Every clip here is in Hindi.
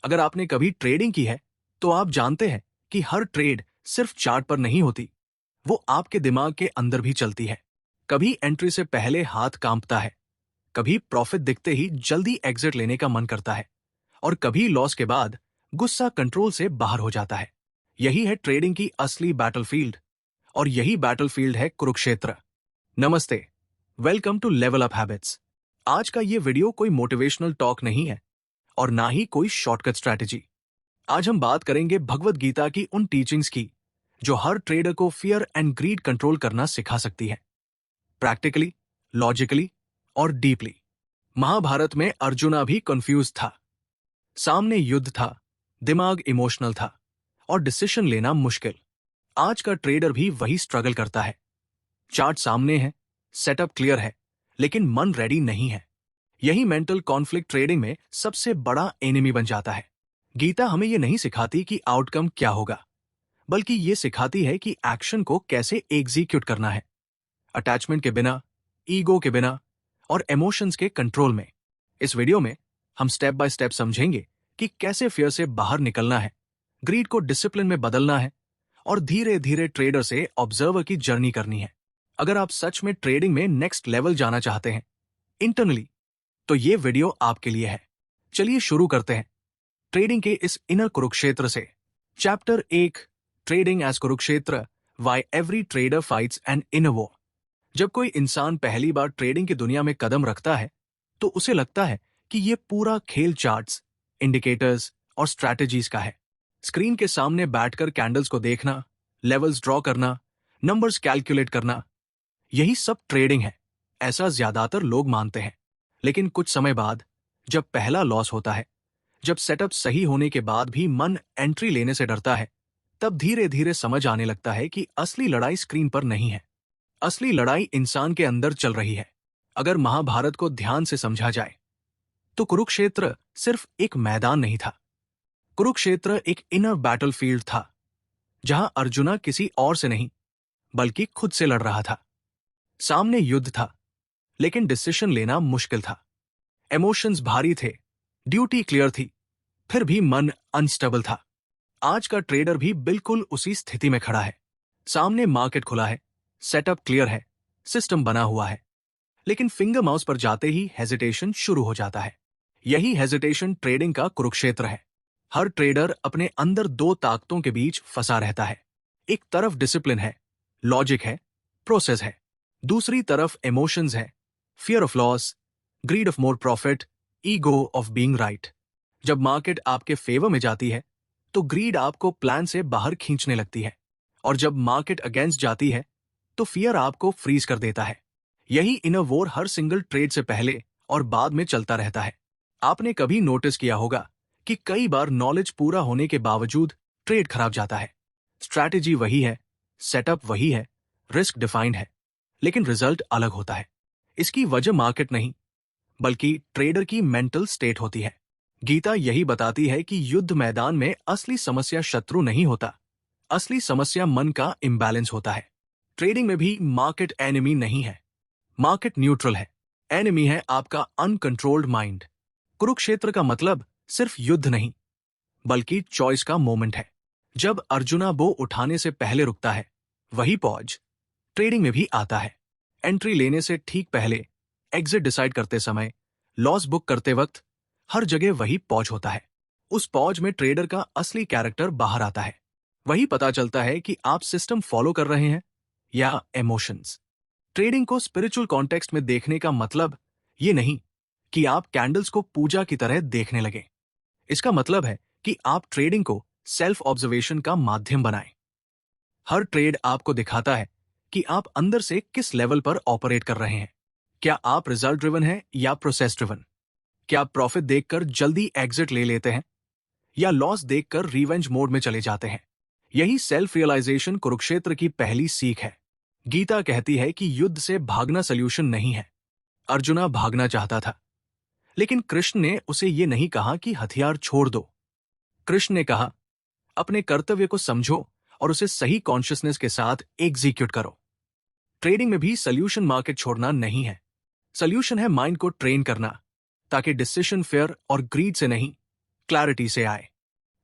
अगर आपने कभी ट्रेडिंग की है तो आप जानते हैं कि हर ट्रेड सिर्फ चार्ट पर नहीं होती, वो आपके दिमाग के अंदर भी चलती है। कभी एंट्री से पहले हाथ कांपता है, कभी प्रॉफिट दिखते ही जल्दी एग्जिट लेने का मन करता है, और कभी लॉस के बाद गुस्सा कंट्रोल से बाहर हो जाता है। यही है ट्रेडिंग की असली बैटलफील्ड, और यही बैटलफील्ड है कुरुक्षेत्र। नमस्ते, welcome to level up habits. आज का ये वीडियो कोई मोटिवेशनल टॉक नहीं है और ना ही कोई शॉर्टकट स्ट्रैटेजी। आज हम बात करेंगे भगवत गीता की उन टीचिंग्स की जो हर ट्रेडर को फियर एंड ग्रीड कंट्रोल करना सिखा सकती है, प्रैक्टिकली, लॉजिकली और डीपली। महाभारत में अर्जुना भी कंफ्यूज था। सामने युद्ध था, दिमाग इमोशनल था और डिसीजन लेना मुश्किल। आज का ट्रेडर भी वही स्ट्रगल करता है। चार्ट सामने है, सेटअप क्लियर है, लेकिन मन रेडी नहीं है। यही मेंटल कॉन्फ्लिक्ट ट्रेडिंग में सबसे बड़ा एनिमी बन जाता है। गीता हमें यह नहीं सिखाती कि आउटकम क्या होगा, बल्कि ये सिखाती है कि एक्शन को कैसे एग्जीक्यूट करना है, अटैचमेंट के बिना, ईगो के बिना और इमोशंस के कंट्रोल में। इस वीडियो में हम स्टेप बाय स्टेप समझेंगे कि कैसे फियर से बाहर निकलना है, ग्रीड को डिसिप्लिन में बदलना है और धीरे धीरे ट्रेडर से ऑब्जर्वर की जर्नी करनी है। अगर आप सच में ट्रेडिंग में नेक्स्ट लेवल जाना चाहते हैं इंटरनली, तो ये वीडियो आपके लिए है। चलिए शुरू करते हैं ट्रेडिंग के इस इनर कुरुक्षेत्र से। Chapter 1, trading as Kurukshetra, why every trader fights an inner war. जब कोई इंसान पहली बार ट्रेडिंग की दुनिया में कदम रखता है तो उसे लगता है कि ये पूरा खेल चार्ट्स, इंडिकेटर्स और स्ट्रैटेजीज का है। स्क्रीन के सामने बैठकर कैंडल्स को देखना, लेवल्स ड्रॉ करना, नंबर्स कैलकुलेट करना, यही सब ट्रेडिंग है, ऐसा ज्यादातर लोग मानते हैं। लेकिन कुछ समय बाद जब पहला लॉस होता है, जब सेटअप सही होने के बाद भी मन एंट्री लेने से डरता है, तब धीरे धीरे समझ आने लगता है कि असली लड़ाई स्क्रीन पर नहीं है, असली लड़ाई इंसान के अंदर चल रही है। अगर महाभारत को ध्यान से समझा जाए तो कुरुक्षेत्र सिर्फ एक मैदान नहीं था। कुरुक्षेत्र एक इनर बैटलफील्ड था, जहां अर्जुना किसी और से नहीं बल्कि खुद से लड़ रहा था। सामने युद्ध था, लेकिन डिसीजन लेना मुश्किल था। इमोशंस भारी थे, ड्यूटी क्लियर थी, फिर भी मन अनस्टेबल था। आज का ट्रेडर भी बिल्कुल उसी स्थिति में खड़ा है। सामने मार्केट खुला है, सेटअप क्लियर है, सिस्टम बना हुआ है, लेकिन फिंगर माउस पर जाते ही हेजिटेशन शुरू हो जाता है। यही हेजिटेशन ट्रेडिंग का कुरुक्षेत्र है। हर ट्रेडर अपने अंदर दो ताकतों के बीच फंसा रहता है। एक तरफ डिसिप्लिन है, लॉजिक है, प्रोसेस है। दूसरी तरफ इमोशंस है, fear of loss, greed of more profit, ego of being right. जब मार्केट आपके फेवर में जाती है तो ग्रीड आपको प्लान से बाहर खींचने लगती है, और जब मार्केट अगेंस्ट जाती है तो फियर आपको फ्रीज कर देता है। यही इनर वॉर हर सिंगल ट्रेड से पहले और बाद में चलता रहता है। आपने कभी नोटिस किया होगा कि कई बार नॉलेज पूरा होने के बावजूद ट्रेड खराब जाता है। स्ट्रैटेजी वही है, सेटअप वही है, रिस्क डिफाइंड है, लेकिन रिजल्ट अलग होता है। इसकी वजह मार्केट नहीं, बल्कि ट्रेडर की मेंटल स्टेट होती है। गीता यही बताती है कि युद्ध मैदान में असली समस्या शत्रु नहीं होता, असली समस्या मन का इम्बैलेंस होता है। ट्रेडिंग में भी मार्केट एनिमी नहीं है, मार्केट न्यूट्रल है। एनिमी है आपका अनकंट्रोल्ड माइंड। कुरुक्षेत्र का मतलब सिर्फ युद्ध नहीं, बल्कि चॉइस का मोमेंट है। जब अर्जुना बो उठाने से पहले रुकता है, वही पॉज ट्रेडिंग में भी आता है। एंट्री लेने से ठीक पहले, एग्जिट डिसाइड करते समय, लॉस बुक करते वक्त, हर जगह वही पॉज होता है। उस पॉज में ट्रेडर का असली कैरेक्टर बाहर आता है। वही पता चलता है कि आप सिस्टम फॉलो कर रहे हैं या इमोशंस। ट्रेडिंग को स्पिरिचुअल कॉन्टेक्स्ट में देखने का मतलब ये नहीं कि आप कैंडल्स को पूजा की तरह देखने लगे। इसका मतलब है कि आप ट्रेडिंग को सेल्फ ऑब्जर्वेशन का माध्यम बनाएं। हर ट्रेड आपको दिखाता है कि आप अंदर से किस लेवल पर ऑपरेट कर रहे हैं। क्या आप रिजल्ट ड्रिवन हैं या प्रोसेस ड्रिवन? क्या आप प्रॉफिट देखकर जल्दी एग्जिट ले लेते हैं या लॉस देखकर रिवेंज मोड में चले जाते हैं? यही सेल्फ रियलाइजेशन कुरुक्षेत्र की पहली सीख है। गीता कहती है कि युद्ध से भागना सल्यूशन नहीं है। अर्जुना भागना चाहता था, लेकिन कृष्ण ने उसे ये नहीं कहा कि हथियार छोड़ दो। कृष्ण ने कहा, अपने कर्तव्य को समझो और उसे सही कॉन्शियसनेस के साथ एग्जीक्यूट करो। ट्रेडिंग में भी सल्यूशन मार्केट छोड़ना नहीं है। सल्यूशन है माइंड को ट्रेन करना, ताकि डिसीजन फेयर और ग्रीड से नहीं, क्लैरिटी से आए।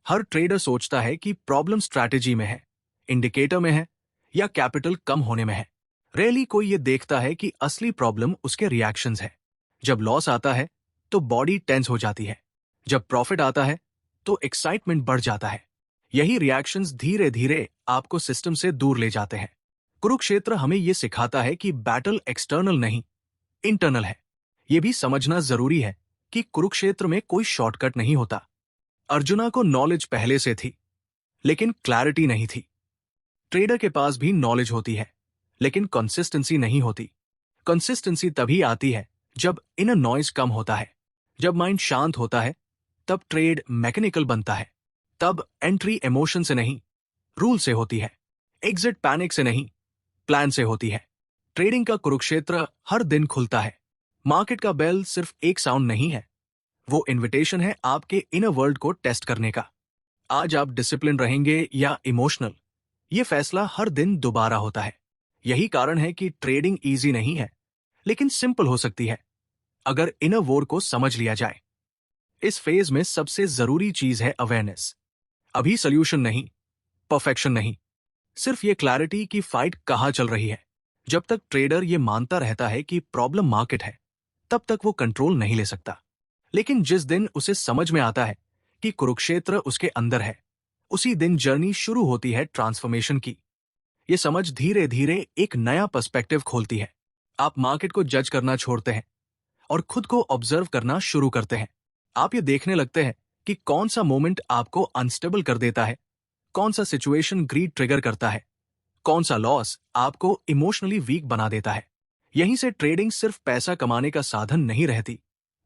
हर ट्रेडर सोचता है कि प्रॉब्लम स्ट्रैटेजी में है, इंडिकेटर में है या कैपिटल कम होने में है। रेयरली कोई ये देखता है कि असली प्रॉब्लम उसके रिएक्शंस है। जब लॉस आता है तो बॉडी टेंस हो जाती है, जब प्रॉफिट आता है तो एक्साइटमेंट बढ़ जाता है। यही रिएक्शंस धीरे धीरे आपको सिस्टम से दूर ले जाते हैं। कुरुक्षेत्र हमें यह सिखाता है कि बैटल एक्सटर्नल नहीं, इंटरनल है। यह भी समझना जरूरी है कि कुरुक्षेत्र में कोई शॉर्टकट नहीं होता। अर्जुना को नॉलेज पहले से थी, लेकिन क्लैरिटी नहीं थी। ट्रेडर के पास भी नॉलेज होती है, लेकिन कंसिस्टेंसी नहीं होती। कंसिस्टेंसी तभी आती है जब इनर नॉइज कम होता है, जब माइंड शांत होता है, तब ट्रेड मैकेनिकल बनता है। तब एंट्री इमोशन से नहीं, रूल से होती है। एग्जिट पैनिक से नहीं, प्लान से होती है। ट्रेडिंग का कुरुक्षेत्र हर दिन खुलता है। मार्केट का बेल सिर्फ एक साउंड नहीं है, वो इनविटेशन है आपके इनर वर्ल्ड को टेस्ट करने का। आज आप डिसिप्लिन रहेंगे या इमोशनल, ये फैसला हर दिन दोबारा होता है। यही कारण है कि ट्रेडिंग इजी नहीं है, लेकिन सिंपल हो सकती है अगर इनर वॉर को समझ लिया जाए। इस फेज में सबसे जरूरी चीज है अवेयरनेस। अभी सोल्यूशन नहीं, परफेक्शन नहीं, सिर्फ ये क्लैरिटी कि फाइट कहां चल रही है। जब तक ट्रेडर ये मानता रहता है कि प्रॉब्लम मार्केट है, तब तक वो कंट्रोल नहीं ले सकता। लेकिन जिस दिन उसे समझ में आता है कि कुरुक्षेत्र उसके अंदर है, उसी दिन जर्नी शुरू होती है ट्रांसफॉर्मेशन की। ये समझ धीरे धीरे एक नया पर्सपेक्टिव खोलती है। आप मार्केट को जज करना छोड़ते हैं और खुद को ऑब्जर्व करना शुरू करते हैं। आप ये देखने लगते हैं कि कौन सा मोमेंट आपको अनस्टेबल कर देता है, कौन सा सिचुएशन ग्रीड ट्रिगर करता है, कौन सा लॉस आपको इमोशनली वीक बना देता है। यहीं से ट्रेडिंग सिर्फ पैसा कमाने का साधन नहीं रहती,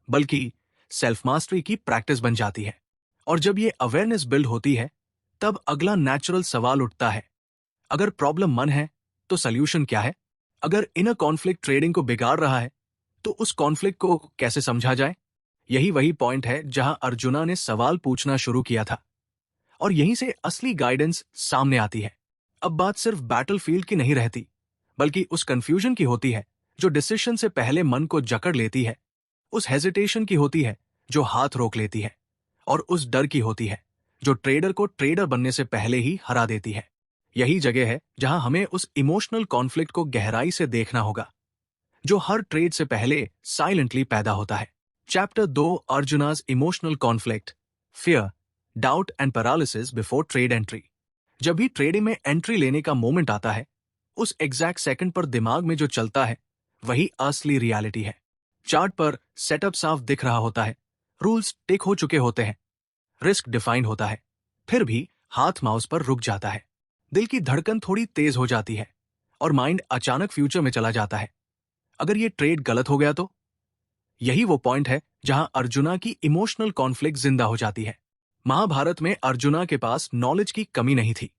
बल्कि सेल्फ मास्टरी की प्रैक्टिस बन जाती है। और जब ये अवेयरनेस बिल्ड होती है, तब अगला नेचुरल सवाल उठता है, अगर प्रॉब्लम मन है तो सॉल्यूशन क्या है? अगर इनर कॉन्फ्लिक्ट ट्रेडिंग को बिगाड़ रहा है, तो उस कॉन्फ्लिक्ट को कैसे समझा जाए? यही वही पॉइंट है जहां अर्जुना ने सवाल पूछना शुरू किया था, और यहीं से असली गाइडेंस सामने आती है। अब बात सिर्फ बैटलफील्ड की नहीं रहती, बल्कि उस कंफ्यूजन की होती है जो डिसीजन से पहले मन को जकड़ लेती है, उस हेजिटेशन की होती है जो हाथ रोक लेती है, और उस डर की होती है जो ट्रेडर को ट्रेडर बनने से पहले ही हरा देती है। यही जगह है जहां हमें उस इमोशनल कॉन्फ्लिक्ट को गहराई से देखना होगा, जो हर ट्रेड से पहले साइलेंटली पैदा होता है। Chapter 2, Arjuna's emotional conflict, fear, doubt and paralysis before trade entry. जब भी ट्रेडिंग में एंट्री लेने का मोमेंट आता है, उस एग्जैक्ट सेकंड पर दिमाग में जो चलता है वही असली रियलिटी है। चार्ट पर सेटअप साफ दिख रहा होता है, रूल्स टिक हो चुके होते हैं, रिस्क डिफाइंड होता है, फिर भी हाथ माउस पर रुक जाता है। दिल की धड़कन थोड़ी तेज हो जाती है और माइंड अचानक फ्यूचर में चला जाता है। अगर ये ट्रेड गलत हो गया तो? यही वो पॉइंट है जहां अर्जुना की इमोशनल कॉन्फ्लिक्ट जिंदा हो जाती है। महाभारत में अर्जुना के पास नॉलेज की कमी नहीं थी।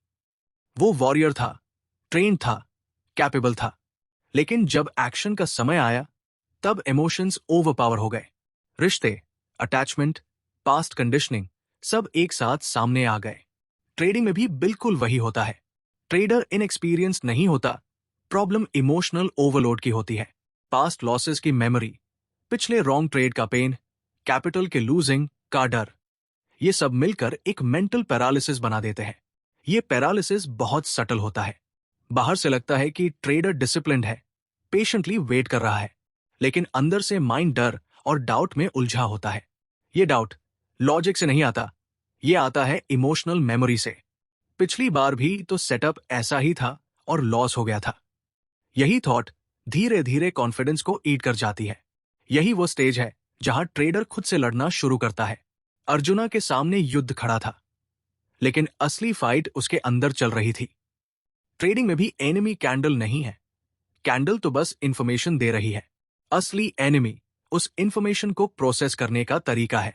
वो वॉरियर था, ट्रेन्ड था, कैपेबल था। लेकिन जब एक्शन का समय आया, तब इमोशंस ओवरपावर हो गए। रिश्ते, अटैचमेंट, पास्ट कंडीशनिंग सब एक साथ सामने आ गए। ट्रेडिंग में भी बिल्कुल वही होता है। ट्रेडर इनएक्सपीरियंस नहीं होता, प्रॉब्लम इमोशनल ओवरलोड की होती है। पास्ट लॉसेस की मेमोरी, पिछले रॉन्ग ट्रेड का पेन, कैपिटल के लूजिंग का डर, ये सब मिलकर एक मेंटल पैरालिसिस बना देते हैं। ये पैरालिसिस बहुत सटल होता है। बाहर से लगता है कि ट्रेडर डिसिप्लिन्ड है, पेशेंटली वेट कर रहा है, लेकिन अंदर से माइंड डर और डाउट में उलझा होता है। ये डाउट लॉजिक से नहीं आता, ये आता है इमोशनल मेमोरी से। पिछली बार भी तो सेटअप ऐसा ही था और लॉस हो गया था। यही थॉट धीरे धीरे कॉन्फिडेंस को ईट कर जाती है। यही वो स्टेज है जहां ट्रेडर खुद से लड़ना शुरू करता है। अर्जुना के सामने युद्ध खड़ा था, लेकिन असली फाइट उसके अंदर चल रही थी। ट्रेडिंग में भी एनिमी कैंडल नहीं है, कैंडल तो बस इंफॉर्मेशन दे रही है। असली एनिमी उस इंफॉर्मेशन को प्रोसेस करने का तरीका है।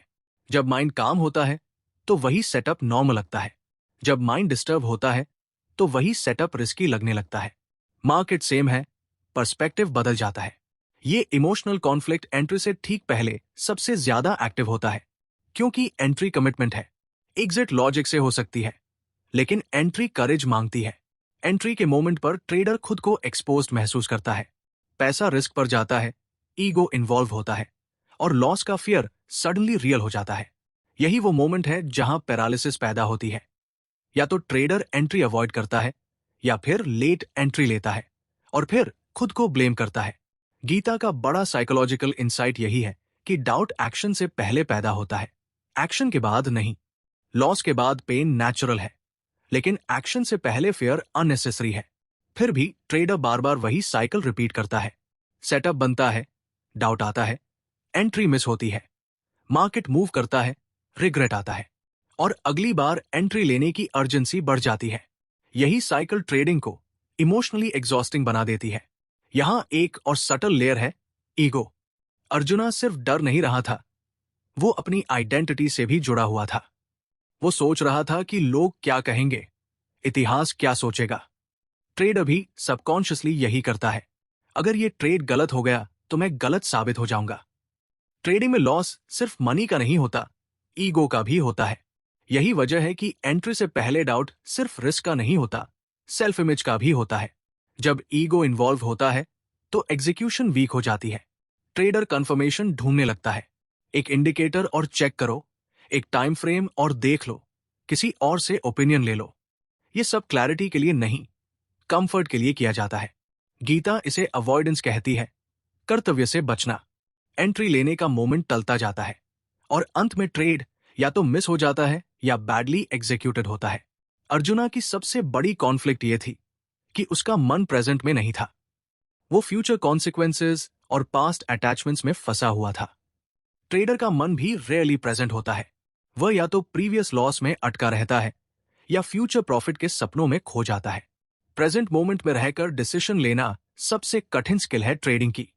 जब माइंड काम होता है तो वही सेटअप नॉर्मल लगता है, जब माइंड डिस्टर्ब होता है तो वही सेटअप रिस्की लगने लगता है। मार्केट सेम है, पर्सपेक्टिव बदल जाता है। ये इमोशनल कॉन्फ्लिक्ट एंट्री से ठीक पहले सबसे ज्यादा एक्टिव होता है, क्योंकि एंट्री कमिटमेंट है। एग्जिट लॉजिक से हो सकती है, लेकिन एंट्री करेज मांगती है। एंट्री के मोमेंट पर ट्रेडर खुद को एक्सपोज्ड महसूस करता है, पैसा रिस्क पर जाता है, ईगो इन्वॉल्व होता है, और लॉस का फियर सडनली रियल हो जाता है। यही वो मोमेंट है जहां पैरालिसिस पैदा होती है। या तो ट्रेडर एंट्री अवॉइड करता है, या फिर लेट एंट्री लेता है और फिर खुद को ब्लेम करता है। गीता का बड़ा साइकोलॉजिकल इंसाइट यही है कि डाउट एक्शन से पहले पैदा होता है, एक्शन के बाद नहीं। लॉस के बाद पेन नेचुरल है, लेकिन एक्शन से पहले फेयर अननेसेसरी है। फिर भी ट्रेडर बार बार वही साइकिल रिपीट करता है। सेटअप बनता है, डाउट आता है, एंट्री मिस होती है, मार्केट मूव करता है, रिग्रेट आता है, और अगली बार एंट्री लेने की अर्जेंसी बढ़ जाती है। यही साइकिल ट्रेडिंग को इमोशनली एग्जॉस्टिंग बना देती है। यहां एक और सटल लेयर है, ईगो। अर्जुना सिर्फ डर नहीं रहा था, वो अपनी आइडेंटिटी से भी जुड़ा हुआ था। वो सोच रहा था कि लोग क्या कहेंगे, इतिहास क्या सोचेगा। ट्रेड अभी सबकॉन्शियसली यही करता है, अगर ये ट्रेड गलत हो गया तो मैं गलत साबित हो जाऊंगा। ट्रेडिंग में लॉस सिर्फ मनी का नहीं होता, ईगो का भी होता है। यही वजह है कि एंट्री से पहले डाउट सिर्फ रिस्क का नहीं होता, सेल्फ इमेज का भी होता है। जब ईगो इन्वॉल्व होता है तो एग्जीक्यूशन वीक हो जाती है। ट्रेडर कंफर्मेशन ढूंढने लगता है, एक इंडिकेटर और चेक करो, एक टाइम फ्रेम और देख लो, किसी और से ओपिनियन ले लो। ये सब क्लैरिटी के लिए नहीं, कंफर्ट के लिए किया जाता है। गीता इसे अवॉइडेंस कहती है, कर्तव्य से बचना। एंट्री लेने का मोमेंट टलता जाता है और अंत में ट्रेड या तो मिस हो जाता है या बैडली एग्जीक्यूटेड होता है। अर्जुना की सबसे बड़ी कॉन्फ्लिक्ट ये थी कि उसका मन प्रेजेंट में नहीं था, वो फ्यूचर कॉन्सिक्वेंसेस और पास्ट अटैचमेंट्स में फंसा हुआ था। ट्रेडर का मन भी रेयरली प्रेजेंट होता है, वह या तो प्रीवियस लॉस में अटका रहता है या फ्यूचर प्रॉफिट के सपनों में खो जाता है। प्रेजेंट मोमेंट में रहकर डिसीजन लेना सबसे कठिन स्किल है ट्रेडिंग की,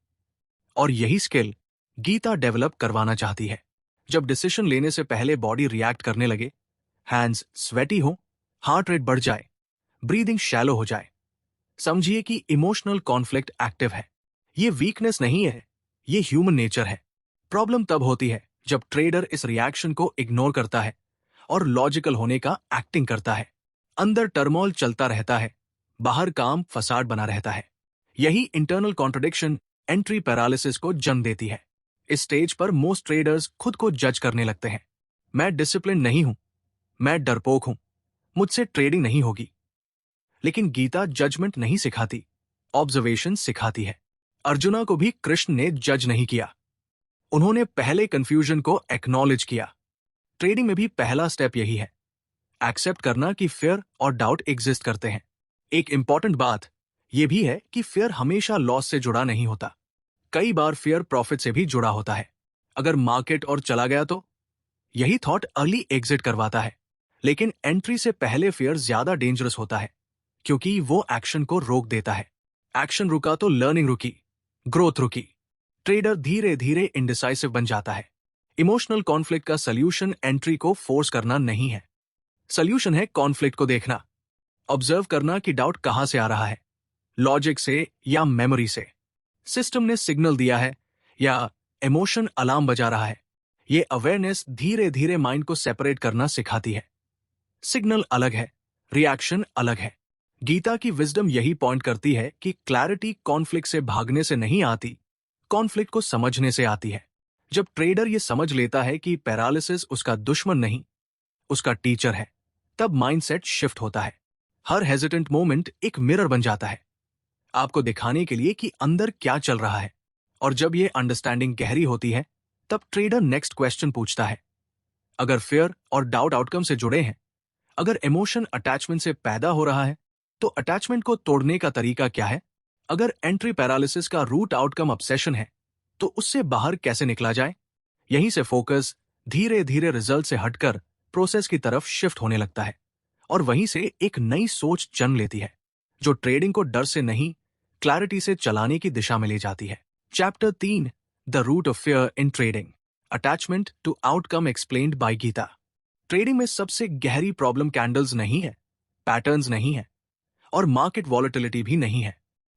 और यही स्किल गीता डेवलप करवाना चाहती है। जब डिसीजन लेने से पहले बॉडी रिएक्ट करने लगे, हैंड्स स्वेटी हो, हार्ट रेट बढ़ जाए, ब्रीदिंग शैलो हो जाए, समझिए कि इमोशनल कॉन्फ्लिक्ट एक्टिव है। ये वीकनेस नहीं है, ये ह्यूमन नेचर है। प्रॉब्लम तब होती है जब ट्रेडर इस रिएक्शन को इग्नोर करता है और लॉजिकल होने का एक्टिंग करता है। अंदर टर्मोल चलता रहता है, बाहर काम फसाड बना रहता है। यही इंटरनल कॉन्ट्रडिक्शन एंट्री पैरालिसिस को जन्म देती है। इस स्टेज पर मोस्ट ट्रेडर्स खुद को जज करने लगते हैं। मैं डिसिप्लिन नहीं हूं, मैं डरपोक हूं, मुझसे ट्रेडिंग नहीं होगी। लेकिन गीता जजमेंट नहीं सिखाती, ऑब्जर्वेशन सिखाती है। अर्जुना को भी कृष्ण ने जज नहीं किया, उन्होंने पहले कंफ्यूजन को एक्नॉलेज किया। ट्रेडिंग में भी पहला स्टेप यही है, एक्सेप्ट करना कि फियर और डाउट एग्जिस्ट करते हैं। एक इंपॉर्टेंट बात यह भी है कि फियर हमेशा लॉस से जुड़ा नहीं होता, कई बार फियर प्रॉफिट से भी जुड़ा होता है। अगर मार्केट और चला गया तो यही थॉट अर्ली एग्जिट करवाता है, लेकिन एंट्री से पहले फियर ज्यादा डेंजरस होता है, क्योंकि वो एक्शन को रोक देता है। एक्शन रुका तो लर्निंग रुकी, ग्रोथ रुकी। ट्रेडर धीरे धीरे इंडिसाइसिव बन जाता है। इमोशनल कॉन्फ्लिक्ट का सल्यूशन एंट्री को फोर्स करना नहीं है, सल्यूशन है कॉन्फ्लिक्ट को देखना, ऑब्जर्व करना कि डाउट कहां से आ रहा है, लॉजिक से या मेमोरी से, सिस्टम ने सिग्नल दिया है या इमोशन अलार्म बजा रहा है। ये अवेयरनेस धीरे धीरे माइंड को सेपरेट करना सिखाती है। सिग्नल अलग है, रिएक्शन अलग है। गीता की विजडम यही पॉइंट करती है कि क्लैरिटी कॉन्फ्लिक्ट से भागने से नहीं आती, कॉन्फ्लिक्ट को समझने से आती है। जब ट्रेडर ये समझ लेता है कि पैरालिसिस उसका दुश्मन नहीं, उसका टीचर है, तब माइंडसेट शिफ्ट होता है। हर हेजिटेंट मोमेंट एक मिरर बन जाता है, आपको दिखाने के लिए कि अंदर क्या चल रहा है। और जब ये अंडरस्टैंडिंग गहरी होती है, तब ट्रेडर नेक्स्ट क्वेश्चन पूछता है, अगर फियर और डाउट आउटकम से जुड़े हैं, अगर इमोशन अटैचमेंट से पैदा हो रहा है, तो अटैचमेंट को तोड़ने का तरीका क्या है? अगर एंट्री पैरालिसिस का रूट आउटकम ऑब्सेशन है, तो उससे बाहर कैसे निकला जाए? यहीं से फोकस धीरे धीरे रिजल्ट से हटकर प्रोसेस की तरफ शिफ्ट होने लगता है, और वहीं से एक नई सोच जन्म लेती है, जो ट्रेडिंग को डर से नहीं, क्लैरिटी से चलाने की दिशा में ले जाती है। Chapter 3, the root of fear in trading, attachment to outcome explained by Gita. Trading में सबसे गहरी प्रॉब्लम कैंडल्स नहीं है, पैटर्न्स नहीं है, और मार्केट वॉलेटिलिटी भी नहीं है।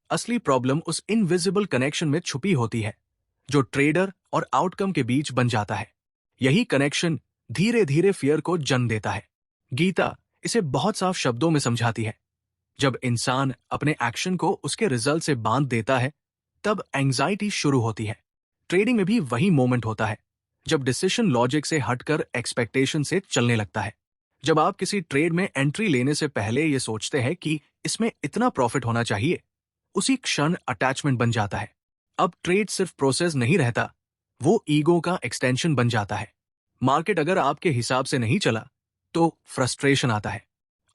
असली प्रॉब्लम उस इनविजिबल कनेक्शन में छुपी होती है, जो ट्रेडर और आउटकम के बीच बन जाता है। यही कनेक्शन धीरे धीरे फियर को जन्म देता है। गीता इसे बहुत साफ शब्दों में समझाती है, जब इंसान अपने एक्शन को उसके रिजल्ट से बांध देता है, तब एंजाइटी शुरू होती है। ट्रेडिंग में भी वही मोमेंट होता है, जब डिसीजन लॉजिक से हटकर एक्सपेक्टेशन से चलने लगता है। जब आप किसी ट्रेड में एंट्री लेने से पहले ये सोचते हैं कि इसमें इतना प्रॉफिट होना चाहिए, उसी क्षण अटैचमेंट बन जाता है। अब ट्रेड सिर्फ प्रोसेस नहीं रहता, वो ईगो का एक्सटेंशन बन जाता है। मार्केट अगर आपके हिसाब से नहीं चला तो फ्रस्ट्रेशन आता है,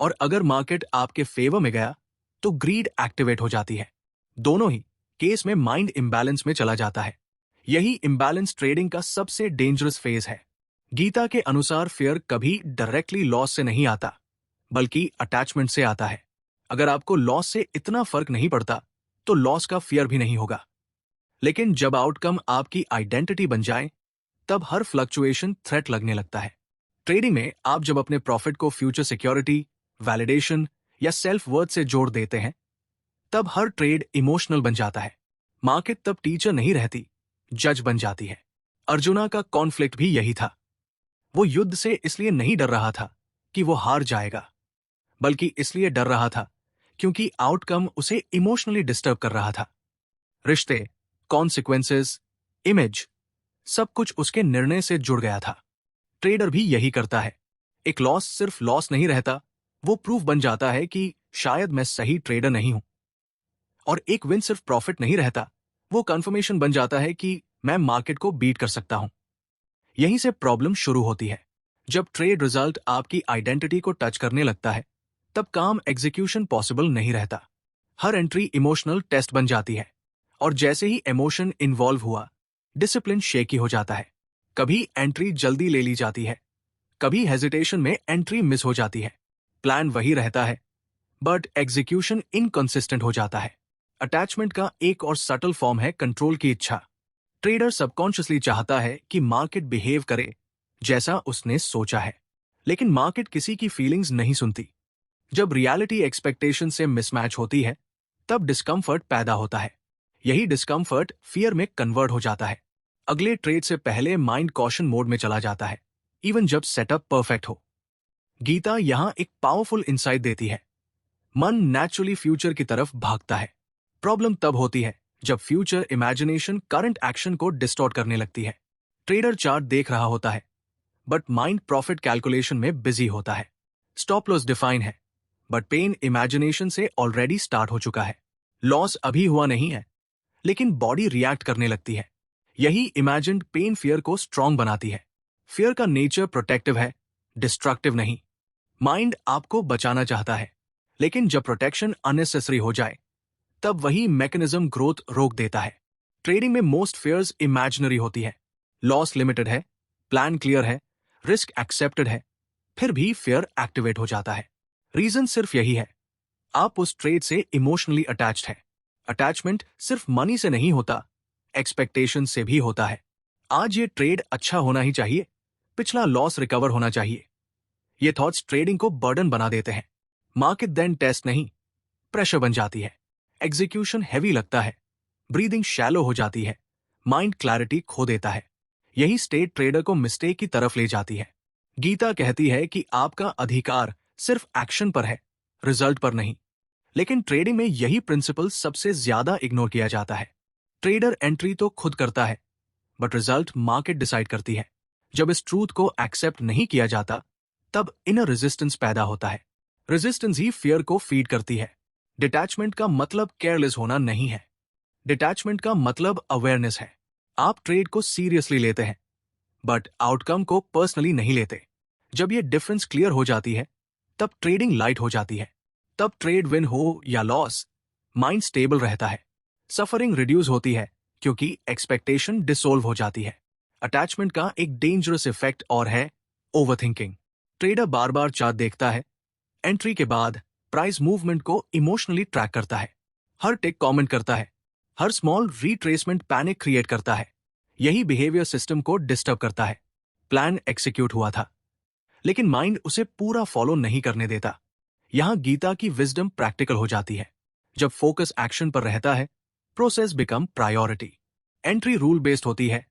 और अगर मार्केट आपके फेवर में गया तो ग्रीड एक्टिवेट हो जाती है। दोनों ही केस में माइंड इम्बैलेंस में चला जाता है। यही इम्बैलेंस ट्रेडिंग का सबसे डेंजरस फेज है। गीता के अनुसार फियर कभी डायरेक्टली लॉस से नहीं आता, बल्कि अटैचमेंट से आता है। अगर आपको लॉस से इतना फर्क नहीं पड़ता तो लॉस का फियर भी नहीं होगा। लेकिन जब आउटकम आपकी आइडेंटिटी बन जाए, तब हर फ्लक्चुएशन थ्रेट लगने लगता है। ट्रेडिंग में आप जब अपने प्रॉफिट को फ्यूचर सिक्योरिटी, वैलिडेशन या सेल्फ वर्थ से जोड़ देते हैं, तब हर ट्रेड इमोशनल बन जाता है। मार्केट तब टीचर नहीं रहती, जज बन जाती है। अर्जुना का कॉन्फ्लिक्ट भी यही था। वो युद्ध से इसलिए नहीं डर रहा था कि वो हार जाएगा, बल्कि इसलिए डर रहा था क्योंकि आउटकम उसे इमोशनली डिस्टर्ब कर रहा था। रिश्ते, कॉन्सिक्वेंसेस, इमेज, सब कुछ उसके निर्णय से जुड़ गया था। ट्रेडर भी यही करता है। एक लॉस सिर्फ लॉस नहीं रहता, वो प्रूफ बन जाता है कि शायद मैं सही ट्रेडर नहीं हूं। और एक विन सिर्फ प्रॉफिट नहीं रहता, वो कंफर्मेशन बन जाता है कि मैं मार्केट को बीट कर सकता हूं। यहीं से प्रॉब्लम शुरू होती है। जब ट्रेड रिजल्ट आपकी आइडेंटिटी को टच करने लगता है, तब काम एग्जीक्यूशन पॉसिबल नहीं रहता। हर एंट्री इमोशनल टेस्ट बन जाती है, और जैसे ही इमोशन इन्वॉल्व हुआ, डिसिप्लिन शेकी हो जाता है। कभी एंट्री जल्दी ले ली जाती है, कभी हेजिटेशन में एंट्री मिस हो जाती है। प्लान वही रहता है, बट एग्जीक्यूशन इनकंसिस्टेंट हो जाता है। अटैचमेंट का एक और सटल फॉर्म है कंट्रोल की इच्छा। ट्रेडर सबकॉन्शियसली चाहता है कि मार्केट बिहेव करे जैसा उसने सोचा है, लेकिन मार्केट किसी की फीलिंग्स नहीं सुनती। जब रियलिटी एक्सपेक्टेशन से मिसमैच होती है, तब डिस्कम्फर्ट पैदा होता है। यही डिस्कम्फर्ट फियर में कन्वर्ट हो जाता है। अगले ट्रेड से पहले माइंड कॉशन मोड में चला जाता है, इवन जब सेटअप परफेक्ट हो। गीता यहां एक पावरफुल इंसाइट देती है। मन नेचुरली फ्यूचर की तरफ भागता है। प्रॉब्लम तब होती है जब फ्यूचर इमेजिनेशन करंट एक्शन को डिस्टॉर्ट करने लगती है। ट्रेडर चार्ट देख रहा होता है, बट माइंड प्रॉफिट कैलकुलेशन में बिजी होता है। स्टॉप लॉस डिफाइन है, बट पेन इमेजिनेशन से ऑलरेडी स्टार्ट हो चुका है। लॉस अभी हुआ नहीं है, लेकिन बॉडी रिएक्ट करने लगती है। यही इमेजिन्ड पेन फियर को स्ट्रांग बनाती है। फियर का नेचर प्रोटेक्टिव है, डिस्ट्रक्टिव नहीं। माइंड आपको बचाना चाहता है, लेकिन जब प्रोटेक्शन अननेसेसरी हो जाए, तब वही मैकेनिज्म ग्रोथ रोक देता है। ट्रेडिंग में मोस्ट फियर्स इमेजिनरी होती है। लॉस लिमिटेड है, प्लान क्लियर है, रिस्क एक्सेप्टेड है, फिर भी फियर एक्टिवेट हो जाता है। रीजन सिर्फ यही है, आप उस ट्रेड से इमोशनली अटैच्ड है। अटैचमेंट सिर्फ मनी से नहीं होता, एक्सपेक्टेशन से भी होता है। आज ये ट्रेड अच्छा होना ही चाहिए, पिछला लॉस रिकवर होना चाहिए। ये थॉट्स ट्रेडिंग को बर्डन बना देते हैं। मार्केट देन टेस्ट नहीं, प्रेशर बन जाती है। एग्जीक्यूशन हैवी लगता है, ब्रीदिंग शैलो हो जाती है, माइंड क्लैरिटी खो देता है। यही स्टेट ट्रेडर को मिस्टेक की तरफ ले जाती है। गीता कहती है कि आपका अधिकार सिर्फ एक्शन पर है, रिजल्ट पर नहीं। लेकिन ट्रेडिंग में यही प्रिंसिपल सबसे ज्यादा इग्नोर किया जाता है। ट्रेडर एंट्री तो खुद करता है, बट रिजल्ट मार्केट डिसाइड करती है। जब इस ट्रूथ को एक्सेप्ट नहीं किया जाता, तब इनर रेजिस्टेंस पैदा होता है। रेजिस्टेंस ही फियर को फीड करती है। डिटैचमेंट का मतलब केयरलेस होना नहीं है। डिटैचमेंट का मतलब अवेयरनेस है। आप ट्रेड को सीरियसली लेते हैं, बट आउटकम को पर्सनली नहीं लेते। जब ये डिफरेंस क्लियर हो जाती है, तब ट्रेडिंग लाइट हो जाती है। तब ट्रेड विन हो या लॉस, माइंड स्टेबल रहता है। सफरिंग रिड्यूस होती है क्योंकि एक्सपेक्टेशन डिसोल्व हो जाती है। अटैचमेंट का एक डेंजरस इफेक्ट और है ओवरथिंकिंग। ट्रेडर बार बार चार्ट देखता है, एंट्री के बाद प्राइस मूवमेंट को इमोशनली ट्रैक करता है, हर टिक कमेंट करता है, हर स्मॉल रीट्रेसमेंट पैनिक क्रिएट करता है। यही बिहेवियर सिस्टम को डिस्टर्ब करता है। प्लान एक्सिक्यूट हुआ था, लेकिन माइंड उसे पूरा फॉलो नहीं करने देता। यहां गीता की विजडम प्रैक्टिकल हो जाती है। जब फोकस एक्शन पर रहता है, process become priority. Entry rule based होती है,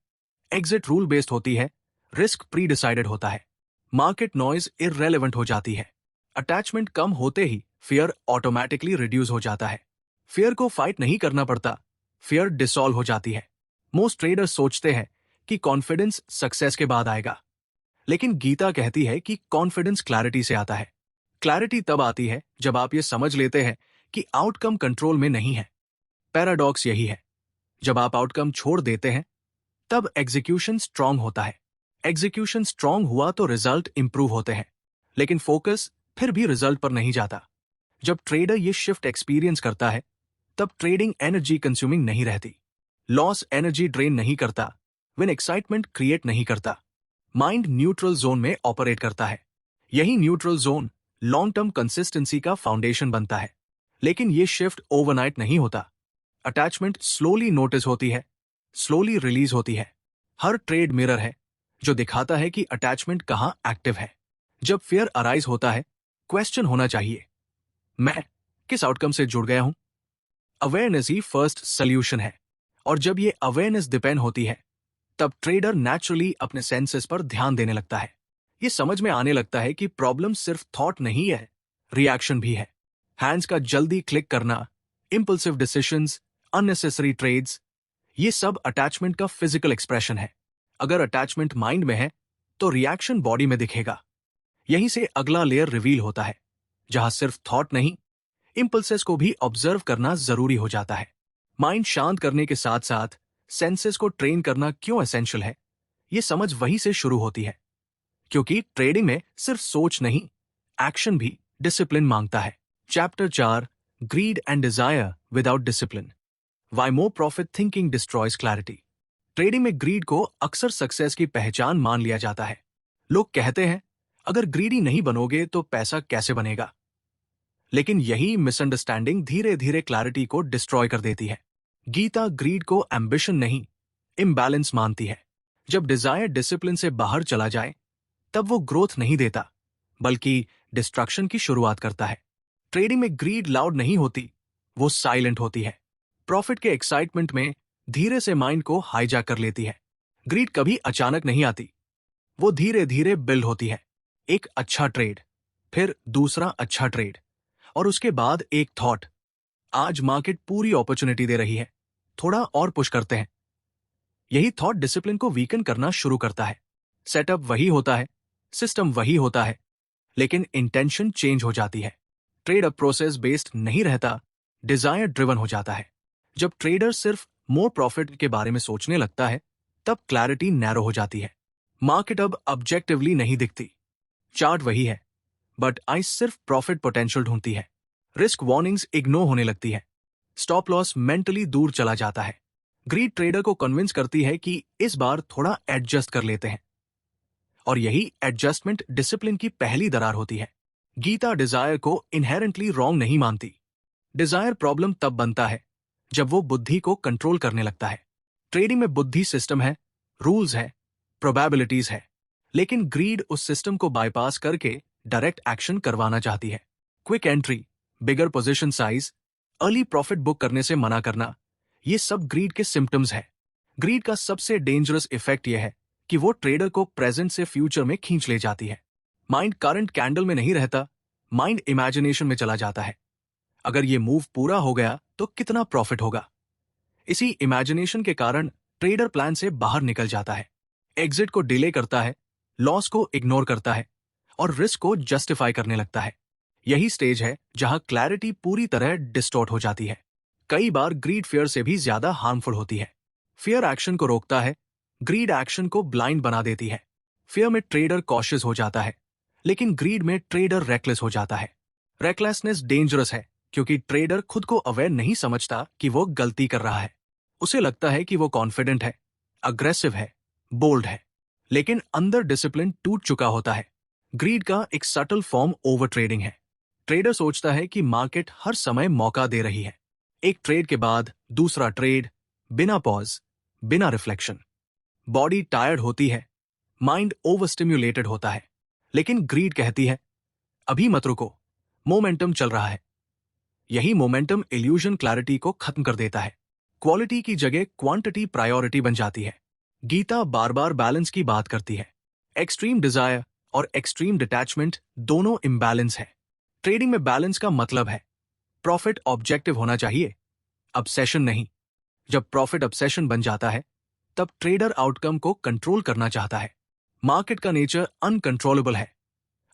एग्जिट रूल बेस्ड होती है, रिस्क प्री डिसाइडेड होता है, मार्केट नॉइज इररेलेवेंट हो जाती है। अटैचमेंट कम होते ही फियर ऑटोमेटिकली रिड्यूस हो जाता है। फियर को फाइट नहीं करना पड़ता, फियर डिसॉल्व हो जाती है। मोस्ट ट्रेडर्स सोचते हैं कि कॉन्फिडेंस सक्सेस के बाद आएगा, लेकिन गीता कहती है कि कॉन्फिडेंस क्लैरिटी से आता है। क्लैरिटी तब आती है जब आप ये समझ लेते हैं कि आउटकम कंट्रोल में नहीं है। पैराडॉक्स यही है, जब आप आउटकम छोड़ देते हैं तब एग्जीक्यूशन स्ट्रांग होता है। एग्जीक्यूशन स्ट्रांग हुआ तो रिजल्ट इंप्रूव होते हैं, लेकिन फोकस फिर भी रिजल्ट पर नहीं जाता। जब ट्रेडर ये शिफ्ट एक्सपीरियंस करता है तब ट्रेडिंग एनर्जी कंज्यूमिंग नहीं रहती, लॉस एनर्जी ड्रेन नहीं करता, विन एक्साइटमेंट क्रिएट नहीं करता। माइंड न्यूट्रल जोन में ऑपरेट करता है। यही neutral zone long term consistency का फाउंडेशन बनता है। लेकिन ये शिफ्ट ओवरनाइट नहीं होता। अटैचमेंट स्लोली नोटिस होती है, स्लोली रिलीज होती है। हर ट्रेड मिरर है जो दिखाता है कि अटैचमेंट कहां एक्टिव है। जब फियर अराइज होता है, क्वेश्चन होना चाहिए, मैं किस आउटकम से जुड़ गया हूं। अवेयरनेस ही फर्स्ट सोल्यूशन है, और जब ये अवेयरनेस डिपेंड होती है तब ट्रेडर नेचुरली अपने सेंसेस पर ध्यान देने लगता है। ये समझ में आने लगता है कि प्रॉब्लम सिर्फ थॉट नहीं है, रिएक्शन भी है। हैंड्स का जल्दी क्लिक करना, इंपल्सिव डिसीजंस, अननेसेसरी ट्रेड्स, ये सब अटैचमेंट का फिजिकल एक्सप्रेशन है। अगर अटैचमेंट माइंड में है तो रिएक्शन बॉडी में दिखेगा। यहीं से अगला लेयर रिवील होता है, जहां सिर्फ थॉट नहीं, इंपल्सेस को भी ऑब्जर्व करना जरूरी हो जाता है। माइंड शांत करने के साथ साथ सेंसेस को ट्रेन करना क्यों एसेंशियल है, ये समझ वहीं से शुरू होती है। क्योंकि ट्रेडिंग में सिर्फ सोच नहीं, एक्शन भी डिसिप्लिन मांगता है। Chapter 4, grid and desire without discipline, why more profit thinking destroys clarity. Trading में ग्रीड को अक्सर सक्सेस की पहचान मान लिया जाता है। लोग कहते हैं, अगर ग्रीडी नहीं बनोगे तो पैसा कैसे बनेगा। लेकिन यही मिसअंडरस्टैंडिंग धीरे धीरे क्लैरिटी को डिस्ट्रॉय कर देती है। गीता ग्रीड को एम्बिशन नहीं, इम्बैलेंस मानती है। जब डिजायर डिसिप्लिन से बाहर चला जाए तब वो ग्रोथ नहीं देता, बल्कि डिस्ट्रक्शन की शुरुआत करता है। ट्रेडिंग में ग्रीड लाउड नहीं होती, वो साइलेंट होती है। प्रॉफिट के एक्साइटमेंट में धीरे से माइंड को हाईजैक कर लेती है। ग्रीड कभी अचानक नहीं आती, वो धीरे धीरे बिल्ड होती है। एक अच्छा ट्रेड, फिर दूसरा अच्छा ट्रेड, और उसके बाद एक थॉट, आज मार्केट पूरी अपॉर्चुनिटी दे रही है, थोड़ा और पुश करते हैं। यही थॉट डिसिप्लिन को वीकन करना शुरू करता है। सेटअप वही होता है, सिस्टम वही होता है, लेकिन इंटेंशन चेंज हो जाती है। ट्रेड अब प्रोसेस बेस्ड नहीं रहता, डिजायर ड्रिवन हो जाता है। जब ट्रेडर सिर्फ मोर प्रॉफिट के बारे में सोचने लगता है तब क्लैरिटी नैरो हो जाती है। मार्केट अब ऑब्जेक्टिवली नहीं दिखती, चार्ट वही है, बट आइस सिर्फ प्रॉफिट पोटेंशियल ढूंढती है। रिस्क वार्निंग्स इग्नोर होने लगती है, स्टॉप लॉस मेंटली दूर चला जाता है। ग्रीड ट्रेडर को कन्विंस करती है कि इस बार थोड़ा एडजस्ट कर लेते हैं, और यही एडजस्टमेंट डिसिप्लिन की पहली दरार होती है। गीता डिजायर को इनहेरेंटली रॉन्ग नहीं मानती। डिजायर प्रॉब्लम तब बनता है जब वो बुद्धि को कंट्रोल करने लगता है। ट्रेडिंग में बुद्धि सिस्टम है, रूल्स है, प्रोबेबिलिटीज है, लेकिन ग्रीड उस सिस्टम को बाईपास करके डायरेक्ट एक्शन करवाना चाहती है। Quick entry, bigger position size, early profit book करने से मना करना, ये सब ग्रीड के सिम्टम्स है। ग्रीड का सबसे डेंजरस इफेक्ट यह है कि वो ट्रेडर को प्रेजेंट से फ्यूचर में खींच ले जाती है। माइंड करंट कैंडल में नहीं रहता, माइंड इमेजिनेशन में चला जाता है। अगर ये मूव पूरा हो गया तो कितना प्रॉफिट होगा। इसी इमेजिनेशन के कारण ट्रेडर प्लान से बाहर निकल जाता है, एग्जिट को डिले करता है, लॉस को इग्नोर करता है और रिस्क को जस्टिफाई करने लगता है। यही स्टेज है जहां क्लैरिटी पूरी तरह डिस्टॉर्ट हो जाती है। कई बार ग्रीड फियर से भी ज्यादा हार्मफुल होती है। फियर एक्शन को रोकता है, ग्रीड एक्शन को ब्लाइंड बना देती है। फियर में ट्रेडर कॉशियस हो जाता है, लेकिन ग्रीड में ट्रेडर रेकलेस हो जाता है। रेकलेसनेस डेंजरस है क्योंकि ट्रेडर खुद को अवेयर नहीं समझता कि वो गलती कर रहा है। उसे लगता है कि वो कॉन्फिडेंट है, अग्रेसिव है, बोल्ड है, लेकिन अंदर डिसिप्लिन टूट चुका होता है। ग्रीड का एक सटल फॉर्म ओवर ट्रेडिंग है। ट्रेडर सोचता है कि मार्केट हर समय मौका दे रही है, एक ट्रेड के बाद दूसरा ट्रेड, बिना पॉज, बिना रिफ्लेक्शन। बॉडी टायर्ड होती है, माइंड ओवर स्टिम्युलेटेड होता है, लेकिन ग्रीड कहती है, अभी मत रुको, मोमेंटम चल रहा है। यही मोमेंटम इल्यूजन क्लैरिटी को खत्म कर देता है। क्वालिटी की जगह क्वांटिटी प्रायोरिटी बन जाती है। गीता बार बार बैलेंस की बात करती है। एक्सट्रीम डिजायर और एक्सट्रीम डिटैचमेंट दोनों इम्बैलेंस है। ट्रेडिंग में बैलेंस का मतलब है प्रॉफिट ऑब्जेक्टिव होना चाहिए, ऑब्सेशन नहीं। जब प्रॉफिट ऑब्सेशन बन जाता है तब ट्रेडर आउटकम को कंट्रोल करना चाहता है। मार्केट का नेचर अनकंट्रोलेबल है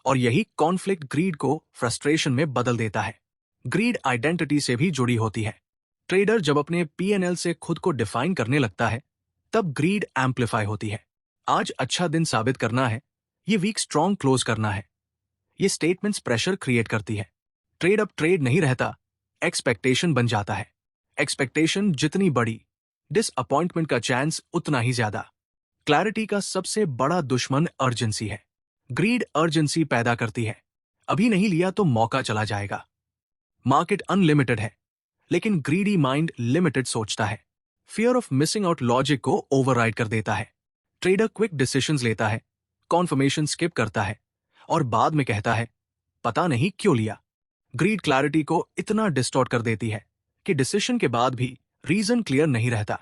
और यही कॉन्फ्लिक्ट ग्रीड को फ्रस्ट्रेशन में बदल देता है। ग्रीड आइडेंटिटी से भी जुड़ी होती है। ट्रेडर जब अपने पीएनएल से खुद को डिफाइन करने लगता है, तब ग्रीड एम्पलीफाई होती है। आज अच्छा दिन साबित करना है, ये वीक स्ट्रॉन्ग क्लोज करना है, ये स्टेटमेंट्स प्रेशर क्रिएट करती है। ट्रेड अब ट्रेड नहीं रहता, एक्सपेक्टेशन बन जाता है। एक्सपेक्टेशन जितनी बड़ी, डिसअपॉइंटमेंट का चांस उतना ही ज्यादा। क्लैरिटी का सबसे बड़ा दुश्मन अर्जेंसी है। ग्रीड अर्जेंसी पैदा करती है, अभी नहीं लिया तो मौका चला जाएगा। मार्केट अनलिमिटेड है, लेकिन ग्रीडी माइंड लिमिटेड सोचता है। Fear of missing out logic को ओवरराइड कर देता है। ट्रेडर क्विक डिसीजंस लेता है, कॉन्फर्मेशन स्किप करता है और बाद में कहता है, पता नहीं क्यों लिया। ग्रीड क्लैरिटी को इतना डिस्टॉर्ट कर देती है कि डिसीजन के बाद भी रीजन क्लियर नहीं रहता।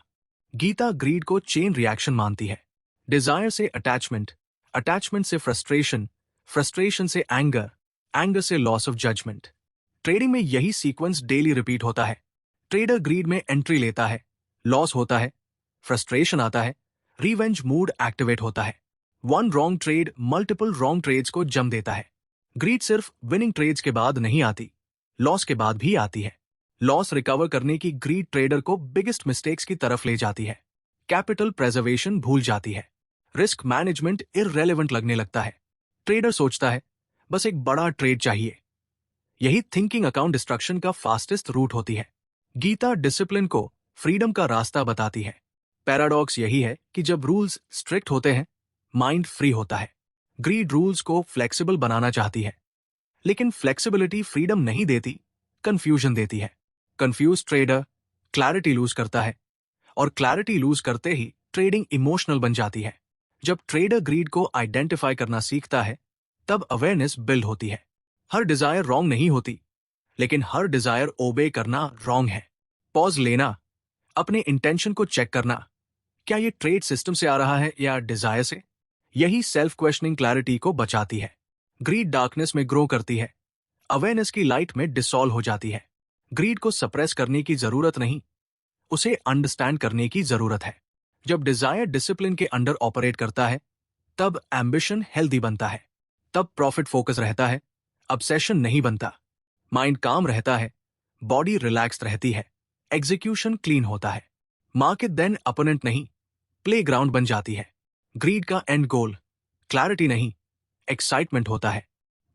गीता ग्रीड को चेन रिएक्शन मानती है। डिजायर से अटैचमेंट, अटैचमेंट से फ्रस्ट्रेशन, फ्रस्ट्रेशन से एंगर, एंगर से लॉस ऑफ जजमेंट। ट्रेडिंग में यही सीक्वेंस डेली रिपीट होता है। ट्रेडर ग्रीड में एंट्री लेता है, लॉस होता है, फ्रस्ट्रेशन आता है, रिवेंज मूड एक्टिवेट होता है। One wrong trade multiple wrong trades को जम देता है। ग्रीड सिर्फ विनिंग ट्रेड्स के बाद नहीं आती, लॉस के बाद भी आती है। लॉस रिकवर करने की ग्रीड ट्रेडर को बिगेस्ट मिस्टेक्स की तरफ ले जाती है। कैपिटल प्रेजर्वेशन भूल जाती है। रिस्क मैनेजमेंट इररेलेवेंट लगने लगता है। ट्रेडर सोचता है, बस एक बड़ा ट्रेड चाहिए। यही थिंकिंग अकाउंट डिस्ट्रक्शन का फास्टेस्ट रूट होती है। गीता डिसिप्लिन को फ्रीडम का रास्ता बताती है। पैराडॉक्स यही है कि जब रूल्स स्ट्रिक्ट होते हैं, माइंड फ्री होता है। ग्रीड रूल्स को फ्लेक्सिबल बनाना चाहती है, लेकिन फ्लेक्सिबिलिटी फ्रीडम नहीं देती, कंफ्यूजन देती है। कंफ्यूज ट्रेडर क्लैरिटी लूज करता है और क्लैरिटी लूज करते ही ट्रेडिंग इमोशनल बन जाती है। जब ट्रेडर ग्रीड को आइडेंटिफाई करना सीखता है, तब अवेयरनेस बिल्ड होती है। हर डिजायर रॉन्ग नहीं होती, लेकिन हर डिजायर ओबे करना रॉन्ग है। पॉज लेना, अपने इंटेंशन को चेक करना, क्या ये ट्रेड सिस्टम से आ रहा है या डिजायर से, यही सेल्फ क्वेश्चनिंग क्लैरिटी को बचाती है। ग्रीड डार्कनेस में ग्रो करती है, अवेयरनेस की लाइट में डिसॉल्व हो जाती है। ग्रीड को सप्रेस करने की जरूरत नहीं, उसे अंडरस्टैंड करने की जरूरत है। जब डिजायर डिसिप्लिन के अंडर ऑपरेट करता है, तब एम्बिशन हेल्दी बनता है, तब प्रॉफिट फोकस रहता है, ऑब्सेशन नहीं बनता। माइंड काम रहता है, बॉडी रिलैक्स्ड रहती है, एग्जीक्यूशन क्लीन होता है। मार्केट देन अपोनेंट नहीं, प्लेग्राउंड बन जाती है। ग्रीड का एंड गोल क्लैरिटी नहीं, एक्साइटमेंट होता है।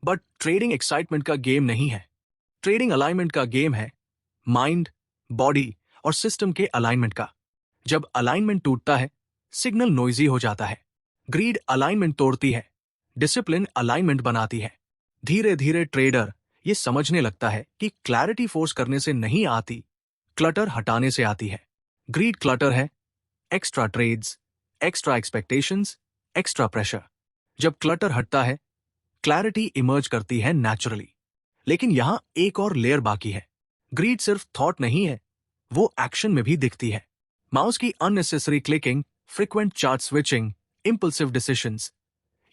बट ट्रेडिंग एक्साइटमेंट का गेम नहीं है। ट्रेडिंग अलाइनमेंट का गेम है, माइंड, बॉडी और सिस्टम के अलाइनमेंट का। जब अलाइनमेंट टूटता है, सिग्नल नॉइजी हो जाता है। ग्रीड अलाइनमेंट तोड़ती है, डिसिप्लिन अलाइनमेंट बनाती है। धीरे धीरे ट्रेडर ये समझने लगता है कि क्लैरिटी फोर्स करने से नहीं आती, क्लटर हटाने से आती है। ग्रीड क्लटर है, extra trades, extra expectations, extra pressure. जब क्लटर हटता है, क्लैरिटी इमर्ज करती है नेचुरली। लेकिन यहां एक और लेयर बाकी है। ग्रीड सिर्फ थॉट नहीं है, वो एक्शन में भी दिखती है। माउस की unnecessary clicking, frequent chart switching, impulsive decisions,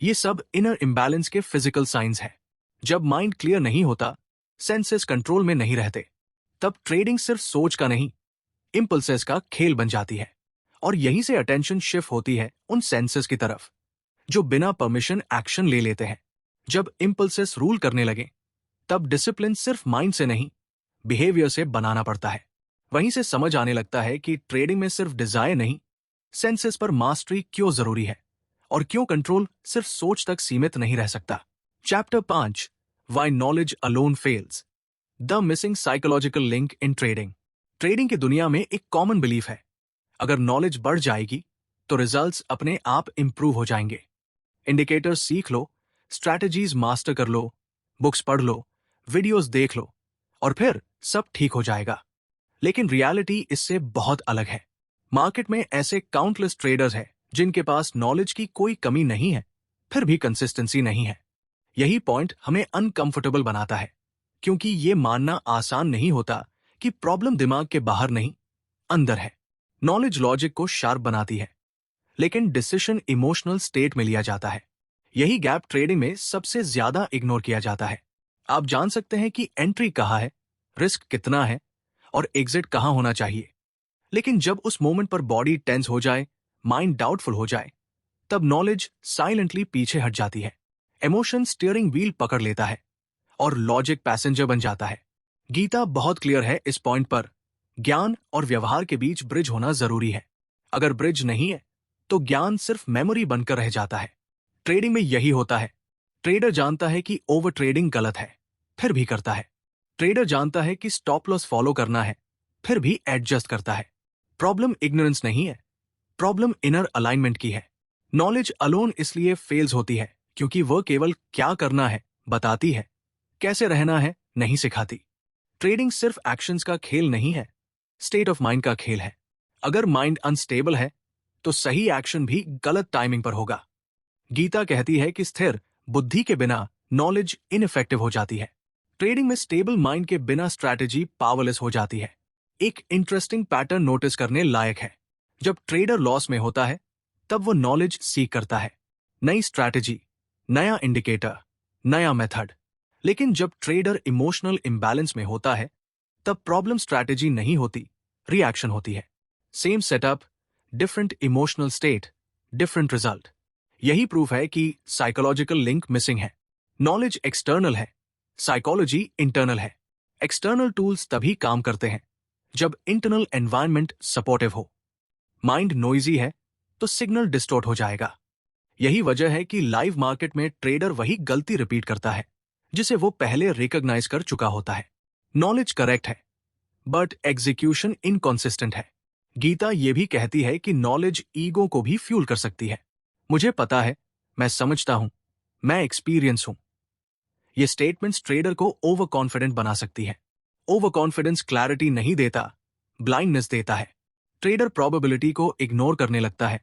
ये सब इनर इम्बैलेंस के फिजिकल साइंस हैं। जब माइंड क्लियर नहीं होता, सेंसेस कंट्रोल में नहीं रहते, तब ट्रेडिंग सिर्फ सोच का नहीं, इंपल्सेस का खेल बन जाती है। और यहीं से अटेंशन शिफ्ट होती है उन सेंसेस की तरफ जो बिना परमिशन एक्शन ले लेते हैं। जब इंपल्सेस रूल करने लगे, तब डिसिप्लिन सिर्फ माइंड से नहीं, बिहेवियर से बनाना पड़ता है। वहीं से समझ आने लगता है कि ट्रेडिंग में सिर्फ डिजायर नहीं, सेंसेस पर मास्टरी क्यों जरूरी है और क्यों कंट्रोल सिर्फ सोच तक सीमित नहीं रह सकता। Chapter 5, why knowledge alone fails, the missing psychological link in trading. Trading की दुनिया में एक कॉमन बिलीफ है, अगर नॉलेज बढ़ जाएगी तो रिजल्ट्स अपने आप इंप्रूव हो जाएंगे। इंडिकेटर्स सीख लो, स्ट्रैटेजीज मास्टर कर लो, बुक्स पढ़ लो, वीडियोस देख लो और फिर सब ठीक हो जाएगा। लेकिन रियलिटी इससे बहुत अलग है। मार्केट में ऐसे काउंटलेस ट्रेडर्स हैं जिनके पास नॉलेज की कोई कमी नहीं है, फिर भी कंसिस्टेंसी नहीं है। यही पॉइंट हमें अनकंफर्टेबल बनाता है, क्योंकि ये मानना आसान नहीं होता कि प्रॉब्लम दिमाग के बाहर नहीं, अंदर है। नॉलेज लॉजिक को शार्प बनाती है, लेकिन डिसीजन इमोशनल स्टेट में लिया जाता है। यही गैप ट्रेडिंग में सबसे ज्यादा इग्नोर किया जाता है। आप जान सकते हैं कि एंट्री कहाँ है, रिस्क कितना है और एग्जिट कहाँ होना चाहिए, लेकिन जब उस मोमेंट पर बॉडी टेंस हो जाए, माइंड डाउटफुल हो जाए, तब नॉलेज साइलेंटली पीछे हट जाती है। इमोशन स्टीयरिंग व्हील पकड़ लेता है और लॉजिक पैसेंजर बन जाता है। गीता बहुत क्लियर है इस पॉइंट पर। ज्ञान और व्यवहार के बीच ब्रिज होना जरूरी है। अगर ब्रिज नहीं है तो ज्ञान सिर्फ मेमोरी बनकर रह जाता है। ट्रेडिंग में यही होता है। ट्रेडर जानता है कि ओवर ट्रेडिंग गलत है, फिर भी करता है। ट्रेडर जानता है कि स्टॉप लॉस फॉलो करना है, फिर भी एडजस्ट करता है। प्रॉब्लम इग्नोरेंस नहीं है, प्रॉब्लम इनर अलाइनमेंट की है। नॉलेज अलोन इसलिए फेल्स होती है क्योंकि वह केवल क्या करना है बताती है, कैसे रहना है नहीं सिखाती। ट्रेडिंग सिर्फ एक्शंस का खेल नहीं है, स्टेट ऑफ माइंड का खेल है। अगर माइंड अनस्टेबल है तो सही एक्शन भी गलत टाइमिंग पर होगा। गीता कहती है कि स्थिर बुद्धि के बिना नॉलेज इनइफेक्टिव हो जाती है। ट्रेडिंग में स्टेबल माइंड के बिना स्ट्रैटेजी पावरलेस हो जाती है। एक इंटरेस्टिंग पैटर्न नोटिस करने लायक है। जब ट्रेडर लॉस में होता है तब वो नॉलेज सीख करता है, नई स्ट्रैटेजी, नया इंडिकेटर, नया मेथड। लेकिन जब ट्रेडर इमोशनल इंबैलेंस में होता है तब प्रॉब्लम स्ट्रैटेजी नहीं होती, रिएक्शन होती है। Same setup, different emotional state, different result. यही प्रूफ है कि साइकोलॉजिकल लिंक मिसिंग है। नॉलेज एक्सटर्नल है, साइकोलॉजी इंटरनल है। एक्सटर्नल टूल्स तभी काम करते हैं जब इंटरनल एनवायरनमेंट सपोर्टिव हो। माइंड नॉइजी है तो सिग्नल डिस्टॉर्ट हो जाएगा। यही वजह है कि लाइव मार्केट में ट्रेडर वही गलती रिपीट करता है जिसे वो पहले रिकॉग्नाइज कर चुका होता है। नॉलेज करेक्ट है बट एग्जीक्यूशन इनकॉन्सिस्टेंट है। गीता ये भी कहती है कि नॉलेज ईगो को भी फ्यूल कर सकती है। मुझे पता है, मैं समझता हूं, मैं एक्सपीरियंस हूं। ये स्टेटमेंट्स ट्रेडर को ओवर कॉन्फिडेंट बना सकती है। ओवर कॉन्फिडेंस क्लैरिटी नहीं देता, ब्लाइंडनेस देता है। ट्रेडर प्रोबेबिलिटी को इग्नोर करने लगता है,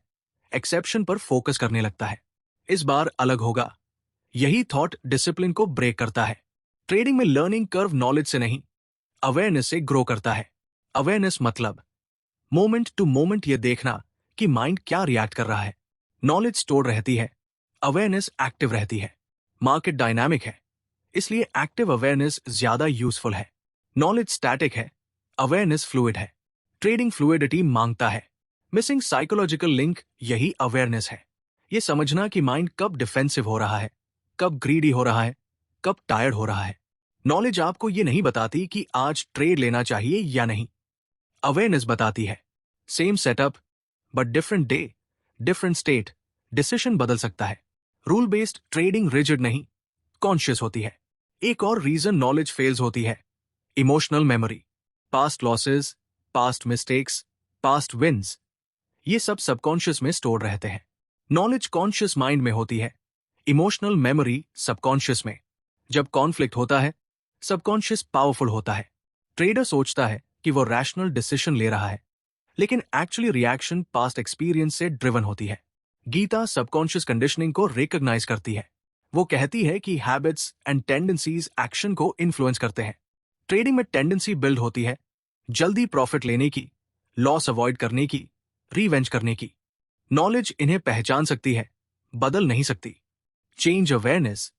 एक्सेप्शन पर फोकस करने लगता है। इस बार अलग होगा। यही थॉट डिसिप्लिन को ब्रेक करता है। ट्रेडिंग में लर्निंग कर्व नॉलेज से नहीं, अवेयरनेस से ग्रो करता है। अवेयरनेस मतलब मोमेंट टू मोमेंट ये देखना कि माइंड क्या रिएक्ट कर रहा है। नॉलेज स्टोर रहती है, अवेयरनेस एक्टिव रहती है। मार्केट डायनामिक है, इसलिए एक्टिव अवेयरनेस ज्यादा यूजफुल है। नॉलेज स्टैटिक है, अवेयरनेस फ्लूइड है। ट्रेडिंग फ्लूइडिटी मांगता है। मिसिंग साइकोलॉजिकल लिंक यही अवेयरनेस है। ये समझना कि माइंड कब डिफेंसिव हो रहा है, कब ग्रीडी हो रहा है, कब टायर्ड हो रहा है। नॉलेज आपको ये नहीं बताती कि आज ट्रेड लेना चाहिए या नहीं, अवेयरनेस बताती है। Same setup but different day, different state, decision बदल सकता है। रूल बेस्ड ट्रेडिंग रिजिड नहीं, कॉन्शियस होती है। एक और रीजन नॉलेज फेल्स होती है, emotional memory. Past losses, past mistakes, past wins, ये सब सबकॉन्शियस में स्टोर रहते हैं। नॉलेज कॉन्शियस माइंड में होती है, इमोशनल मेमोरी सबकॉन्शियस में। जब कॉन्फ्लिक्ट होता है सबकॉन्शियस पावरफुल होता है। ट्रेडर सोचता है कि वो रैशनल डिसीजन ले रहा है, लेकिन एक्चुअली रिएक्शन पास्ट एक्सपीरियंस से ड्रिवन होती है। गीता सबकॉन्शियस कंडीशनिंग को रिकॉग्नाइज करती है। वो कहती है कि हैबिट्स एंड टेंडेंसीज एक्शन को इन्फ्लुएंस करते हैं। ट्रेडिंग में टेंडेंसी बिल्ड होती है जल्दी प्रॉफिट लेने की, लॉस अवॉइड करने की, रिवेंज करने की। नॉलेज इन्हें पहचान सकती है, बदल नहीं सकती। चेंज अवेयरनेस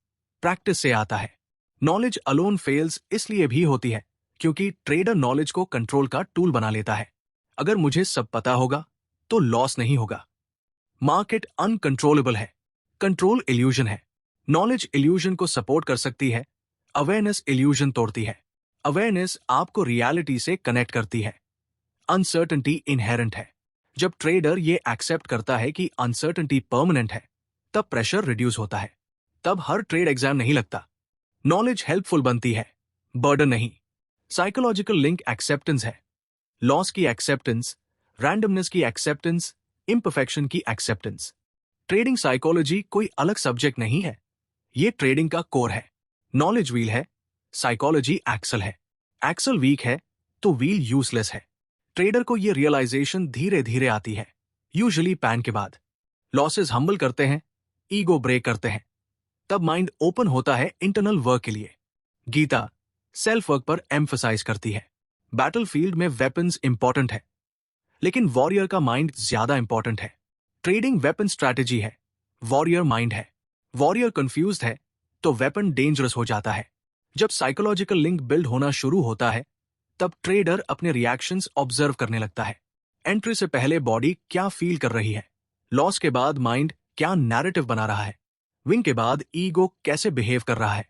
प्रैक्टिस से आता है। नॉलेज अलोन फेल्स इसलिए भी होती है क्योंकि ट्रेडर नॉलेज को कंट्रोल का टूल बना लेता है। अगर मुझे सब पता होगा तो लॉस नहीं होगा। मार्केट अनकंट्रोलेबल है, कंट्रोल इल्यूजन है। नॉलेज इल्यूजन को सपोर्ट कर सकती है, अवेयरनेस इल्यूजन तोड़ती है। अवेयरनेस आपको रियलिटी से कनेक्ट करती है। अनसर्टेनिटी इनहेरेंट है। जब ट्रेडर ये एक्सेप्ट करता है कि अनसर्टेनिटी परमानेंट है, तब प्रेशर रिड्यूस होता है। तब हर ट्रेड एग्जाम नहीं लगता। नॉलेज हेल्पफुल बनती है, बर्डन नहीं। साइकोलॉजिकल लिंक एक्सेप्टेंस है। लॉस की एक्सेप्टेंस, रैंडमनेस की एक्सेप्टेंस, इम्परफेक्शन की एक्सेप्टेंस। ट्रेडिंग साइकोलॉजी कोई अलग सब्जेक्ट नहीं है, ये ट्रेडिंग का कोर है। नॉलेज व्हील है, साइकोलॉजी एक्सल है। एक्सल वीक है तो व्हील यूजलेस है। ट्रेडर को ये रियलाइजेशन धीरे धीरे आती है, यूजुअली पैन के बाद। लॉसेस हम्बल करते हैं, ईगो ब्रेक करते हैं, तब माइंड ओपन होता है इंटरनल वर्क के लिए। गीता सेल्फ वर्क पर एम्फसाइज करती है। बैटलफील्ड में वेपन्स इंपॉर्टेंट है, लेकिन वॉरियर का माइंड ज्यादा इंपॉर्टेंट है। ट्रेडिंग वेपन स्ट्रैटेजी है, वॉरियर माइंड है। वॉरियर कंफ्यूज्ड है तो वेपन डेंजरस हो जाता है। जब साइकोलॉजिकल लिंक बिल्ड होना शुरू होता है तब ट्रेडर अपने रिएक्शंस ऑब्जर्व करने लगता है। एंट्री से पहले बॉडी क्या फील कर रही है, लॉस के बाद माइंड क्या नैरेटिव बना रहा है, विन के बाद ईगो कैसे बिहेव कर रहा है।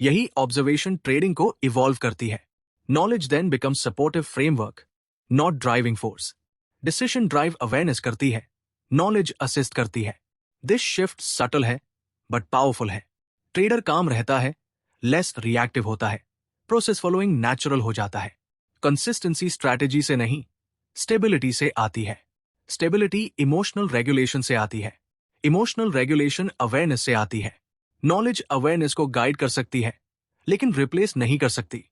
यही ऑब्जर्वेशन ट्रेडिंग को इवॉल्व करती है। Knowledge then becomes supportive framework, not driving force. Decision drive awareness करती है, नॉलेज असिस्ट करती है। दिस शिफ्ट सटल है बट पावरफुल है। ट्रेडर काम रहता है, लेस रिएक्टिव होता है, प्रोसेस फॉलोइंग नेचुरल हो जाता है। कंसिस्टेंसी स्ट्रैटेजी से नहीं, स्टेबिलिटी से आती है। स्टेबिलिटी इमोशनल रेगुलेशन से आती है। इमोशनल रेगुलेशन अवेयरनेस से आती है। नॉलेज अवेयरनेस को गाइड कर सकती है, लेकिन रिप्लेस नहीं कर सकती।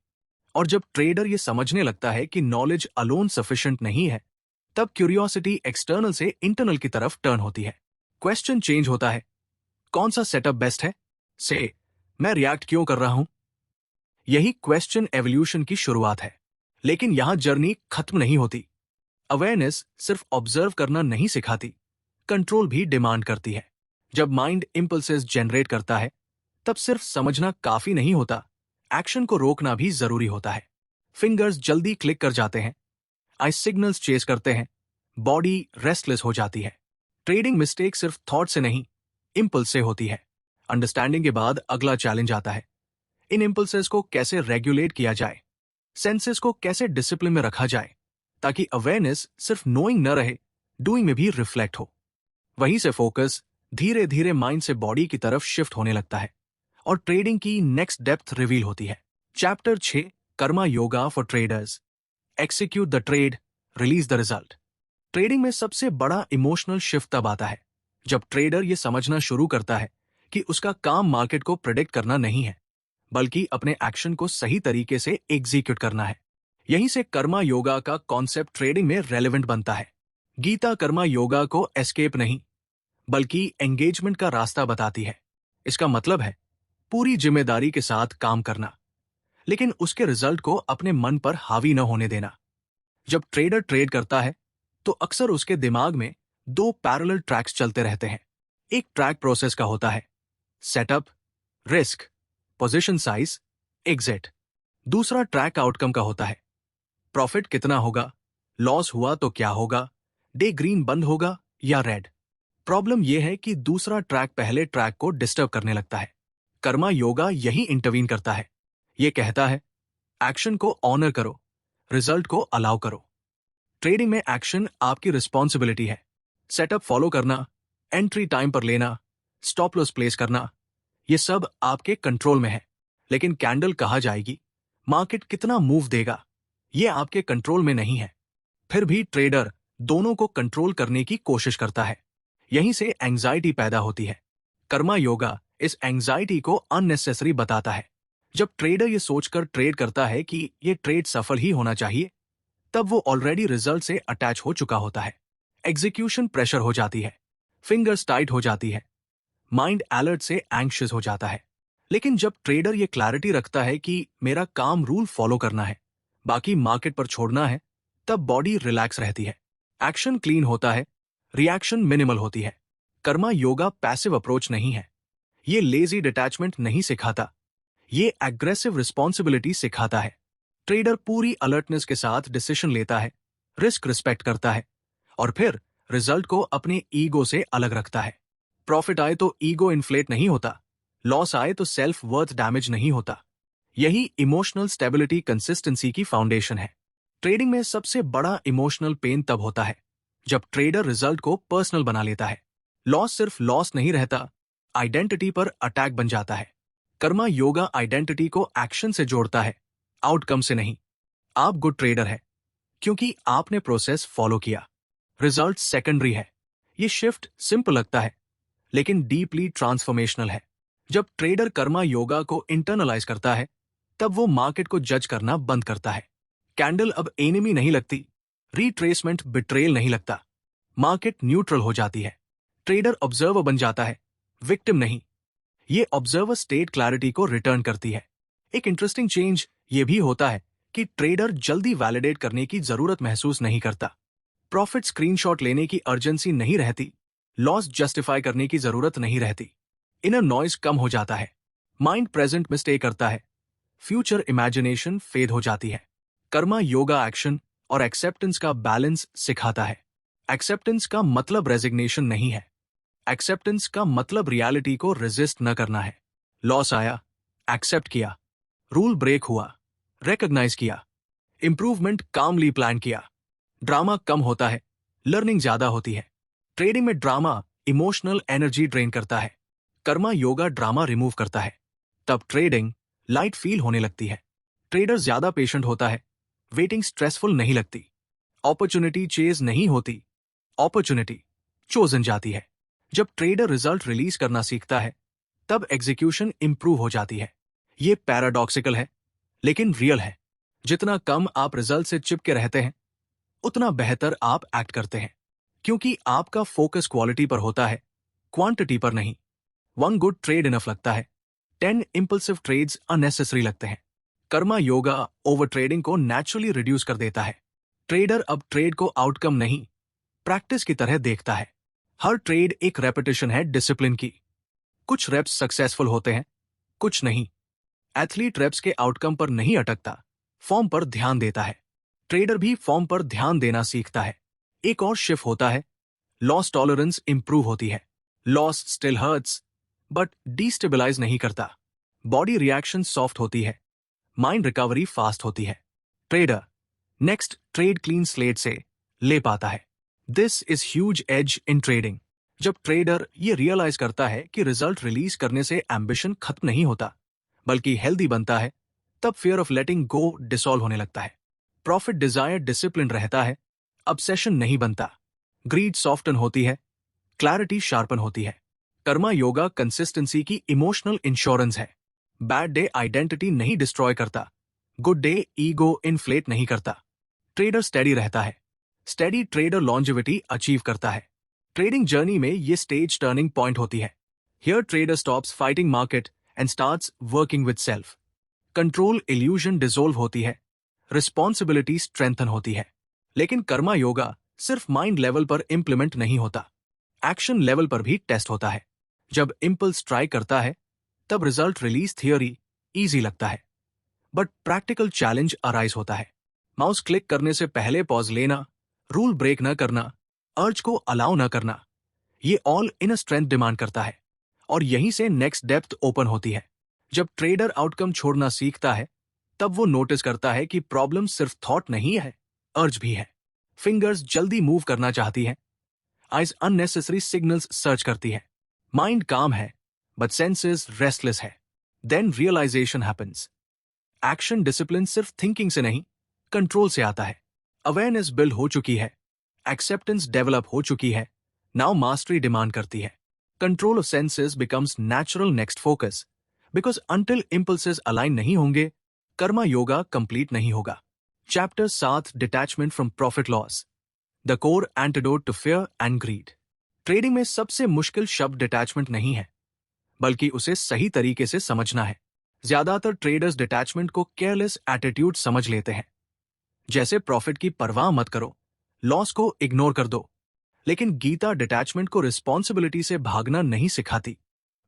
और जब ट्रेडर ये समझने लगता है कि नॉलेज अलोन सफिशिएंट नहीं है, तब क्यूरियोसिटी एक्सटर्नल से इंटरनल की तरफ टर्न होती है। क्वेश्चन चेंज होता है, कौन सा सेटअप बेस्ट है, से मैं रिएक्ट क्यों कर रहा हूं। यही क्वेश्चन एवोल्यूशन की शुरुआत है। लेकिन यहां जर्नी खत्म नहीं होती। अवेयरनेस सिर्फ ऑब्जर्व करना नहीं सिखाती, कंट्रोल भी डिमांड करती है। जब माइंड इंपल्सेस जनरेट करता है, तब सिर्फ समझना काफी नहीं होता, एक्शन को रोकना भी जरूरी होता है। फिंगर्स जल्दी क्लिक कर जाते हैं, आई सिग्नल्स चेस करते हैं, बॉडी रेस्टलेस हो जाती है। ट्रेडिंग मिस्टेक सिर्फ थॉट से नहीं, इंपल्स से होती है। अंडरस्टैंडिंग के बाद अगला चैलेंज आता है, इन इंपल्सेस को कैसे रेगुलेट किया जाए, सेंसेस को कैसे डिसिप्लिन में रखा जाए, ताकि अवेयरनेस सिर्फ नोइंग न रहे, डूइंग में भी रिफ्लेक्ट हो। वहीं से फोकस धीरे धीरे माइंड से बॉडी की तरफ शिफ्ट होने लगता है और ट्रेडिंग की नेक्स्ट डेप्थ रिवील होती है। Chapter 6, Karma yoga for traders. Execute the trade, release the result. Trading में सबसे बड़ा इमोशनल शिफ्ट तब आता है जब ट्रेडर ये समझना शुरू करता है कि उसका काम मार्केट को प्रेडिक्ट करना नहीं है, बल्कि अपने एक्शन को सही तरीके से एग्जीक्यूट करना है। यहीं से कर्मा योगा का कॉन्सेप्ट ट्रेडिंग में रेलेवेंट बनता है। गीता कर्मा योगा को एस्केप नहीं, बल्कि एंगेजमेंट का रास्ता बताती है। इसका मतलब है पूरी जिम्मेदारी के साथ काम करना, लेकिन उसके रिजल्ट को अपने मन पर हावी न होने देना। जब ट्रेडर ट्रेड करता है, तो अक्सर उसके दिमाग में दो पैरेलल ट्रैक्स चलते रहते हैं। एक ट्रैक प्रोसेस का होता है, setup, risk, position size, exit. दूसरा ट्रैक आउटकम का होता है, प्रॉफिट कितना होगा, लॉस हुआ तो क्या होगा, डे ग्रीन बंद होगा या रेड। प्रॉब्लम यह है कि दूसरा ट्रैक पहले ट्रैक को डिस्टर्ब करने लगता है। कर्मा योगा यही इंटरवीन करता है। यह कहता है, एक्शन को ऑनर करो, रिजल्ट को अलाउ करो। ट्रेडिंग में एक्शन आपकी रिस्पॉन्सिबिलिटी है। सेटअप फॉलो करना, एंट्री टाइम पर लेना, स्टॉप लॉस प्लेस करना, यह सब आपके कंट्रोल में है। लेकिन कैंडल कहाँ जाएगी, मार्केट कितना मूव देगा, यह आपके कंट्रोल में नहीं है। फिर भी ट्रेडर दोनों को कंट्रोल करने की कोशिश करता है। यहीं से एंजाइटी पैदा होती है। कर्मा योगा इस एंजाइटी को अननेसेसरी बताता है। जब ट्रेडर ये सोचकर ट्रेड करता है कि ये ट्रेड सफल ही होना चाहिए, तब वो ऑलरेडी रिजल्ट से अटैच हो चुका होता है। एग्जीक्यूशन प्रेशर हो जाती है, फिंगर्स टाइट हो जाती है, माइंड अलर्ट से एंग्शियस हो जाता है। लेकिन जब ट्रेडर ये क्लैरिटी रखता है कि मेरा काम रूल फॉलो करना है, बाकी मार्केट पर छोड़ना है, तब बॉडी रिलैक्स रहती है, एक्शन क्लीन होता है, रिएक्शन मिनिमल होती है। कर्मा योगा पैसिव अप्रोच नहीं है। ये लेजी डिटैचमेंट नहीं सिखाता, ये एग्रेसिव रिस्पॉन्सिबिलिटी सिखाता है। ट्रेडर पूरी अलर्टनेस के साथ डिसीजन लेता है, रिस्क रिस्पेक्ट करता है, और फिर रिजल्ट को अपने ईगो से अलग रखता है। प्रॉफिट आए तो ईगो इन्फ्लेट नहीं होता, लॉस आए तो सेल्फ वर्थ डैमेज नहीं होता। यही इमोशनल स्टेबिलिटी कंसिस्टेंसी की फाउंडेशन है। ट्रेडिंग में सबसे बड़ा इमोशनल पेन तब होता है जब ट्रेडर रिजल्ट को पर्सनल बना लेता है। लॉस सिर्फ लॉस नहीं रहता, आइडेंटिटी पर अटैक बन जाता है। कर्मा योगा आइडेंटिटी को एक्शन से जोड़ता है, आउटकम से नहीं। आप गुड ट्रेडर है क्योंकि आपने प्रोसेस फॉलो किया, रिजल्ट सेकेंडरी है। ये शिफ्ट सिंपल लगता है, लेकिन डीपली ट्रांसफॉर्मेशनल है। जब ट्रेडर कर्मा योगा को इंटरनलाइज करता है, तब वो मार्केट को जज करना बंद करता है। कैंडल अब एनिमी नहीं लगती, रिट्रेसमेंट बिट्रेल नहीं लगता, मार्केट न्यूट्रल हो जाती है। ट्रेडर ऑब्जर्वर बन जाता है, विक्टिम नहीं। ये ऑब्जर्वर स्टेट क्लैरिटी को रिटर्न करती है। एक इंटरेस्टिंग चेंज ये भी होता है कि ट्रेडर जल्दी वैलिडेट करने की जरूरत महसूस नहीं करता। प्रॉफिट स्क्रीनशॉट लेने की अर्जेंसी नहीं रहती, लॉस जस्टिफाई करने की जरूरत नहीं रहती। इनर नॉइज कम हो जाता है, माइंड प्रेजेंट में स्टे करता है, फ्यूचर इमेजिनेशन फेड हो जाती है। कर्मा योगा एक्शन और एक्सेप्टेंस का बैलेंस सिखाता है। एक्सेप्टेंस का मतलब रेजिग्नेशन नहीं है। एक्सेप्टेंस का मतलब रियलिटी को रेजिस्ट न करना है। लॉस आया, एक्सेप्ट किया। रूल ब्रेक हुआ, रिकॉग्नाइज किया। इंप्रूवमेंट कामली प्लान किया। ड्रामा कम होता है, लर्निंग ज्यादा होती है। ट्रेडिंग में ड्रामा इमोशनल एनर्जी ड्रेन करता है। कर्मा योगा ड्रामा रिमूव करता है। तब ट्रेडिंग लाइट फील होने लगती है। ट्रेडर ज्यादा पेशेंट होता है। वेटिंग स्ट्रेसफुल नहीं लगती। अपॉर्चुनिटी चेज नहीं होती, अपॉर्चुनिटी चोजन जाती है। जब ट्रेडर रिजल्ट रिलीज करना सीखता है, तब एग्जीक्यूशन इंप्रूव हो जाती है। ये पैराडॉक्सिकल है, लेकिन रियल है। जितना कम आप रिजल्ट से चिपके रहते हैं, उतना बेहतर आप एक्ट करते हैं, क्योंकि आपका फोकस क्वालिटी पर होता है, क्वांटिटी पर नहीं। 1 गुड ट्रेड इनफ लगता है, 10 इंपल्सिव ट्रेड्स अननेसेसरी लगते हैं। कर्मा योगा ओवर ट्रेडिंग को नेचुरली रिड्यूस कर देता है। ट्रेडर अब ट्रेड को आउटकम नहीं, प्रैक्टिस की तरह देखता है। हर ट्रेड एक रेपिटेशन है डिसिप्लिन की। कुछ रेप्स सक्सेसफुल होते हैं, कुछ नहीं। एथलीट रेप्स के आउटकम पर नहीं अटकता, फॉर्म पर ध्यान देता है। ट्रेडर भी फॉर्म पर ध्यान देना सीखता है। एक और शिफ्ट होता है, लॉस टॉलरेंस इंप्रूव होती है। Loss still hurts, but destabilize नहीं करता। बॉडी रिएक्शन सॉफ्ट होती है, माइंड रिकवरी फास्ट होती है। Trader next trade clean slate से ले पाता है। This is huge edge in trading. जब ट्रेडर ये रियलाइज करता है कि रिजल्ट रिलीज करने से एम्बिशन खत्म नहीं होता, बल्कि हेल्दी बनता है, तब fear of letting go dissolve होने लगता है। प्रॉफिट डिजायर डिसिप्लिन रहता है, ऑब्सेशन नहीं बनता। ग्रीड सॉफ्टन होती है, क्लैरिटी शार्पन होती है। कर्मा योगा कंसिस्टेंसी की इमोशनल इंश्योरेंस है। बैड डे आइडेंटिटी नहीं डिस्ट्रॉय करता, गुड डे ईगो इन्फ्लेट नहीं करता। ट्रेडर स्टेडी रहता है। स्टेडी ट्रेडर लॉन्जेविटी अचीव करता है। ट्रेडिंग जर्नी में ये स्टेज टर्निंग पॉइंट होती है। Here trader stops fighting market and starts working with self. Control illusion dissolve होती है, रिस्पॉन्सिबिलिटी स्ट्रेंथन होती है। लेकिन कर्मा योगा सिर्फ माइंड लेवल पर इंप्लीमेंट नहीं होता, एक्शन लेवल पर भी टेस्ट होता है। जब इंपल्स स्ट्राइक करता है, तब रिजल्ट रिलीज थियोरी इजी लगता है, बट प्रैक्टिकल चैलेंज अराइज होता है। माउस क्लिक करने से पहले पॉज लेना, रूल ब्रेक न करना, अर्ज को अलाउ न करना, ये ऑल इन स्ट्रेंथ डिमांड करता है। और यहीं से नेक्स्ट डेप्थ ओपन होती है। जब ट्रेडर आउटकम छोड़ना सीखता है, तब वो नोटिस करता है कि प्रॉब्लम सिर्फ थॉट नहीं है, अर्ज भी है। फिंगर्स जल्दी मूव करना चाहती है, आइज अननेसेसरी सिग्नल्स सर्च करती है। माइंड काम है, बट सेंसेस रेस्टलेस है। Then realization happens. Action discipline सिर्फ थिंकिंग से नहीं, कंट्रोल से आता है। अवेयरनेस बिल्ड हो चुकी है, एक्सेप्टेंस डेवलप हो चुकी है, नाउ मास्टरी डिमांड करती है। Control of senses becomes natural next focus, because until impulses align नहीं होंगे, कर्मा योगा कंप्लीट नहीं होगा। Chapter 7 detachment from profit loss, the core antidote to fear and greed. Trading में सबसे मुश्किल शब्द डिटैचमेंट नहीं है, बल्कि उसे सही तरीके से समझना है। ज्यादातर ट्रेडर्स डिटैचमेंट को केयरलेस एटीट्यूड समझ लेते हैं, जैसे प्रॉफिट की परवाह मत करो, लॉस को इग्नोर कर दो। लेकिन गीता डिटैचमेंट को रिस्पॉन्सिबिलिटी से भागना नहीं सिखाती,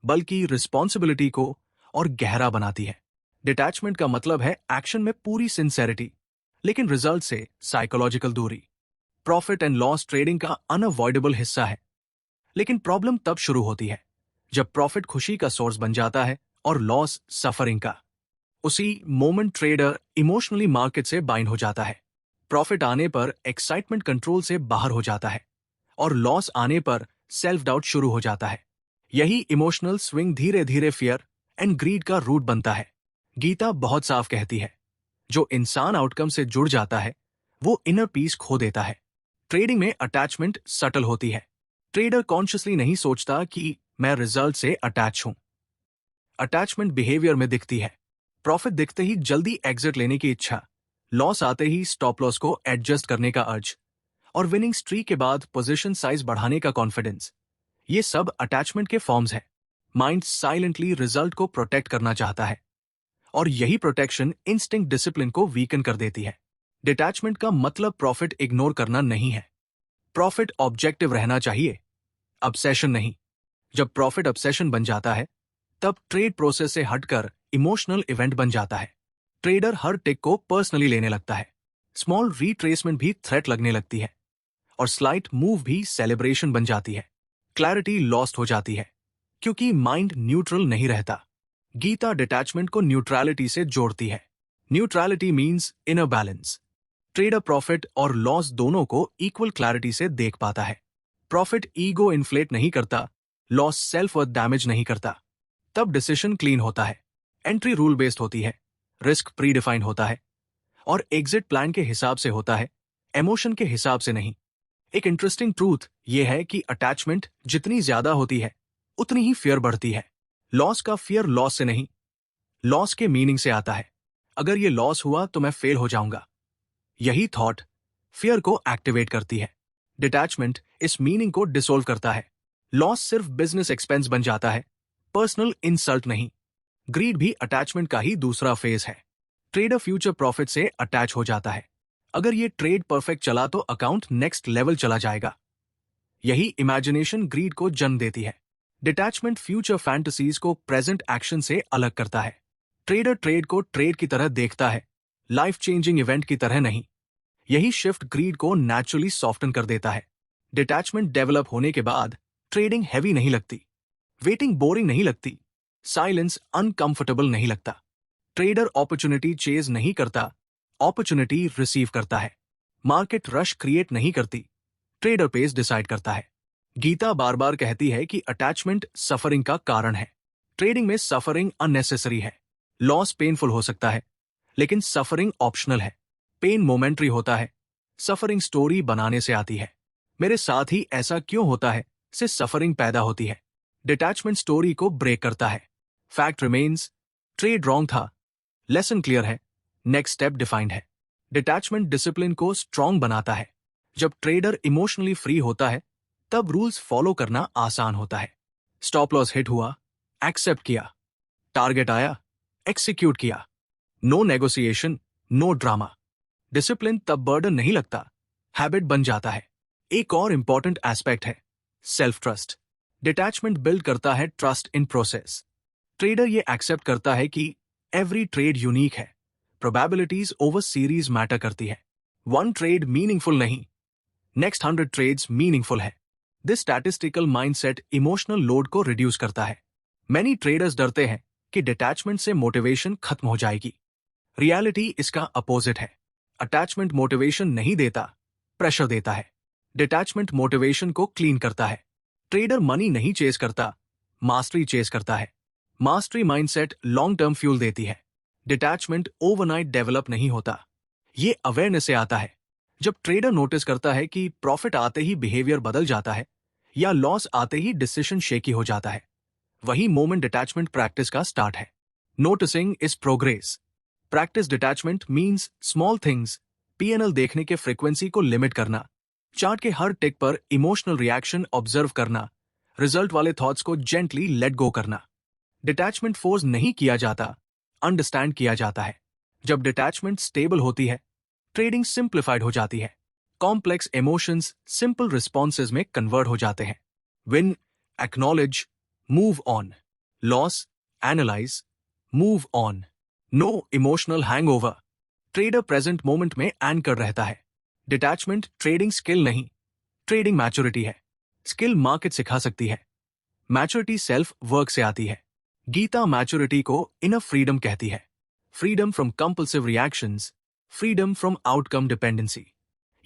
बल्कि रिस्पॉन्सिबिलिटी को और गहरा बनाती है। डिटैचमेंट का मतलब है एक्शन में पूरी सिंसेरिटी, लेकिन रिजल्ट से साइकोलॉजिकल दूरी। प्रॉफिट एंड लॉस ट्रेडिंग का अनअवॉइडेबल हिस्सा है, लेकिन प्रॉब्लम तब शुरू होती है जब प्रॉफिट खुशी का सोर्स बन जाता है और लॉस सफरिंग का। उसी मोमेंट ट्रेडर इमोशनली मार्केट से बाइंड हो जाता है। प्रॉफिट आने पर एक्साइटमेंट कंट्रोल से बाहर हो जाता है, और लॉस आने पर सेल्फ डाउट शुरू हो जाता है। यही इमोशनल स्विंग धीरे धीरे फियर एंड ग्रीड का रूट बनता है। गीता बहुत साफ कहती है, जो इंसान आउटकम से जुड़ जाता है, वो इनर पीस खो देता है। ट्रेडिंग में अटैचमेंट सटल होती है। ट्रेडर कॉन्शियसली नहीं सोचता कि मैं रिजल्ट से अटैच हूं। अटैचमेंट बिहेवियर में दिखती है। प्रॉफिट दिखते ही जल्दी एग्जिट लेने की इच्छा, लॉस आते ही स्टॉप लॉस को एडजस्ट करने का अर्ज, और विनिंग स्ट्रीक के बाद पोजीशन साइज बढ़ाने का कॉन्फिडेंस। ये सब अटैचमेंट के फॉर्म्स हैं। माइंड साइलेंटली रिजल्ट को प्रोटेक्ट करना चाहता है, और यही प्रोटेक्शन इंस्टिंक्ट डिसिप्लिन को वीकन कर देती है। डिटैचमेंट का मतलब प्रॉफिट इग्नोर करना नहीं है। प्रॉफिट ऑब्जेक्टिव रहना चाहिए, ऑब्सेशन नहीं। जब प्रॉफिट ऑब्सेशन बन जाता है, तब ट्रेड प्रोसेस से हटकर इमोशनल इवेंट बन जाता है। ट्रेडर हर टिक को पर्सनली लेने लगता है। स्मॉल रिट्रेसमेंट भी थ्रेट लगने लगती है और स्लाइट मूव भी सेलिब्रेशन बन जाती है। क्लैरिटी लॉस्ट हो जाती है क्योंकि माइंड न्यूट्रल नहीं रहता। गीता डिटैचमेंट को न्यूट्रलिटी से जोड़ती है। Neutrality means inner balance. Trader profit और लॉस दोनों को इक्वल क्लैरिटी से देख पाता है। प्रॉफिट ईगो इन्फ्लेट नहीं करता, लॉस सेल्फ वर्थ डैमेज नहीं करता। तब डिसीजन क्लीन होता है, एंट्री रूल बेस्ड होती है, रिस्क प्री डिफाइंड होता है और एग्जिट प्लान के हिसाब से होता है, इमोशन के हिसाब से नहीं। एक इंटरेस्टिंग ट्रूथ यह है कि अटैचमेंट जितनी ज्यादा होती है उतनी ही फियर बढ़ती है। लॉस का फियर लॉस से नहीं, लॉस के मीनिंग से आता है। अगर ये लॉस हुआ तो मैं फेल हो जाऊंगा, यही थॉट फियर को एक्टिवेट करती है। डिटैचमेंट इस मीनिंग को डिसोल्व करता है। लॉस सिर्फ बिजनेस एक्सपेंस बन जाता है, पर्सनल इंसल्ट नहीं। ग्रीड भी अटैचमेंट का ही दूसरा फेज है। ट्रेडर फ्यूचर प्रॉफिट से अटैच हो जाता है। अगर ये ट्रेड परफेक्ट चला तो अकाउंट नेक्स्ट लेवल चला जाएगा। यही इमेजिनेशन ग्रीड को जन्म देती है। डिटैचमेंट फ्यूचर फैंटेसीज को प्रेजेंट एक्शन से अलग करता है। ट्रेडर ट्रेड को ट्रेड की तरह देखता है, लाइफ चेंजिंग इवेंट की तरह नहीं। यही शिफ्ट ग्रीड को नेचुरली सॉफ्टन कर देता है। डिटैचमेंट डेवलप होने के बाद ट्रेडिंग हैवी नहीं लगती, वेटिंग बोरिंग नहीं लगती, साइलेंस अनकंफर्टेबल नहीं लगता। ट्रेडर अपॉर्चुनिटी चेज नहीं करता, अपॉर्चुनिटी रिसीव करता है। मार्केट रश क्रिएट नहीं करती, ट्रेडर पेस डिसाइड करता है। गीता बार बार कहती है कि अटैचमेंट सफरिंग का कारण है। ट्रेडिंग में सफरिंग अननेसेसरी है। लॉस पेनफुल हो सकता है, लेकिन सफरिंग ऑप्शनल है। पेन मोमेंट्री होता है, सफरिंग स्टोरी बनाने से आती है। मेरे साथ ही ऐसा क्यों होता है से सफरिंग पैदा होती है। डिटैचमेंट स्टोरी को ब्रेक करता है। फैक्ट रिमेन्स, ट्रेड रॉन्ग था, लेसन क्लियर है, नेक्स्ट स्टेप डिफाइंड है। डिटैचमेंट डिसिप्लिन को स्ट्रांग बनाता है। जब ट्रेडर इमोशनली फ्री होता है तब रूल्स फॉलो करना आसान होता है। स्टॉप लॉस हिट हुआ, एक्सेप्ट किया, टारगेट आया, एक्सिक्यूट किया। No negotiation, no drama. Discipline तब बर्डन नहीं लगता, हैबिट बन जाता है। एक और इंपॉर्टेंट एस्पेक्ट है सेल्फ ट्रस्ट। डिटैचमेंट बिल्ड करता है ट्रस्ट इन प्रोसेस। ट्रेडर ये एक्सेप्ट करता है कि एवरी ट्रेड यूनिक है, प्रोबेबिलिटीज ओवर सीरीज मैटर करती है। वन ट्रेड मीनिंगफुल नहीं, नेक्स्ट 100 ट्रेड्स मीनिंगफुल है। This statistical mindset emotional load को रिड्यूस करता है। मैनी ट्रेडर्स डरते हैं कि डिटैचमेंट से मोटिवेशन खत्म हो जाएगी। रियलिटी इसका अपोजिट है। अटैचमेंट मोटिवेशन नहीं देता, प्रेशर देता है। डिटैचमेंट मोटिवेशन को क्लीन करता है। ट्रेडर मनी नहीं चेस करता, मास्टरी चेस करता है। Mastery mindset long term fuel देती है। डिटैचमेंट ओवरनाइट डेवलप नहीं होता, ये अवेयरनेस से आता है। जब ट्रेडर नोटिस करता है कि प्रॉफिट आते ही बिहेवियर बदल जाता है या लॉस आते ही डिसीजन शेकी हो जाता है, वही मोमेंट डिटैचमेंट प्रैक्टिस का स्टार्ट है। Noticing is progress. Practice detachment means small things, PNL देखने के फ्रीक्वेंसी को लिमिट करना, चार्ट के हर टिक पर इमोशनल रिएक्शन ऑब्जर्व करना, रिजल्ट वाले थॉट्स को जेंटली लेट गो करना। डिटैचमेंट फोर्स नहीं किया जाता, अंडरस्टैंड किया जाता है। जब डिटैचमेंट स्टेबल होती है ट्रेडिंग सिंप्लीफाइड हो जाती है। कॉम्प्लेक्स इमोशंस सिंपल रिस्पॉन्सेज में कन्वर्ट हो जाते हैं। Win, acknowledge, move on. Loss, analyse, move on. No emotional hangover. Trader present moment में एंकर रहता है। डिटैचमेंट ट्रेडिंग स्किल नहीं, ट्रेडिंग मैच्योरिटी है। स्किल मार्केट सिखा सकती है, मैच्योरिटी सेल्फ वर्क से आती है। गीता मैच्योरिटी को इनर फ्रीडम कहती है। Freedom from compulsive reactions, freedom from outcome dependency.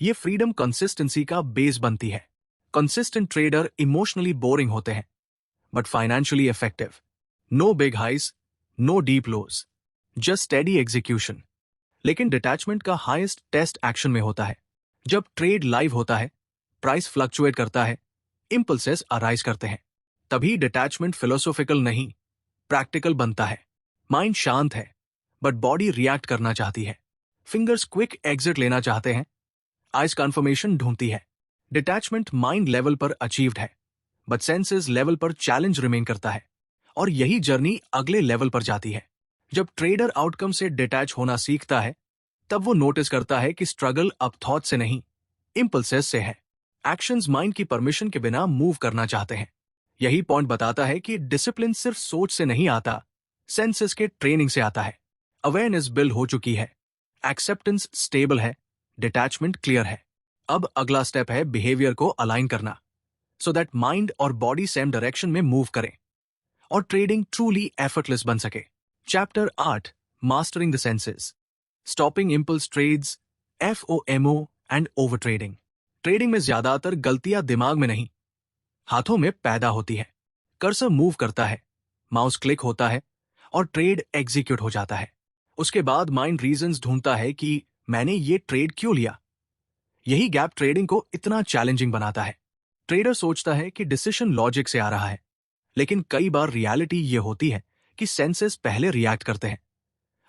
ये फ्रीडम कंसिस्टेंसी का बेस बनती है। कंसिस्टेंट ट्रेडर इमोशनली बोरिंग होते हैं but financially effective. No big highs, no deep lows, just steady execution. लेकिन डिटैचमेंट का हाईएस्ट टेस्ट एक्शन में होता है। जब ट्रेड लाइव होता है, प्राइस फ्लक्चुएट करता है, इंपल्सेस अराइज करते हैं, तभी डिटैचमेंट फिलोसॉफिकल नहीं, प्रैक्टिकल बनता है। माइंड शांत है बट बॉडी रिएक्ट करना चाहती है। फिंगर्स क्विक एग्जिट लेना चाहते हैं, आइज कन्फर्मेशन ढूंढती है। डिटैचमेंट माइंड लेवल पर अचीव्ड है बट सेंसेस लेवल पर चैलेंज रिमेन करता है और यही जर्नी अगले लेवल पर जाती है। जब ट्रेडर आउटकम से डिटैच होना सीखता है तब वो नोटिस करता है कि स्ट्रगल अब थॉट से नहीं, इंपल्सेस से है। एक्शंस माइंड की परमिशन के बिना मूव करना चाहते हैं। यही पॉइंट बताता है कि डिसिप्लिन सिर्फ सोच से नहीं आता, सेंसेस के ट्रेनिंग से आता है। अवेयरनेस बिल्ड हो चुकी है, एक्सेप्टेंस स्टेबल है, डिटैचमेंट क्लियर है। अब अगला स्टेप है बिहेवियर को अलाइन करना, सो दैट माइंड और बॉडी सेम डायरेक्शन में मूव करें और ट्रेडिंग ट्रूली एफर्टलेस बन सके। Chapter 8, mastering the senses, stopping impulse trades, FOMO and over trading. Trading में ज्यादातर गलतियां दिमाग में नहीं, हाथों में पैदा होती है। कर्सर मूव करता है, माउस क्लिक होता है और ट्रेड एग्जीक्यूट हो जाता है। उसके बाद माइंड रीजंस ढूंढता है कि मैंने ये ट्रेड क्यों लिया। यही गैप ट्रेडिंग को इतना चैलेंजिंग बनाता है। ट्रेडर सोचता है कि डिसीजन लॉजिक से आ रहा है, लेकिन कई बार रियलिटी ये होती है कि सेंसेस पहले रिएक्ट करते हैं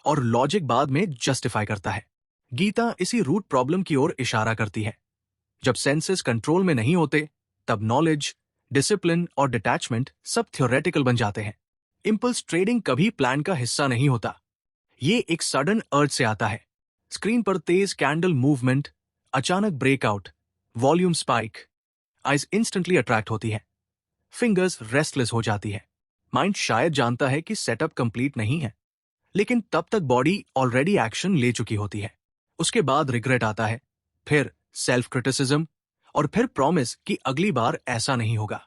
और लॉजिक बाद में जस्टिफाई करता है। गीता इसी रूट प्रॉब्लम की ओर इशारा करती है। जब सेंसेस कंट्रोल में नहीं होते, तब नॉलेज, डिसिप्लिन और डिटैचमेंट सब थ्योरेटिकल बन जाते हैं। इंपल्स ट्रेडिंग कभी प्लान का हिस्सा नहीं होता। ये एक सडन अर्ज से आता है। स्क्रीन पर तेज कैंडल मूवमेंट, अचानक breakout, volume spike, eyes instantly attract होती है, फिंगर्स रेस्टलेस हो जाती है। माइंड शायद जानता है कि सेटअप कंप्लीट नहीं है, लेकिन तब तक बॉडी ऑलरेडी एक्शन ले चुकी होती है। उसके बाद रिग्रेट आता है, फिर सेल्फ क्रिटिसिज्म और फिर प्रॉमिस कि अगली बार ऐसा नहीं होगा।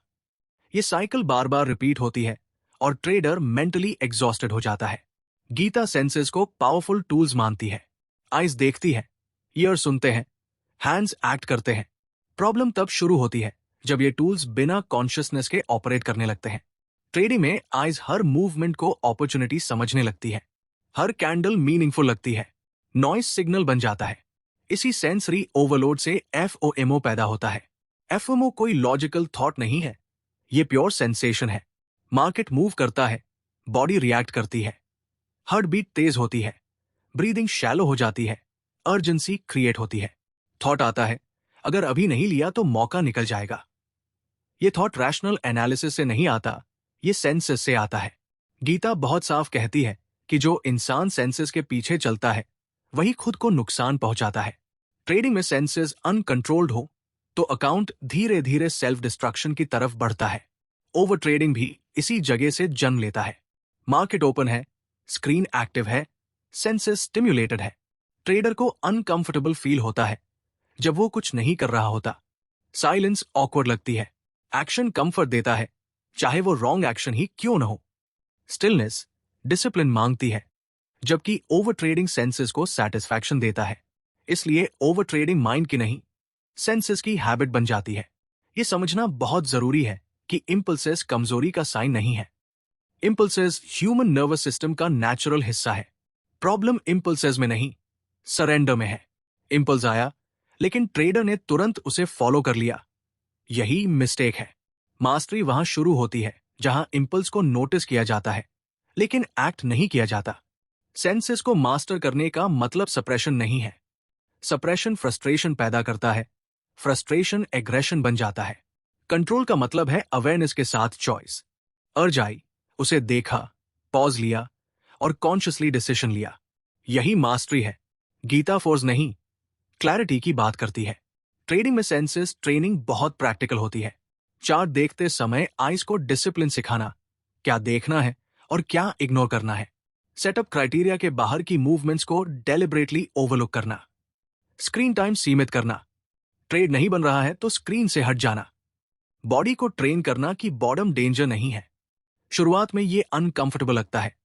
ये साइकिल बार बार रिपीट होती है और ट्रेडर मेंटली एग्जॉस्टेड हो जाता है। गीता सेंसेस को पावरफुल टूल्स मानती है। आइज देखती है, ईयर सुनते हैं, हैंड्स एक्ट करते हैं। प्रॉब्लम तब शुरू होती है जब ये टूल्स बिना कॉन्शियसनेस के ऑपरेट करने लगते हैं। ट्रेडिंग में आइज हर मूवमेंट को अपॉर्चुनिटी समझने लगती है, हर कैंडल मीनिंगफुल लगती है, नॉइस सिग्नल बन जाता है। इसी सेंसरी ओवरलोड से FOMO पैदा होता है। FOMO कोई लॉजिकल थॉट नहीं है, ये प्योर सेंसेशन है। मार्केट मूव करता है, बॉडी रिएक्ट करती है, हार्ट बीट तेज होती है, ब्रीदिंग शैलो हो जाती है, अर्जेंसी क्रिएट होती है। थॉट आता है, अगर अभी नहीं लिया तो मौका निकल जाएगा। ये थॉट रैशनल एनालिसिस से नहीं आता, ये सेंसेस से आता है। गीता बहुत साफ कहती है कि जो इंसान सेंसेस के पीछे चलता है वही खुद को नुकसान पहुंचाता है। ट्रेडिंग में सेंसेस अनकंट्रोल्ड हो तो अकाउंट धीरे धीरे सेल्फ डिस्ट्रक्शन की तरफ बढ़ता है। ओवर ट्रेडिंग भी इसी जगह से जन्म लेता है। मार्केट ओपन है, स्क्रीन एक्टिव है, सेंसेस स्टिम्युलेटेड है। ट्रेडर को अनकंफर्टेबल फील होता है जब वो कुछ नहीं कर रहा होता। साइलेंस ऑकवर्ड लगती है, एक्शन कंफर्ट देता है, चाहे वो रॉन्ग एक्शन ही क्यों न हो। स्टिलनेस डिसिप्लिन मांगती है, जबकि ओवर ट्रेडिंग सेंसेस को सेटिस्फैक्शन देता है। इसलिए ओवर ट्रेडिंग माइंड की नहीं, सेंसेस की हैबिट बन जाती है। ये समझना बहुत जरूरी है कि इंपल्सेस कमजोरी का साइन नहीं है। इंपल्सेस ह्यूमन नर्वस सिस्टम का नेचुरल हिस्सा है। प्रॉब्लम इंपल्सेस में नहीं, सरेंडर में है। इंपल्स आया, लेकिन ट्रेडर ने तुरंत उसे फॉलो कर लिया। यही मिस्टेक है। मास्टरी वहां शुरू होती है जहां इंपल्स को नोटिस किया जाता है, लेकिन एक्ट नहीं किया जाता। सेंसेस को मास्टर करने का मतलब सप्रेशन नहीं है। सप्रेशन फ्रस्ट्रेशन पैदा करता है, फ्रस्ट्रेशन एग्रेशन बन जाता है। कंट्रोल का मतलब है अवेयरनेस के साथ चॉइस। अर्ज आई, उसे देखा, पॉज लिया और कॉन्शियसली डिसीजन लिया। यही मास्टरी है। गीता फोर्स नहीं, क्लैरिटी की बात करती है। ट्रेडिंग में सेंसेस ट्रेनिंग बहुत प्रैक्टिकल होती है। चार्ट देखते समय आइज को डिसिप्लिन सिखाना, क्या देखना है और क्या इग्नोर करना है। सेटअप क्राइटेरिया के बाहर की मूवमेंट्स को डेलिबरेटली ओवरलुक करना। स्क्रीन टाइम सीमित करना, ट्रेड नहीं बन रहा है तो स्क्रीन से हट जाना। बॉडी को ट्रेन करना कि बॉडम डेंजर नहीं है। शुरुआत में ये अनकंफर्टेबल लगता है,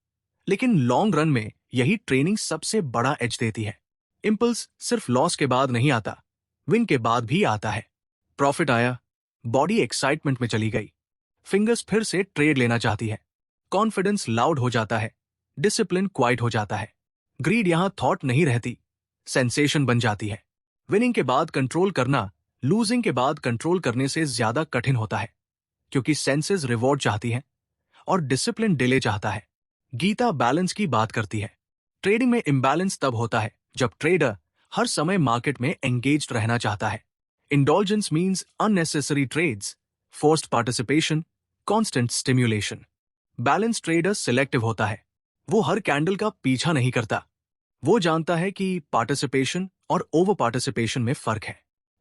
लेकिन लॉन्ग रन में यही ट्रेनिंग सबसे बड़ा एज देती है। इंपल्स सिर्फ लॉस के बाद नहीं आता, विन के बाद भी आता है। प्रॉफिट आया, बॉडी एक्साइटमेंट में चली गई, फिंगर्स फिर से ट्रेड लेना चाहती है, कॉन्फिडेंस लाउड हो जाता है, डिसिप्लिन क्वाइट हो जाता है। ग्रीड यहां थॉट नहीं रहती, सेंसेशन बन जाती है। विनिंग के बाद कंट्रोल करना लूजिंग के बाद कंट्रोल करने से ज्यादा कठिन होता है, क्योंकि सेंसेस रिवॉर्ड चाहती है और डिसिप्लिन डिले चाहता है। गीता बैलेंस की बात करती है। ट्रेडिंग में इम्बैलेंस तब होता है जब ट्रेडर हर समय मार्केट में एंगेज्ड रहना चाहता है। Indulgence means unnecessary trades, forced participation, constant stimulation. Balance trader selective होता है। वो हर कैंडल का पीछा नहीं करता। वो जानता है कि पार्टिसिपेशन और ओवर पार्टिसिपेशन में फर्क है।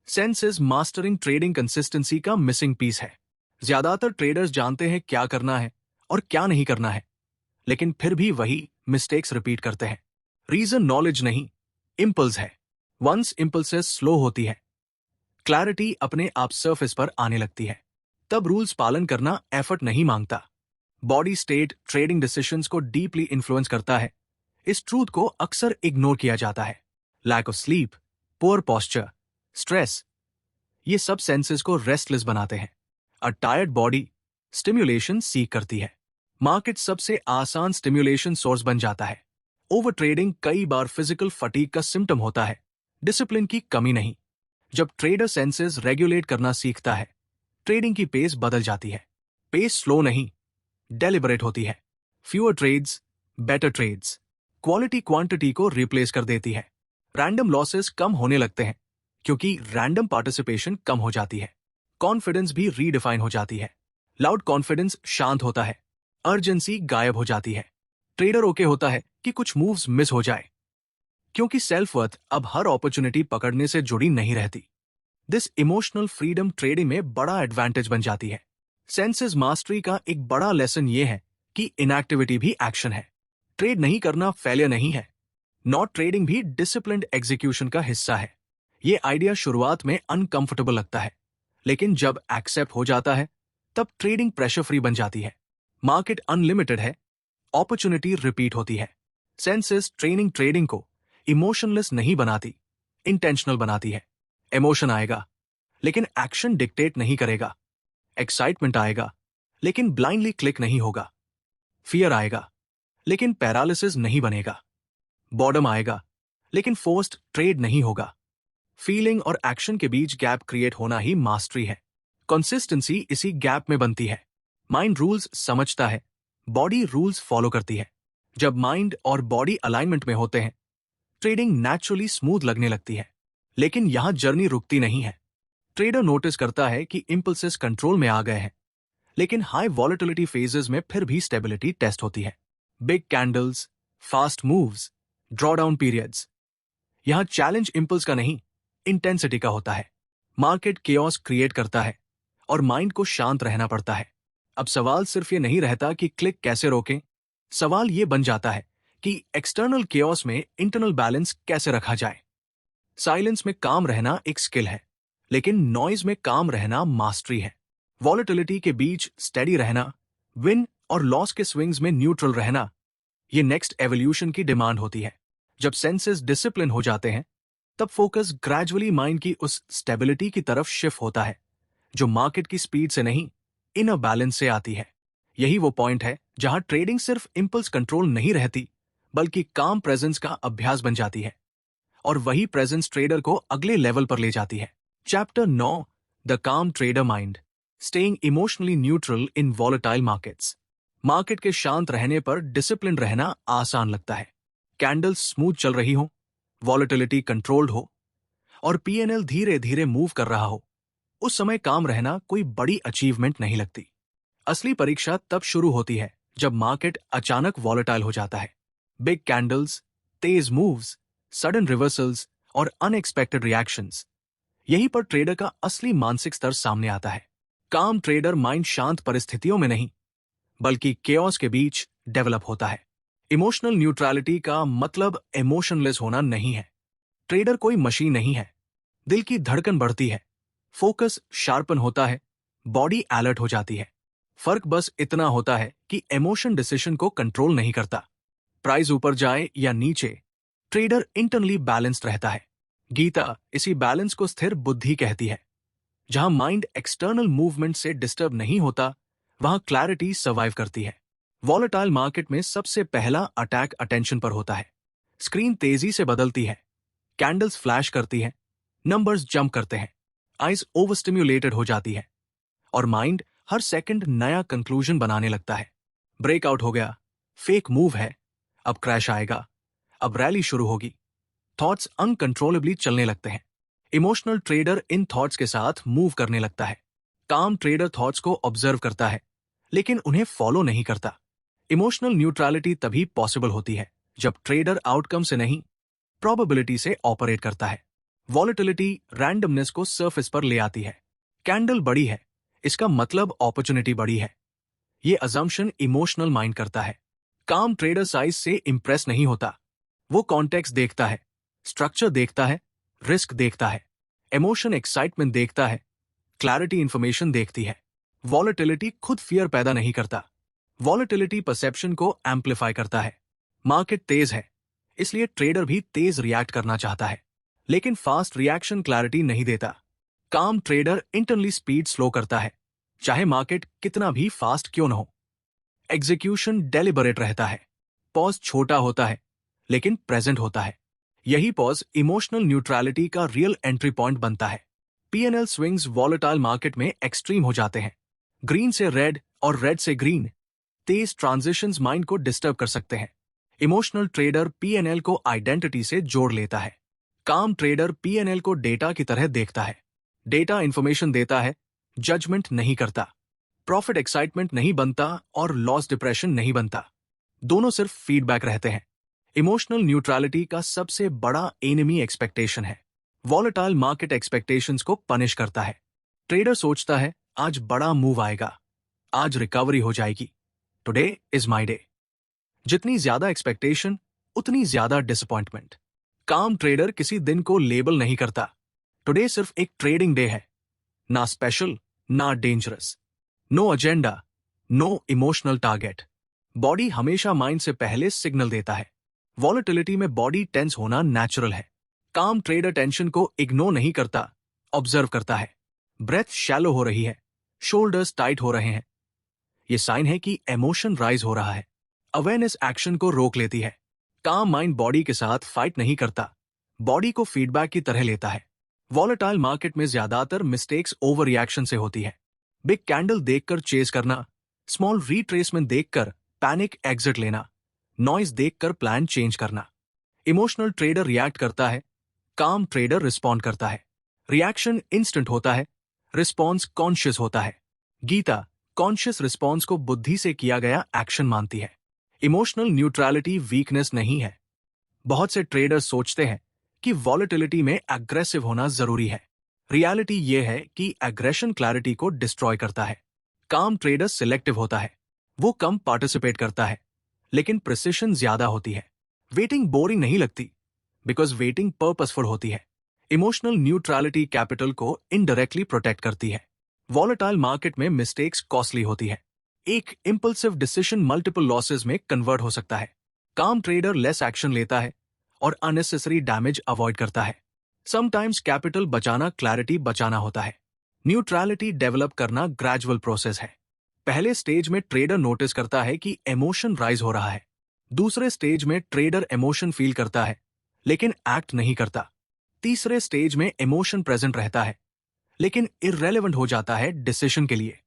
सेंसेस मास्टरिंग ट्रेडिंग कंसिस्टेंसी का मिसिंग पीस है। ज्यादातर ट्रेडर्स जानते हैं क्या करना है और क्या नहीं करना है, लेकिन फिर भी वही मिस्टेक्स रिपीट करते हैं। रीजन नॉलेज नहीं, इंपल्स है। वंस इंपल्सेस स्लो होती है, क्लैरिटी अपने आप सरफेस पर आने लगती है, तब रूल्स पालन करना एफर्ट नहीं मांगता। बॉडी स्टेट ट्रेडिंग डिसीजंस को डीपली इन्फ्लुएंस करता है। इस ट्रूथ को अक्सर इग्नोर किया जाता है। Lack of sleep, poor posture, stress, ये सब सेंसेस को रेस्टलेस बनाते हैं। अ टायर्ड बॉडी स्टिम्युलेशन सीख करती है। मार्केट सबसे आसान स्टिम्युलेशन सोर्स बन जाता है। ओवर ट्रेडिंग कई बार फिजिकल फटीग का सिम्टम होता है, डिसिप्लिन की कमी नहीं। जब ट्रेडर सेंसेस रेगुलेट करना सीखता है, ट्रेडिंग की पेस बदल जाती है। पेस स्लो नहीं, डेलिबरेट होती है। Fewer trades, better trades, quality quantity को रिप्लेस कर देती है। रैंडम लॉसेस कम होने लगते हैं क्योंकि रैंडम पार्टिसिपेशन कम हो जाती है। कॉन्फिडेंस भी रीडिफाइन हो जाती है। लाउड कॉन्फिडेंस शांत होता है, अर्जेंसी गायब हो जाती है। ट्रेडर ओके होता है कि कुछ मूव्स मिस हो जाए, क्योंकि सेल्फ वर्थ अब हर अपॉर्चुनिटी पकड़ने से जुड़ी नहीं रहती। दिस इमोशनल फ्रीडम ट्रेडिंग में बड़ा एडवांटेज बन जाती है। सेंसेस मास्टरी का एक बड़ा लेसन ये है कि इनएक्टिविटी भी एक्शन है। ट्रेड नहीं करना फेलियर नहीं है। नॉट ट्रेडिंग भी डिसिप्लिन्ड एग्जीक्यूशन का हिस्सा है। ये आइडिया शुरुआत में अनकंफर्टेबल लगता है, लेकिन जब एक्सेप्ट हो जाता है तब ट्रेडिंग प्रेशर फ्री बन जाती है। मार्केट अनलिमिटेड है, अपॉर्चुनिटी रिपीट होती है। सेंसेस ट्रेनिंग ट्रेडिंग को इमोशनलेस नहीं बनाती, इंटेंशनल बनाती है। इमोशन आएगा लेकिन एक्शन डिक्टेट नहीं करेगा। एक्साइटमेंट आएगा लेकिन ब्लाइंडली क्लिक नहीं होगा। फियर आएगा लेकिन पैरालिसिस नहीं बनेगा। बॉर्डम आएगा लेकिन फोर्स्ड ट्रेड नहीं होगा। फीलिंग और एक्शन के बीच गैप क्रिएट होना ही मास्टरी है। कंसिस्टेंसी इसी गैप में बनती है। माइंड रूल्स समझता है, बॉडी रूल्स फॉलो करती है। जब माइंड और बॉडी अलाइनमेंट में होते हैं, ट्रेडिंग नेचुरली स्मूथ लगने लगती है। लेकिन यहां जर्नी रुकती नहीं है। ट्रेडर नोटिस करता है कि इंपल्सेस कंट्रोल में आ गए हैं, लेकिन हाई वॉलेटिलिटी फेजेस में फिर भी स्टेबिलिटी टेस्ट होती है। Big candles, fast moves, drawdown periods, यहां चैलेंज इंपल्स का नहीं, इंटेंसिटी का होता है। मार्केट केओस क्रिएट करता है और माइंड को शांत रहना पड़ता है। अब सवाल सिर्फ ये नहीं रहता कि क्लिक कैसे रोकें, सवाल ये बन जाता है कि एक्सटर्नल केओस में इंटरनल बैलेंस कैसे रखा जाए। साइलेंस में काम रहना एक स्किल है, लेकिन नॉइज में काम रहना मास्टरी है। वॉलेटिलिटी के बीच स्टेडी रहना, विन और लॉस के स्विंग्स में न्यूट्रल रहना, ये नेक्स्ट एवोल्यूशन की डिमांड होती है। जब सेंसेस डिसिप्लिन हो जाते हैं, तब फोकस ग्रेजुअली माइंड की उस स्टेबिलिटी की तरफ शिफ्ट होता है जो मार्केट की स्पीड से नहीं, इनर बैलेंस से आती है। यही वो पॉइंट है जहां ट्रेडिंग सिर्फ इंपल्स कंट्रोल नहीं रहती, बल्कि काम प्रेजेंस का अभ्यास बन जाती है। और वही प्रेजेंस ट्रेडर को अगले लेवल पर ले जाती है। चैप्टर 9, द काम trader mind, staying emotionally neutral in volatile markets. Market के शांत रहने पर डिसिप्लिन रहना आसान लगता है। कैंडल्स स्मूथ चल रही हो, वॉलेटिलिटी कंट्रोल्ड हो और पीएनएल धीरे धीरे मूव कर रहा हो, उस समय काम रहना कोई बड़ी अचीवमेंट नहीं लगती। असली परीक्षा तब शुरू होती है जब मार्केट अचानक वॉलेटाइल हो जाता है। बिग कैंडल्स, तेज मूव्स, सडन रिवर्सल्स और अनएक्सपेक्टेड रिएक्शंस, यहीं पर ट्रेडर का असली मानसिक स्तर सामने आता है। काम ट्रेडर माइंड शांत परिस्थितियों में नहीं, बल्कि केओस के बीच डेवलप होता है। इमोशनल न्यूट्रलिटी का मतलब इमोशनलेस होना नहीं है। ट्रेडर कोई मशीन नहीं है। दिल की धड़कन बढ़ती है, फोकस शार्पन होता है, बॉडी अलर्ट हो जाती है। फर्क बस इतना होता है कि इमोशन डिसीजन को कंट्रोल नहीं करता। प्राइस ऊपर जाए या नीचे, ट्रेडर इंटरनली बैलेंस्ड रहता है। गीता इसी बैलेंस को स्थिर बुद्धि कहती है। जहां माइंड एक्सटर्नल मूवमेंट से डिस्टर्ब नहीं होता, वहां क्लैरिटी सर्वाइव करती है। वॉलेटाइल मार्केट में सबसे पहला अटैक अटेंशन पर होता है। स्क्रीन तेजी से बदलती है, कैंडल्स फ्लैश करती है, नंबर्स जंप करते हैं, आइज ओवरस्टिम्युलेटेड हो जाती है और माइंड हर सेकंड नया कंक्लूजन बनाने लगता है। ब्रेकआउट हो गया, फेक मूव है, अब क्रैश आएगा, अब रैली शुरू होगी। थॉट्स अनकंट्रोलेबली चलने लगते हैं। इमोशनल ट्रेडर इन थॉट्स के साथ मूव करने लगता है। काम ट्रेडर थॉट्स को ऑब्जर्व करता है, लेकिन उन्हें फॉलो नहीं करता। इमोशनल न्यूट्रलिटी तभी पॉसिबल होती है जब ट्रेडर आउटकम से नहीं, प्रोबेबिलिटी से ऑपरेट करता है। वॉलेटिलिटी रैंडमनेस को सरफेस पर ले आती है। कैंडल बड़ी है, इसका मतलब अपॉर्चुनिटी बड़ी है। ये अजम्पशन इमोशनल माइंड करता है। काम ट्रेडर साइज से इंप्रेस नहीं होता। वो कॉन्टेक्स्ट देखता है, स्ट्रक्चर देखता है, रिस्क देखता है, इमोशन एक्साइटमेंट देखता है, क्लैरिटी इंफॉर्मेशन देखती है। वॉलेटिलिटी खुद फियर पैदा नहीं करता, वॉलेटिलिटी परसेप्शन को एम्पलीफाई करता है। मार्केट तेज है, इसलिए ट्रेडर भी तेज रिएक्ट करना चाहता है, लेकिन फास्ट रिएक्शन क्लैरिटी नहीं देता। काम ट्रेडर इंटरनली स्पीड स्लो करता है, चाहे मार्केट कितना भी फास्ट क्यों न हो। एग्जीक्यूशन डेलिबरेट रहता है, पॉज छोटा होता है लेकिन प्रेजेंट होता है। यही पॉज इमोशनल न्यूट्रलिटी का रियल एंट्री पॉइंट बनता है। पीएनएल स्विंग्स वॉलेटाइल मार्केट में एक्सट्रीम हो जाते हैं। ग्रीन से रेड और रेड से ग्रीन तेज ट्रांजिशंस माइंड को डिस्टर्ब कर सकते हैं। इमोशनल ट्रेडर पीएनएल को आइडेंटिटी से जोड़ लेता है। काम ट्रेडर पीएनएल को डेटा की तरह देखता है। डेटा इंफॉर्मेशन देता है, जजमेंट नहीं करता। प्रॉफिट एक्साइटमेंट नहीं बनता और लॉस डिप्रेशन नहीं बनता। दोनों सिर्फ फीडबैक रहते हैं। इमोशनल न्यूट्रलिटी का सबसे बड़ा एनिमी एक्सपेक्टेशन है। वॉलेटाइल मार्केट एक्सपेक्टेशंस को पनिश करता है। ट्रेडर सोचता है, आज बड़ा मूव आएगा, आज रिकवरी हो जाएगी, टुडे इज माय डे। जितनी ज्यादा एक्सपेक्टेशन उतनी ज्यादा डिसअपॉइंटमेंट। काम ट्रेडर किसी दिन को लेबल नहीं करता। टुडे सिर्फ एक ट्रेडिंग डे है, ना स्पेशल ना dangerous. No agenda, no emotional target. Body हमेशा माइंड से पहले सिग्नल देता है। वॉलेटिलिटी में बॉडी टेंस होना नेचुरल है। काम ट्रेडर टेंशन को इग्नोर नहीं करता, ऑब्जर्व करता है। ब्रेथ शैलो हो रही है, शोल्डर्स टाइट हो रहे हैं, ये साइन है कि इमोशन राइज हो रहा है। अवेयरनेस एक्शन को रोक लेती है। काम माइंड बॉडी के साथ फाइट नहीं करता, बॉडी को फीडबैक की तरह लेता है। वॉलेटाइल मार्केट में ज्यादातर मिस्टेक्स ओवर रिएक्शन से होती है। बिग कैंडल देखकर चेज करना, स्मॉल रिट्रेसमेंट देखकर पैनिक एग्जिट लेना, नॉइज देखकर प्लान चेंज करना। इमोशनल ट्रेडर रिएक्ट करता है, काम ट्रेडर रिस्पॉन्ड करता है। रिएक्शन इंस्टेंट होता है, रिस्पॉन्स कॉन्शियस होता है। गीता कॉन्शियस रिस्पॉन्स को बुद्धि से किया गया एक्शन मानती है। इमोशनल न्यूट्रलिटी वीकनेस नहीं है। बहुत से ट्रेडर्स सोचते हैं कि वॉलेटिलिटी में एग्रेसिव होना जरूरी है। रियलिटी यह है कि एग्रेशन क्लैरिटी को डिस्ट्रॉय करता है। काम ट्रेडर सिलेक्टिव होता है, वो कम पार्टिसिपेट करता है, लेकिन प्रिसिशन ज्यादा होती है। वेटिंग बोरिंग नहीं लगती, बिकॉज वेटिंग पर्पसफुल होती है। इमोशनल न्यूट्रलिटी कैपिटल को इनडायरेक्टली प्रोटेक्ट करती है। वॉलेटाइल मार्केट में मिस्टेक्स कॉस्टली होती है। एक इंपल्सिव डिसीजन मल्टीपल लॉसेस में कन्वर्ट हो सकता है। काम ट्रेडर लेस एक्शन लेता है और अननेसेसरी डैमेज अवॉइड करता है। समटाइम्स कैपिटल बचाना क्लैरिटी बचाना होता है। न्यूट्रलिटी डेवलप करना ग्रेजुअल प्रोसेस है। पहले स्टेज में ट्रेडर नोटिस करता है कि इमोशन राइज हो रहा है। दूसरे स्टेज में ट्रेडर इमोशन फील करता है लेकिन एक्ट नहीं करता। तीसरे स्टेज में इमोशन प्रेजेंट रहता है लेकिन इररेलेवेंट हो जाता है डिसीजन के लिए।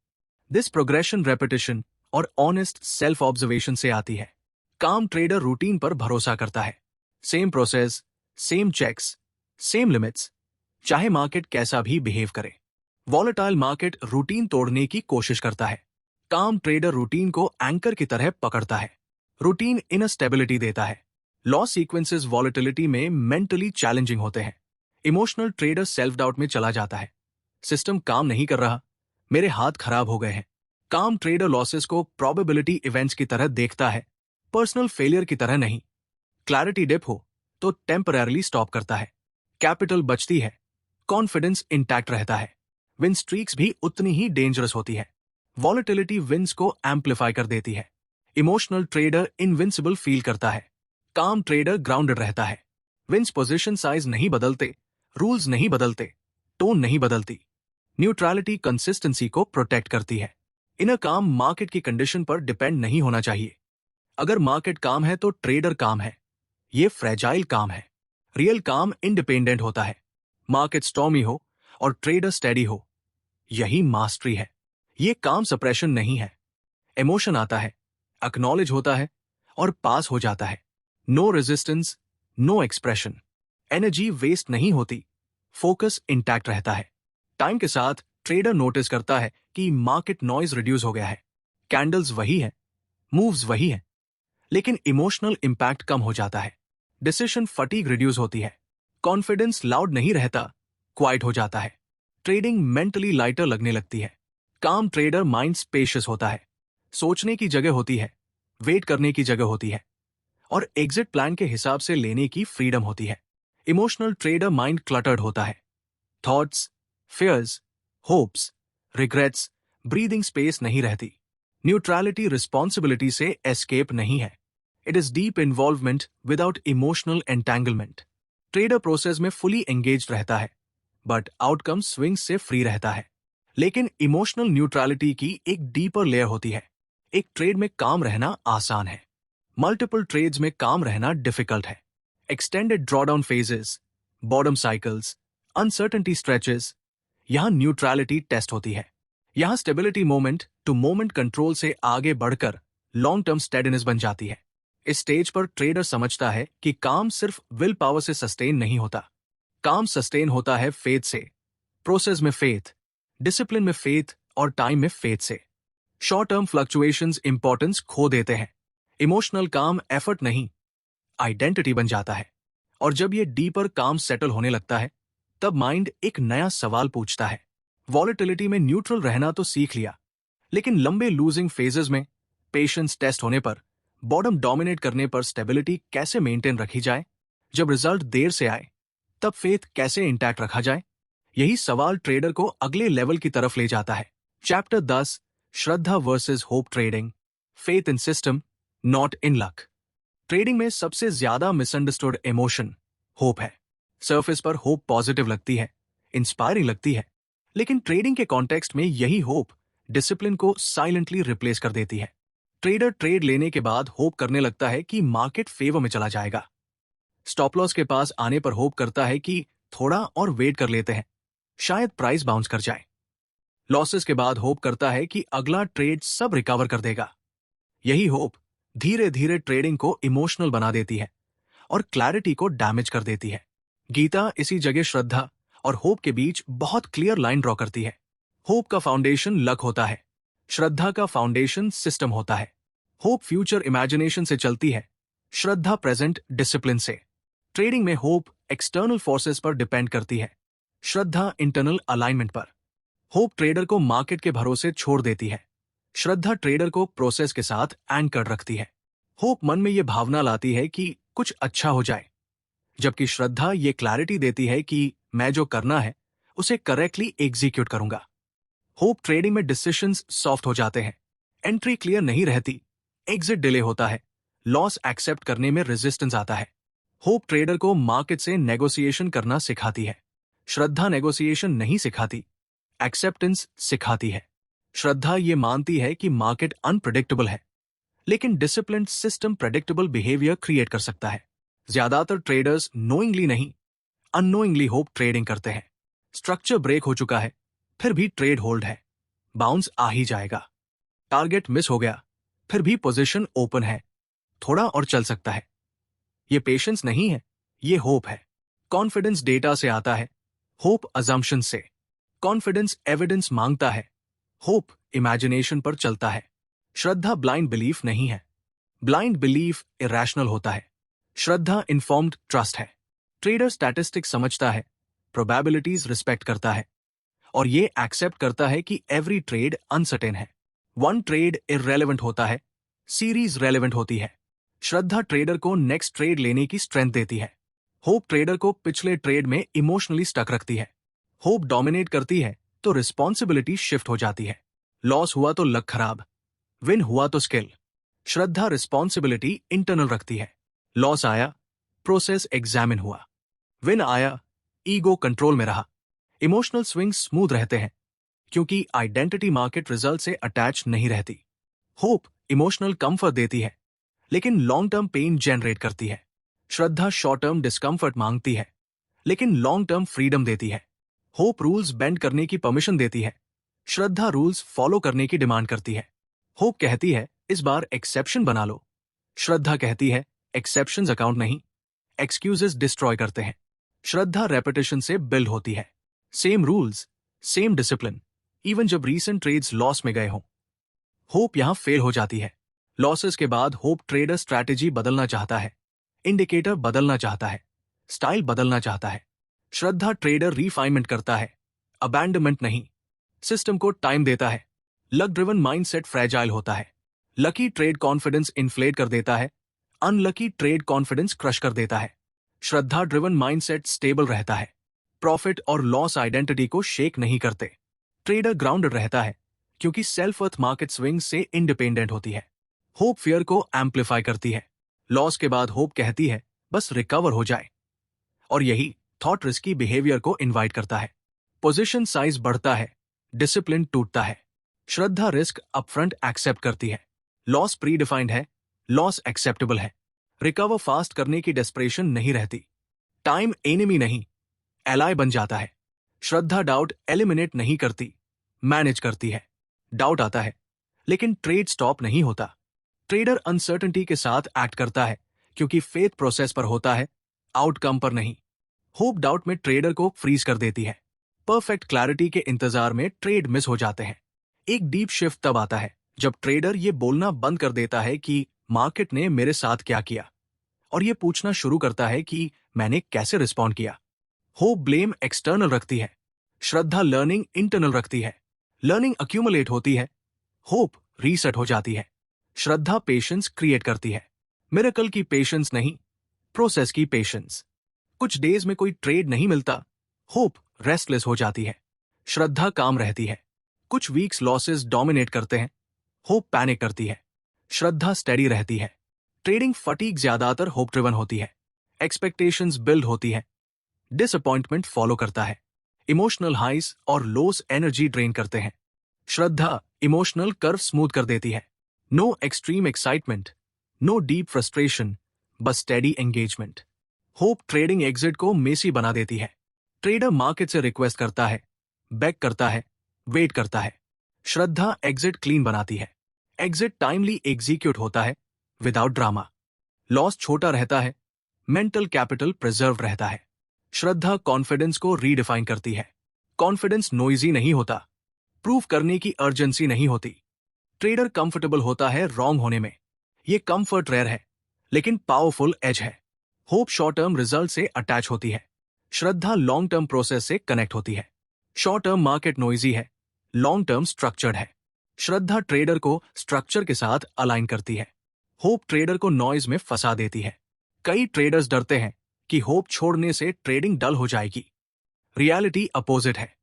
दिस प्रोग्रेशन रेपिटेशन और ऑनेस्ट सेल्फ ऑब्जर्वेशन से आती है। काम ट्रेडर रूटीन पर भरोसा करता है। Same process, same checks, same limits, चाहे मार्केट कैसा भी बिहेव करे। वॉलेटाइल मार्केट रूटीन तोड़ने की कोशिश करता है। काम ट्रेडर रूटीन को एंकर की तरह पकड़ता है। रूटीन इनर स्टेबिलिटी देता है। लॉस सीक्वेंसेस वॉलेटिलिटी में मेंटली चैलेंजिंग होते हैं। इमोशनल ट्रेडर सेल्फ डाउट में चला जाता है। सिस्टम काम नहीं कर रहा, मेरे हाथ खराब हो गए हैं। काम ट्रेडर लॉसेस को प्रोबेबिलिटी इवेंट्स की तरह देखता है, पर्सनल फेलियर की तरह नहीं। क्लैरिटी डिप हो तो टेम्पररीली स्टॉप करता है। कैपिटल बचती है, कॉन्फिडेंस इंटैक्ट रहता है। विन स्ट्रीक्स भी उतनी ही डेंजरस होती है। वॉलेटिलिटी विन्स को एम्पलीफाई कर देती है। इमोशनल ट्रेडर इनविंसिबल फील करता है। काम ट्रेडर ग्राउंडेड रहता है। विन्स पोजीशन साइज नहीं बदलते, रूल्स नहीं बदलते, टोन नहीं बदलती। न्यूट्रलिटी कंसिस्टेंसी को प्रोटेक्ट करती है। इनर काम मार्केट की कंडीशन पर डिपेंड नहीं होना चाहिए। अगर मार्केट काम है तो ट्रेडर काम है। ये फ्रेजाइल काम है। रियल काम इंडिपेंडेंट होता है। मार्केट स्टॉर्मी हो और ट्रेडर स्टेडी हो, यही मास्टरी है। ये काम सप्रेशन नहीं है। इमोशन आता है, एक्नॉलेज होता है और पास हो जाता है। No resistance, no expression. Energy waste नहीं होती, फोकस इंटैक्ट रहता है। टाइम के साथ ट्रेडर नोटिस करता है कि मार्केट नॉइज रिड्यूस हो गया है। कैंडल्स वही है, मूव्स वही है, लेकिन इमोशनल इंपैक्ट कम हो जाता है। डिसीजन फटीग रिड्यूस होती है। कॉन्फिडेंस लाउड नहीं रहता, क्वाइट हो जाता है। ट्रेडिंग मेंटली लाइटर लगने लगती है। काम ट्रेडर माइंड स्पेशियस होता है। सोचने की जगह होती है, वेट करने की जगह होती है और एग्जिट प्लान के हिसाब से लेने की फ्रीडम होती है। इमोशनल ट्रेडर माइंड क्लटर्ड होता है। Thoughts, fears, hopes, regrets, breathing space नहीं रहती। न्यूट्रलिटी रिस्पॉन्सिबिलिटी से एस्केप नहीं है। It is deep involvement without emotional entanglement. Trader process में फुली एंगेज रहता है, बट आउटकम स्विंग्स से फ्री रहता है। लेकिन इमोशनल न्यूट्रलिटी की एक डीपर लेयर होती है। एक ट्रेड में काम रहना आसान है, मल्टीपल ट्रेड्स में काम रहना डिफिकल्ट है। Extended drawdown phases, bottom cycles, uncertainty stretches, यहां न्यूट्रलिटी टेस्ट होती है। यहां stability moment to moment control से आगे बढ़कर लॉन्ग टर्म स्टेडिनेस बन जाती है। इस स्टेज पर ट्रेडर समझता है कि काम सिर्फ विल पावर से सस्टेन नहीं होता। काम सस्टेन होता है फेथ से, प्रोसेस में फेथ, डिसिप्लिन में फेथ और टाइम में फेथ से। शॉर्ट टर्म फ्लक्चुएशंस इंपॉर्टेंस खो देते हैं। इमोशनल काम एफर्ट नहीं, आइडेंटिटी बन जाता है। और जब ये डीपर काम सेटल होने लगता है, तब माइंड एक नया सवाल पूछता है। वॉलेटिलिटी में न्यूट्रल रहना तो सीख लिया, लेकिन लंबे लूजिंग फेजेस में पेशेंस टेस्ट होने पर, बॉटम डोमिनेट करने पर स्टेबिलिटी कैसे मेंटेन रखी जाए? जब रिजल्ट देर से आए, तब फेथ कैसे इंटैक्ट रखा जाए? यही सवाल ट्रेडर को अगले लेवल की तरफ ले जाता है। Chapter 10, Shraddha versus hope trading, faith in system not in luck. Trading में सबसे ज्यादा मिसअंडरस्टूड इमोशन होप है। सरफेस पर होप पॉजिटिव लगती है, इंस्पायरिंग लगती है, लेकिन ट्रेडिंग के कॉन्टेक्स्ट में यही होप डिसिप्लिन को साइलेंटली रिप्लेस कर देती है। ट्रेडर ट्रेड लेने के बाद होप करने लगता है कि मार्केट फेवर में चला जाएगा। स्टॉप लॉस के पास आने पर होप करता है कि थोड़ा और वेट कर लेते हैं, शायद प्राइस बाउंस कर जाए। लॉसेस के बाद होप करता है कि अगला ट्रेड सब रिकवर कर देगा। यही होप धीरे धीरे ट्रेडिंग को इमोशनल बना देती है और क्लैरिटी को डैमेज कर देती है। गीता इसी जगह श्रद्धा और होप के बीच बहुत क्लियर लाइन ड्रॉ करती है। होप का फाउंडेशन लक होता है, श्रद्धा का फाउंडेशन सिस्टम होता है। होप फ्यूचर इमेजिनेशन से चलती है, श्रद्धा प्रेजेंट डिसिप्लिन से। ट्रेडिंग में होप एक्सटर्नल फोर्सेस पर डिपेंड करती है, श्रद्धा इंटरनल अलाइनमेंट पर। होप ट्रेडर को मार्केट के भरोसे छोड़ देती है, श्रद्धा ट्रेडर को प्रोसेस के साथ एंकर रखती है। होप मन में यह भावना लाती है कि कुछ अच्छा हो जाए, जबकि श्रद्धा ये क्लैरिटी देती है कि मैं जो करना है उसे करेक्टली एग्जीक्यूट करूंगा। होप ट्रेडिंग में डिसीजंस सॉफ्ट हो जाते हैं, एंट्री क्लियर नहीं रहती, एग्जिट डिले होता है, लॉस एक्सेप्ट करने में रेजिस्टेंस आता है। होप ट्रेडर को मार्केट से नेगोशिएशन करना सिखाती है, श्रद्धा नेगोशिएशन नहीं सिखाती, एक्सेप्टेंस सिखाती है। श्रद्धा ये मानती है कि मार्केट अनप्रेडिक्टेबल है, लेकिन disciplined system predictable behaviour create कर सकता है। ज्यादातर ट्रेडर्स नोइंगली नहीं, अननोइंगली होप ट्रेडिंग करते हैं। स्ट्रक्चर ब्रेक हो चुका है, फिर भी ट्रेड होल्ड है, बाउंस आ ही जाएगा। टारगेट मिस हो गया, फिर भी पोजीशन ओपन है, थोड़ा और चल सकता है। ये पेशेंस नहीं है, ये होप है। कॉन्फिडेंस डेटा से आता है, होप अजम्पशन से। कॉन्फिडेंस एविडेंस मांगता है, होप इमेजिनेशन पर चलता है। श्रद्धा ब्लाइंड बिलीफ नहीं है, ब्लाइंड बिलीफ इरैशनल होता है। श्रद्धा इन्फॉर्म्ड ट्रस्ट है। ट्रेडर स्टैटिस्टिक्स समझता है, प्रोबेबिलिटीज रिस्पेक्ट करता है, और ये एक्सेप्ट करता है कि एवरी ट्रेड अनसर्टेन है। वन ट्रेड इररेलेवेंट होता है, सीरीज रेलेवेंट होती है। श्रद्धा ट्रेडर को नेक्स्ट ट्रेड लेने की स्ट्रेंथ देती है। होप ट्रेडर को पिछले ट्रेड में इमोशनली स्टक रखती है। होप डोमिनेट करती है तो रिस्पॉन्सिबिलिटी शिफ्ट हो जाती है। लॉस हुआ तो लक खराब, विन हुआ तो स्किल। श्रद्धा रिस्पॉन्सिबिलिटी इंटरनल रखती है। लॉस आया, प्रोसेस एग्जामिन हुआ, विन आया, ईगो कंट्रोल में रहा। इमोशनल स्विंग स्मूथ रहते हैं, क्योंकि आइडेंटिटी मार्केट रिजल्ट से अटैच नहीं रहती। होप इमोशनल कंफर्ट देती है, लेकिन लॉन्ग टर्म पेन जनरेट करती है। श्रद्धा शॉर्ट टर्म डिस्कंफर्ट मांगती है, लेकिन लॉन्ग टर्म फ्रीडम देती है। होप रूल्स बेंड करने की परमिशन देती है, श्रद्धा रूल्स फॉलो करने की डिमांड करती है। होप कहती है इस बार एक्सेप्शन बना लो, श्रद्धा कहती है एक्सेप्शंस अकाउंट नहीं, एक्सक्यूजेस डिस्ट्रॉय करते हैं। श्रद्धा रेपिटेशन से बिल्ड होती है, same rules, same discipline, even जब रीसेंट ट्रेड्स लॉस में गए हों। होप यहां फेल हो जाती है। लॉसेस के बाद होप ट्रेडर स्ट्रैटेजी बदलना चाहता है, इंडिकेटर बदलना चाहता है, स्टाइल बदलना चाहता है। श्रद्धा ट्रेडर रिफाइनमेंट करता है, अबैंडनमेंट नहीं। सिस्टम को टाइम देता है, लक ड्रिवन माइंडसेट फ्रेजाइल होता है। लकी ट्रेड कॉन्फिडेंस इन्फ्लेट कर देता है, अनलकी ट्रेड कॉन्फिडेंस क्रश कर देता है। श्रद्धा ड्रिवन माइंडसेट स्टेबल रहता है। प्रॉफिट और लॉस आइडेंटिटी को शेक नहीं करते। ट्रेडर ग्राउंडेड रहता है क्योंकि सेल्फ वर्थ मार्केट स्विंग से इंडिपेंडेंट होती है। होप फियर को एम्पलीफाई करती है। लॉस के बाद होप कहती है बस रिकवर हो जाए, और यही थॉट रिस्की बिहेवियर को इनवाइट करता है। पोजीशन साइज बढ़ता है, डिसिप्लिन टूटता है। श्रद्धा रिस्क अपफ्रंट एक्सेप्ट करती है। लॉस प्री डिफाइंड है, लॉस एक्सेप्टेबल है। रिकवर फास्ट करने की डेस्परेशन नहीं रहती। टाइम एनिमी नहीं, एलाय बन जाता है। श्रद्धा डाउट एलिमिनेट नहीं करती, मैनेज करती है। डाउट आता है लेकिन ट्रेड स्टॉप नहीं होता। ट्रेडर अनसर्टेनिटी के साथ एक्ट करता है क्योंकि फेथ प्रोसेस पर होता है, आउटकम पर नहीं। होप डाउट में ट्रेडर को फ्रीज कर देती है। परफेक्ट क्लैरिटी के इंतजार में ट्रेड मिस हो जाते हैं। एक डीप शिफ्ट तब आता है जब ट्रेडर ये बोलना बंद कर देता है कि मार्केट ने मेरे साथ क्या किया, और ये पूछना शुरू करता है कि मैंने कैसे रिस्पॉन्ड किया। होप ब्लेम एक्सटर्नल रखती है, श्रद्धा लर्निंग इंटरनल रखती है। लर्निंग अक्यूमुलेट होती है, होप रीसेट हो जाती है। श्रद्धा पेशेंस क्रिएट करती है, मिरेकल की पेशेंस नहीं, प्रोसेस की पेशेंस। कुछ डेज में कोई ट्रेड नहीं मिलता, होप रेस्टलेस हो जाती है। श्रद्धा काम रहती है। कुछ वीक्स लॉसेस डोमिनेट करते हैं, होप पैनिक करती है। श्रद्धा स्टेडी रहती है। ट्रेडिंग फटीग ज्यादातर होप ड्रिवन होती है। एक्सपेक्टेशंस बिल्ड होती है, डिसअपॉइंटमेंट फॉलो करता है। इमोशनल हाइस और लोस एनर्जी ड्रेन करते हैं। श्रद्धा इमोशनल कर्व स्मूथ कर देती है। No extreme excitement, no deep frustration, बस steady engagement. Hope trading exit को मेसी बना देती है। ट्रेडर मार्केट से रिक्वेस्ट करता है, बैक करता है, वेट करता है। श्रद्धा एग्जिट क्लीन बनाती है। एग्जिट टाइमली एग्जीक्यूट होता है, विदाउट ड्रामा। लॉस छोटा रहता है, मेंटल कैपिटल प्रिजर्व रहता है। श्रद्धा कॉन्फिडेंस को रीडिफाइन करती है। कॉन्फिडेंस नोइजी नहीं होता, प्रूव करने की अर्जेंसी नहीं होती। ट्रेडर कंफर्टेबल होता है रॉन्ग होने में। ये कंफर्ट रेयर है लेकिन पावरफुल एज है। होप शॉर्ट टर्म रिजल्ट से अटैच होती है, श्रद्धा लॉन्ग टर्म प्रोसेस से कनेक्ट होती है। शॉर्ट टर्म मार्केट नोइजी है, लॉन्ग टर्म स्ट्रक्चर्ड है। श्रद्धा ट्रेडर को स्ट्रक्चर के साथ अलाइन करती है, होप ट्रेडर को नॉइज में फंसा देती है। कई ट्रेडर्स डरते हैं कि होप छोड़ने से ट्रेडिंग डल हो जाएगी। रियलिटी अपोजिट है।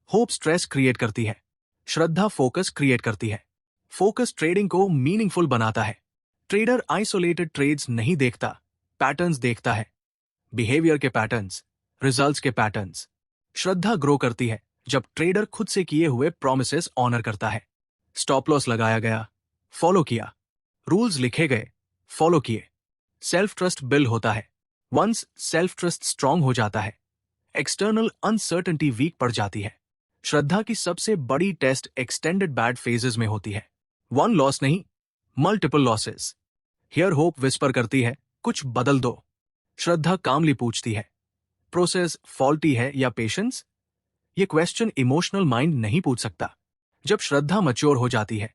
होप स्ट्रेस क्रिएट करती है, श्रद्धा फोकस क्रिएट करती है। फोकस ट्रेडिंग को मीनिंगफुल बनाता है। ट्रेडर आइसोलेटेड ट्रेड्स नहीं देखता, पैटर्न्स देखता है। बिहेवियर के पैटर्न्स, रिजल्ट्स के पैटर्न्स। श्रद्धा ग्रो करती है जब ट्रेडर खुद से किए हुए प्रोमिसेस ऑनर करता है। स्टॉप लॉस लगाया गया, फॉलो किया। रूल्स लिखे गए, फॉलो किए। सेल्फ ट्रस्ट बिल्ड होता है। वंस सेल्फ ट्रस्ट स्ट्रांग हो जाता है, एक्सटर्नल अनसर्टेनिटी वीक पड़ जाती है। श्रद्धा की सबसे बड़ी टेस्ट एक्सटेंडेड बैड फेजेस में होती है। वन लॉस नहीं, multiple losses. Here hope whisper करती है, कुछ बदल दो। श्रद्धा कामली पूछती है, प्रोसेस फॉल्टी है या पेशेंस? ये क्वेश्चन इमोशनल माइंड नहीं पूछ सकता। जब श्रद्धा मैच्योर हो जाती है,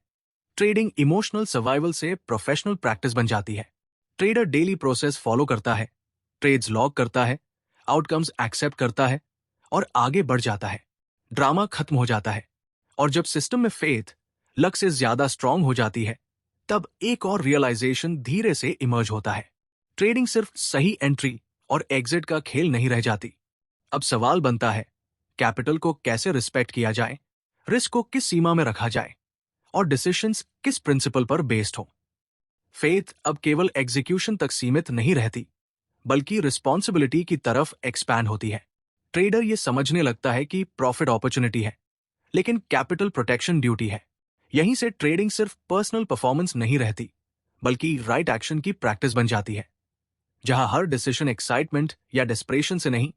ट्रेडिंग इमोशनल सर्वाइवल से प्रोफेशनल प्रैक्टिस बन जाती है। ट्रेडर डेली प्रोसेस फॉलो करता है, ट्रेड्स लॉक करता है, आउटकम्स एक्सेप्ट करता है और आगे बढ़ जाता है। ड्रामा खत्म हो जाता है, और जब सिस्टम में फेथ लक से ज्यादा स्ट्रांग हो जाती है, तब एक और रियलाइजेशन धीरे से इमर्ज होता है। ट्रेडिंग सिर्फ सही एंट्री और एग्जिट का खेल नहीं रह जाती। अब सवाल बनता है, कैपिटल को कैसे रिस्पेक्ट किया जाए, रिस्क को किस सीमा में रखा जाए, और डिसीजंस किस प्रिंसिपल पर बेस्ड हो। फेथ अब केवल एग्जीक्यूशन तक सीमित नहीं रहती, बल्कि रिस्पॉन्सिबिलिटी की तरफ एक्सपैंड होती है। ट्रेडर ये समझने लगता है कि प्रॉफिट अपॉर्चुनिटी है, लेकिन कैपिटल प्रोटेक्शन ड्यूटी है। यहीं से ट्रेडिंग सिर्फ पर्सनल परफॉर्मेंस नहीं रहती, बल्कि राइट एक्शन की प्रैक्टिस बन जाती है, जहां हर डिसीजन एक्साइटमेंट या डेस्परेशन से नहीं,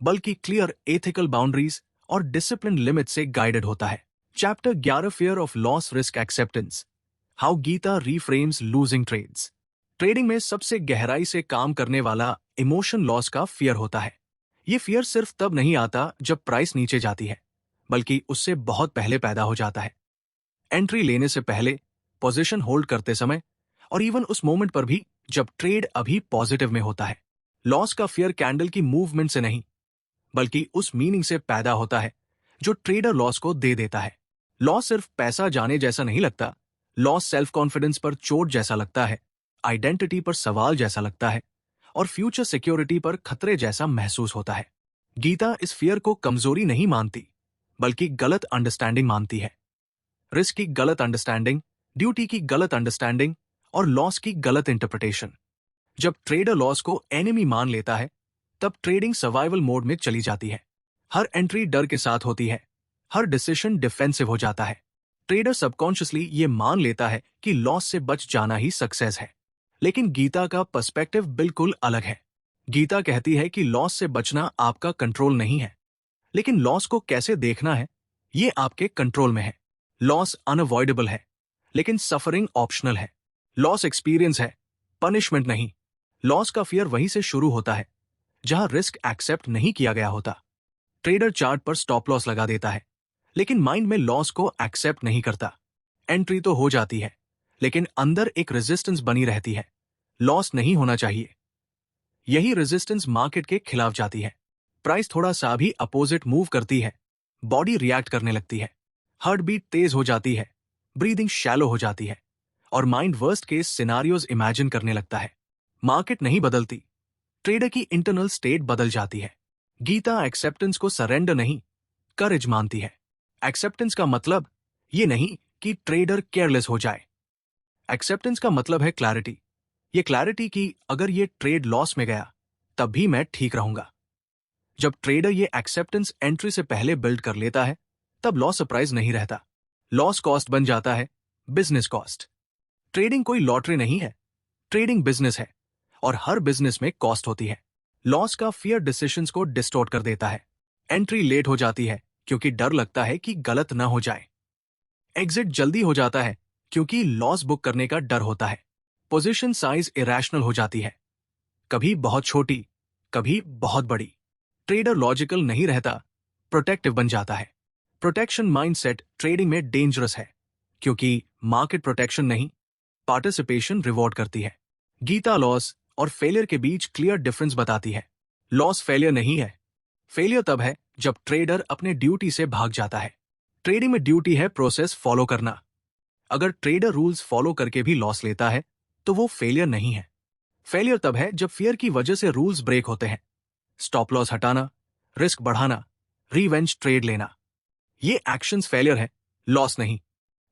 बल्कि क्लियर एथिकल बाउंड्रीज और डिसिप्लिन लिमिट से गाइडेड होता है। Chapter 11 fear of loss risk acceptance, how Gita reframes losing trades. Trading में सबसे गहराई से काम करने वाला इमोशन लॉस का फियर होता है। ये फियर सिर्फ तब नहीं आता जब प्राइस नीचे जाती है, बल्कि उससे बहुत पहले पैदा हो जाता है। एंट्री लेने से पहले, पोजीशन होल्ड करते समय, और इवन उस मोमेंट पर भी जब ट्रेड अभी पॉजिटिव में होता है। लॉस का फियर कैंडल की मूवमेंट से नहीं, बल्कि उस मीनिंग से पैदा होता है जो ट्रेडर लॉस को दे देता है। लॉस सिर्फ पैसा जाने जैसा नहीं लगता, लॉस सेल्फ कॉन्फिडेंस पर चोट जैसा लगता है, आइडेंटिटी पर सवाल जैसा लगता है, और फ्यूचर सिक्योरिटी पर खतरे जैसा महसूस होता है। गीता इस फियर को कमजोरी नहीं मानती, बल्कि गलत अंडरस्टैंडिंग मानती है। रिस्क की गलत अंडरस्टैंडिंग, ड्यूटी की गलत अंडरस्टैंडिंग और लॉस की गलत इंटरप्रिटेशन। जब ट्रेडर लॉस को एनिमी मान लेता है, तब ट्रेडिंग सर्वाइवल मोड में चली जाती है। हर एंट्री डर के साथ होती है, हर डिसीजन डिफेंसिव हो जाता है। ट्रेडर सबकॉन्शियसली ये मान लेता है कि लॉस से बच जाना ही सक्सेस है। लेकिन गीता का पर्सपेक्टिव बिल्कुल अलग है। गीता कहती है कि लॉस से बचना आपका कंट्रोल नहीं है, लेकिन लॉस को कैसे देखना है, ये आपके कंट्रोल में है। लॉस अनअवॉइडेबल है, लेकिन सफरिंग ऑप्शनल है। लॉस एक्सपीरियंस है, पनिशमेंट नहीं। लॉस का फियर वहीं से शुरू होता है जहां रिस्क एक्सेप्ट नहीं किया गया होता। ट्रेडर चार्ट पर स्टॉप लॉस लगा देता है, लेकिन माइंड में लॉस को एक्सेप्ट नहीं करता। एंट्री तो हो जाती है, लेकिन अंदर एक रेजिस्टेंस बनी रहती है, लॉस नहीं होना चाहिए। यही रेजिस्टेंस मार्केट के खिलाफ जाती है। प्राइस थोड़ा सा भी अपोजिट मूव करती है, बॉडी रिएक्ट करने लगती है, हार्ट बीट तेज हो जाती है, ब्रीदिंग शैलो हो जाती है, और mind worst case scenarios imagine करने लगता है। मार्केट नहीं बदलती, ट्रेडर की इंटरनल स्टेट बदल जाती है। गीता एक्सेप्टेंस को सरेंडर नहीं, करेज मानती है। एक्सेप्टेंस का मतलब ये नहीं कि ट्रेडर केयरलेस हो जाए। एक्सेप्टेंस का मतलब है क्लैरिटी। ये क्लैरिटी कि अगर ये ट्रेड लॉस में गया, तब भी मैं ठीक रहूंगा। जब ट्रेडर ये एक्सेप्टेंस एंट्री से पहले बिल्ड कर लेता है, तब लॉस सरप्राइज नहीं रहता। लॉस कॉस्ट बन जाता है बिजनेस कॉस्ट। ट्रेडिंग कोई लॉटरी नहीं है, ट्रेडिंग बिजनेस है, और हर बिजनेस में कॉस्ट होती है। लॉस का फियर डिसीजंस को डिस्टॉर्ट कर देता है। एंट्री लेट हो जाती है क्योंकि डर लगता है कि गलत ना हो जाए। एग्जिट जल्दी हो जाता है क्योंकि लॉस बुक करने का डर होता है। पोजीशन साइज इरेशनल हो जाती है, कभी बहुत छोटी, कभी बहुत बड़ी। ट्रेडर लॉजिकल नहीं रहता, प्रोटेक्टिव बन जाता है। प्रोटेक्शन माइंडसेट ट्रेडिंग में डेंजरस है, क्योंकि मार्केट प्रोटेक्शन नहीं, पार्टिसिपेशन रिवॉर्ड करती है। गीता लॉस और फेलियर के बीच क्लियर डिफरेंस बताती है। लॉस फेलियर नहीं है। फेलियर तब है जब ट्रेडर अपने ड्यूटी से भाग जाता है। ट्रेडिंग में ड्यूटी है प्रोसेस फॉलो करना। अगर ट्रेडर रूल्स फॉलो करके भी लॉस लेता है, तो वो फेलियर नहीं है। फेलियर तब है जब फियर की वजह से रूल्स ब्रेक होते हैं। स्टॉप लॉस हटाना, रिस्क बढ़ाना, रिवेंज ट्रेड लेना, ये एक्शंस फेलियर है, लॉस नहीं।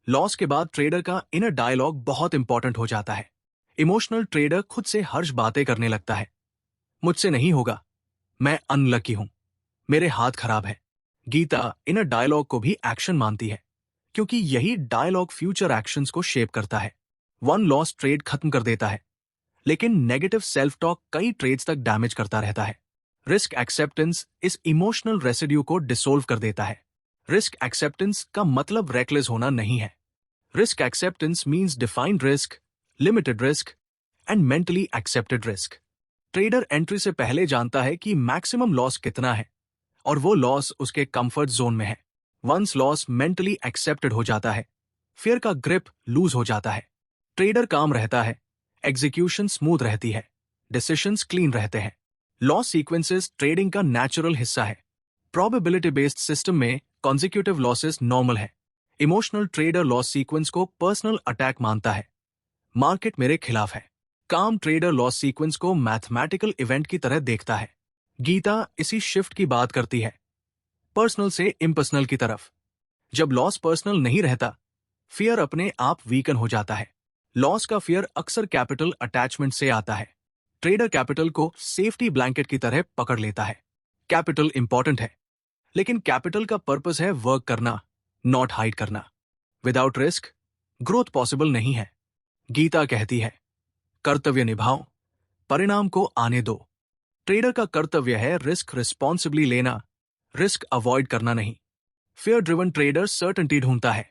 लॉस के बाद ट्रेडर का इनर डायलॉग बहुत इंपॉर्टेंट हो जाता है। इमोशनल ट्रेडर खुद से हर्ष बातें करने लगता है। मुझसे नहीं होगा, मैं अनलकी हूं, मेरे हाथ खराब है। गीता इनर डायलॉग को भी एक्शन मानती है, क्योंकि यही डायलॉग फ्यूचर एक्शंस को शेप करता है। वन लॉस ट्रेड खत्म कर देता है, लेकिन नेगेटिव सेल्फ टॉक कई ट्रेड्स तक डैमेज करता रहता है। रिस्क एक्सेप्टेंस इस इमोशनल रेसिड्यू को डिसोल्व कर देता है। रिस्क एक्सेप्टेंस का मतलब रेकलेस होना नहीं है। Risk acceptance means defined risk, limited risk and mentally accepted risk. Trader entry से पहले जानता है कि मैक्सिमम लॉस कितना है, और वो लॉस उसके कंफर्ट जोन में है। वंस लॉस मेंटली एक्सेप्टेड हो जाता है, फियर का ग्रिप लूज हो जाता है। ट्रेडर काम रहता है, एग्जीक्यूशन स्मूथ रहती है, डिसीजंस क्लीन रहते हैं। लॉस सीक्वेंसेस ट्रेडिंग का नेचुरल हिस्सा है। प्रोबेबिलिटी बेस्ड सिस्टम में कॉन्जिक्यूटिव लॉसेस नॉर्मल है। इमोशनल ट्रेडर लॉस सीक्वेंस को पर्सनल अटैक मानता है। मार्केट मेरे खिलाफ है। काम ट्रेडर लॉस सीक्वेंस को मैथमेटिकल इवेंट की तरह देखता है। गीता इसी शिफ्ट की बात करती है, पर्सनल से इम्पर्सनल की तरफ। जब लॉस पर्सनल नहीं रहता, फियर अपने आप वीकन हो जाता है। लॉस का फियर अक्सर कैपिटल अटैचमेंट से आता है। ट्रेडर कैपिटल को सेफ्टी ब्लैंकेट की तरह पकड़ लेता है। कैपिटल इंपॉर्टेंट है, लेकिन कैपिटल का पर्पस है वर्क करना, नॉट हाइड करना। विदाउट रिस्क ग्रोथ पॉसिबल नहीं है। गीता कहती है, कर्तव्य निभाओ, परिणाम को आने दो। ट्रेडर का कर्तव्य है रिस्क रिस्पॉन्सिबली लेना, रिस्क अवॉइड करना नहीं। फियर ड्रिवन ट्रेडर सर्टेनिटी ढूंढता है,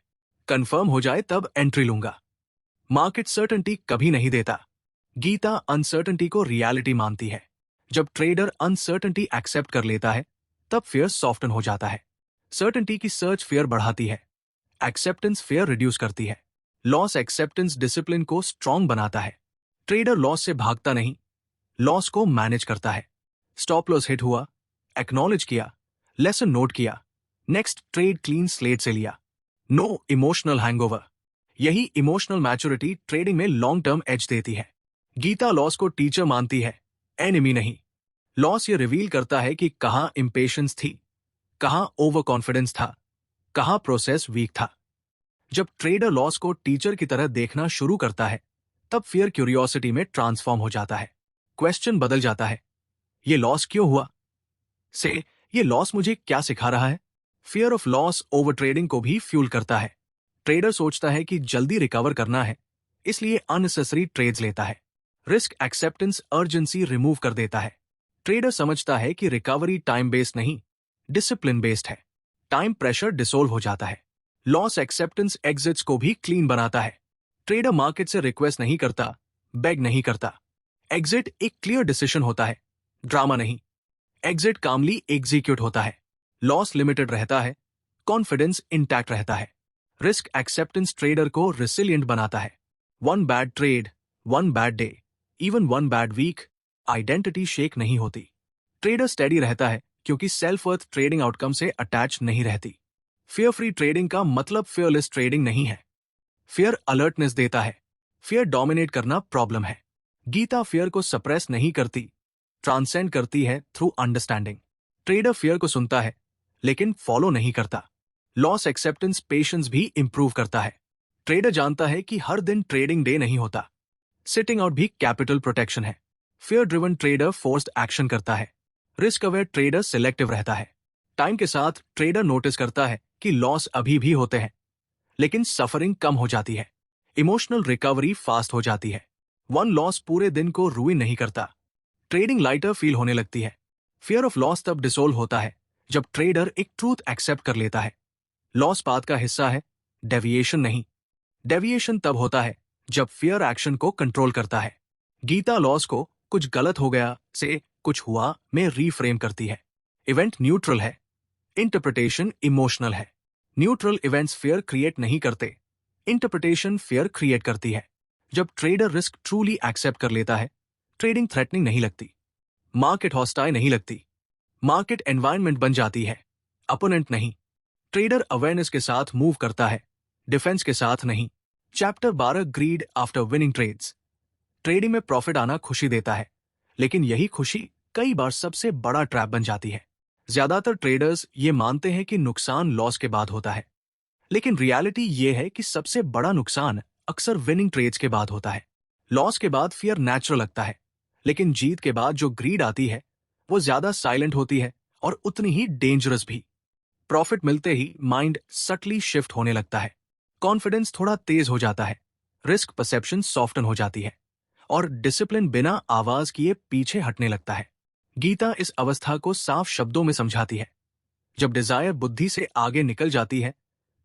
कंफर्म हो जाए तब एंट्री लूंगा। मार्केट सर्टेनिटी कभी नहीं देता। गीता अनसर्टेनिटी को रियलिटी मानती है। जब ट्रेडर अनसर्टेनिटी एक्सेप्ट कर लेता है, तब फियर सॉफ्टन हो जाता है। सर्टेनिटी की सर्च फियर बढ़ाती है, एक्सेप्टेंस फियर रिड्यूस करती है। लॉस एक्सेप्टेंस डिसिप्लिन को स्ट्रांग बनाता है। ट्रेडर लॉस से भागता नहीं, लॉस को मैनेज करता है। स्टॉप लॉस हिट हुआ, एक्नॉलेज किया, लेसन नोट किया, नेक्स्ट ट्रेड क्लीन स्लेट से लिया। No emotional hangover. यही इमोशनल मैच्योरिटी ट्रेडिंग में लॉन्ग टर्म एज देती है। गीता लॉस को टीचर मानती है, एनिमी नहीं। लॉस ये रिवील करता है कि कहाँ इम्पेशंस थी, कहाँ ओवर कॉन्फिडेंस था, कहाँ प्रोसेस वीक था। जब ट्रेडर लॉस को टीचर की तरह देखना शुरू करता है, तब फियर क्यूरियोसिटी में ट्रांसफॉर्म हो जाता है। क्वेश्चन बदल जाता है, ये लॉस क्यों हुआ, से ये लॉस मुझे क्या सिखा रहा है। Fear of loss over trading को भी फ्यूल करता है। ट्रेडर सोचता है कि जल्दी रिकवर करना है, इसलिए अननेसेसरी ट्रेड्स लेता है। रिस्क एक्सेप्टेंस अर्जेंसी रिमूव कर देता है। ट्रेडर समझता है कि रिकवरी टाइम बेस्ड नहीं, डिसिप्लिन बेस्ड है। टाइम प्रेशर डिसोल्व हो जाता है। लॉस एक्सेप्टेंस एग्जिट्स को भी क्लीन बनाता है। ट्रेडर मार्केट से रिक्वेस्ट नहीं करता, बेग नहीं करता। एग्जिट एक क्लियर डिसीजन होता है, ड्रामा नहीं। एग्जिट कामली एग्जीक्यूट होता है। लॉस लिमिटेड रहता है, कॉन्फिडेंस इंटैक्ट रहता है। रिस्क एक्सेप्टेंस ट्रेडर को रिसिलियंट बनाता है। One bad trade, one bad day, even one bad week, identity shake नहीं होती। ट्रेडर स्टेडी रहता है क्योंकि सेल्फ वर्थ ट्रेडिंग आउटकम से अटैच नहीं रहती। फियर फ्री ट्रेडिंग का मतलब फियरलेस ट्रेडिंग नहीं है। फियर अलर्टनेस देता है, फियर डोमिनेट करना प्रॉब्लम है। गीता फियर को सप्रेस नहीं करती, ट्रांसेंड करती है थ्रू अंडरस्टैंडिंग। ट्रेडर फियर को सुनता है लेकिन फॉलो नहीं करता। लॉस एक्सेप्टेंस पेशेंस भी इंप्रूव करता है। ट्रेडर जानता है कि हर दिन ट्रेडिंग डे नहीं होता। सिटिंग आउट भी कैपिटल प्रोटेक्शन है। Fear driven trader forced action करता है। रिस्क अवेयर ट्रेडर सिलेक्टिव रहता है। टाइम के साथ ट्रेडर नोटिस करता है कि लॉस अभी भी होते हैं, लेकिन सफरिंग कम हो जाती है। इमोशनल रिकवरी फास्ट हो जाती है। वन लॉस पूरे दिन को रूइन नहीं करता। ट्रेडिंग लाइटर फील होने लगती है। फियर ऑफ लॉस तब डिसोल्व होता है जब ट्रेडर एक ट्रूथ एक्सेप्ट कर लेता है। लॉस पाथ का हिस्सा है, डेविएशन नहीं। डेविएशन तब होता है जब फियर एक्शन को कंट्रोल करता है। गीता लॉस को कुछ गलत हो गया से कुछ हुआ में रीफ्रेम करती है। इवेंट न्यूट्रल है, इंटरप्रिटेशन इमोशनल है। न्यूट्रल इवेंट्स फियर क्रिएट नहीं करते, इंटरप्रिटेशन फियर क्रिएट करती है। जब ट्रेडर रिस्क ट्रूली एक्सेप्ट कर लेता है, ट्रेडिंग थ्रेटनिंग नहीं लगती, मार्केट हॉस्टाइल नहीं लगती, मार्केट एनवायरनमेंट बन जाती है, अपोनेंट नहीं। ट्रेडर अवेयरनेस के साथ मूव करता है, डिफेंस के साथ नहीं। Chapter 12 greed after winning trades. Trading में प्रॉफिट आना खुशी देता है, लेकिन यही खुशी कई बार सबसे बड़ा ट्रैप बन जाती है। ज्यादातर ट्रेडर्स ये मानते हैं कि नुकसान लॉस के बाद होता है, लेकिन रियलिटी ये है कि सबसे बड़ा नुकसान अक्सर विनिंग ट्रेड्स के बाद होता है। लॉस के बाद फियर नेचुरल लगता है, लेकिन जीत के बाद जो ग्रीड आती है वो ज्यादा साइलेंट होती है और उतनी ही डेंजरस भी। प्रॉफिट मिलते ही माइंड सटली शिफ्ट होने लगता है, कॉन्फिडेंस थोड़ा तेज हो जाता है, रिस्क परसेप्शन सॉफ्टन हो जाती है और डिसिप्लिन बिना आवाज किए पीछे हटने लगता है। गीता इस अवस्था को साफ शब्दों में समझाती है। जब डिजायर बुद्धि से आगे निकल जाती है,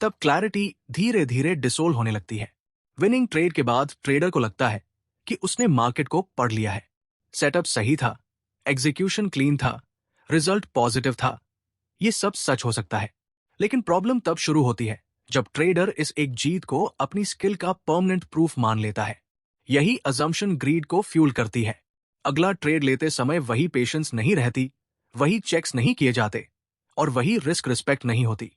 तब क्लैरिटी धीरे धीरे डिसोल्व होने लगती है। विनिंग ट्रेड के बाद ट्रेडर को लगता है कि उसने मार्केट को पढ़ लिया है। सेटअप सही था, एग्जीक्यूशन क्लीन था, रिजल्ट पॉजिटिव था। ये सब सच हो सकता है, लेकिन प्रॉब्लम तब शुरू होती है जब ट्रेडर इस एक जीत को अपनी स्किल का परमानेंट प्रूफ मान लेता है। यही अजम्पशन ग्रीड को फ्यूल करती है। अगला ट्रेड लेते समय वही पेशेंस नहीं रहती, वही चेक्स नहीं किए जाते और वही रिस्क रिस्पेक्ट नहीं होती।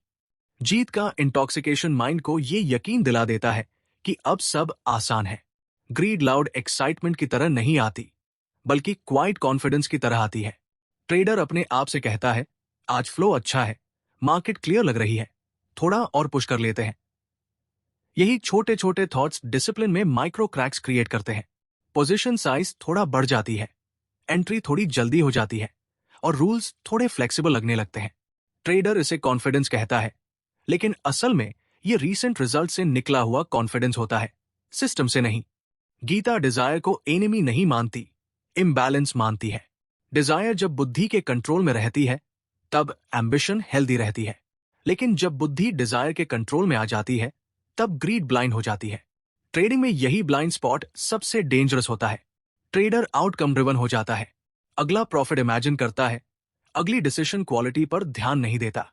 जीत का इंटॉक्सिकेशन माइंड को ये यकीन दिला देता है कि अब सब आसान है। ग्रीड लाउड एक्साइटमेंट की तरह नहीं आती, बल्कि क्वाइट कॉन्फिडेंस की तरह आती है। ट्रेडर अपने आप से कहता है, आज फ्लो अच्छा है, मार्केट क्लियर लग रही है, थोड़ा और पुश कर लेते हैं। यही छोटे छोटे थॉट्स डिसिप्लिन में माइक्रो क्रैक्स क्रिएट करते हैं। पोजीशन साइज थोड़ा बढ़ जाती है, एंट्री थोड़ी जल्दी हो जाती है और रूल्स थोड़े फ्लेक्सिबल लगने लगते हैं। ट्रेडर इसे कॉन्फिडेंस कहता है, लेकिन असल में ये रीसेंट रिजल्ट से निकला हुआ कॉन्फिडेंस होता है, सिस्टम से नहीं। गीता डिजायर को एनिमी नहीं मानती, इम्बैलेंस मानती है। डिजायर जब बुद्धि के कंट्रोल में रहती है, तब एम्बिशन हेल्दी रहती है, लेकिन जब बुद्धि डिजायर के कंट्रोल में आ जाती है, तब ग्रीड ब्लाइंड हो जाती है। ट्रेडिंग में यही ब्लाइंड स्पॉट सबसे डेंजरस होता है। ट्रेडर आउटकम ड्रिवन हो जाता है, अगला प्रॉफिट इमेजिन करता है, अगली डिसीजन क्वालिटी पर ध्यान नहीं देता।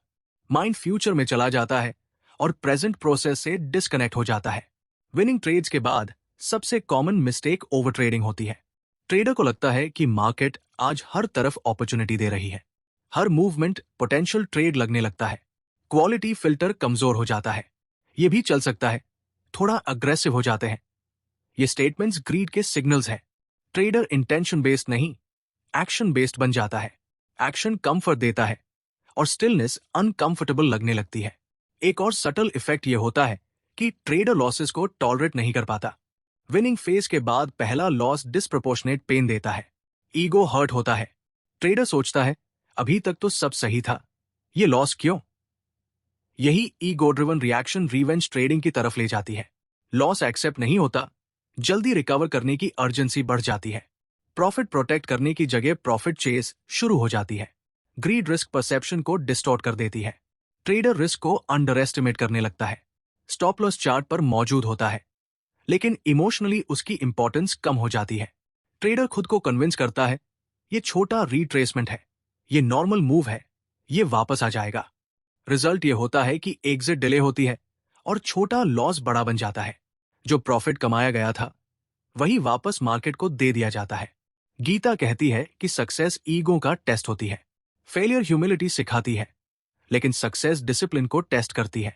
माइंड फ्यूचर में चला जाता है और प्रेजेंट प्रोसेस से डिस्कनेक्ट हो जाता है। विनिंग ट्रेड्स के बाद सबसे कॉमन मिस्टेक ओवर ट्रेडिंग होती है। ट्रेडर को लगता है कि मार्केट आज हर तरफ अपॉर्चुनिटी दे रही है, हर मूवमेंट पोटेंशियल ट्रेड लगने लगता है। क्वालिटी फिल्टर कमजोर हो जाता है, ये भी चल सकता है, थोड़ा अग्रेसिव हो जाते हैं। ये स्टेटमेंट्स ग्रीड के सिग्नल्स हैं। ट्रेडर इंटेंशन बेस्ड नहीं, एक्शन बेस्ड बन जाता है। एक्शन कंफर्ट देता है और स्टिलनेस अनकंफर्टेबल लगने लगती है। एक और सटल इफेक्ट यह होता है कि ट्रेडर लॉसेस को टॉलरेट नहीं कर पाता। विनिंग फेज के बाद पहला लॉस डिस्प्रोपोर्शनेट पेन देता है। ईगो हर्ट होता है। ट्रेडर सोचता है अभी तक तो सब सही था, ये लॉस क्यों? यही ego driven reaction revenge trading की तरफ ले जाती है। लॉस एक्सेप्ट नहीं होता, जल्दी रिकवर करने की अर्जेंसी बढ़ जाती है। प्रॉफिट प्रोटेक्ट करने की जगह प्रॉफिट चेस शुरू हो जाती है। ग्रीड रिस्क परसेप्शन को डिस्टॉर्ट कर देती है। ट्रेडर रिस्क को अंडर एस्टिमेट करने लगता है। स्टॉप लॉस चार्ट पर मौजूद होता है, लेकिन इमोशनली उसकी इंपॉर्टेंस कम हो जाती है। ट्रेडर खुद को कन्विंस करता है ये छोटा रिट्रेसमेंट है, ये नॉर्मल मूव है, ये वापस आ जाएगा। रिजल्ट ये होता है कि एग्जिट डिले होती है और छोटा लॉस बड़ा बन जाता है। जो प्रॉफिट कमाया गया था वही वापस मार्केट को दे दिया जाता है। गीता कहती है कि सक्सेस ईगो का टेस्ट होती है, फेलियर ह्यूमिलिटी सिखाती है, लेकिन सक्सेस डिसिप्लिन को टेस्ट करती है।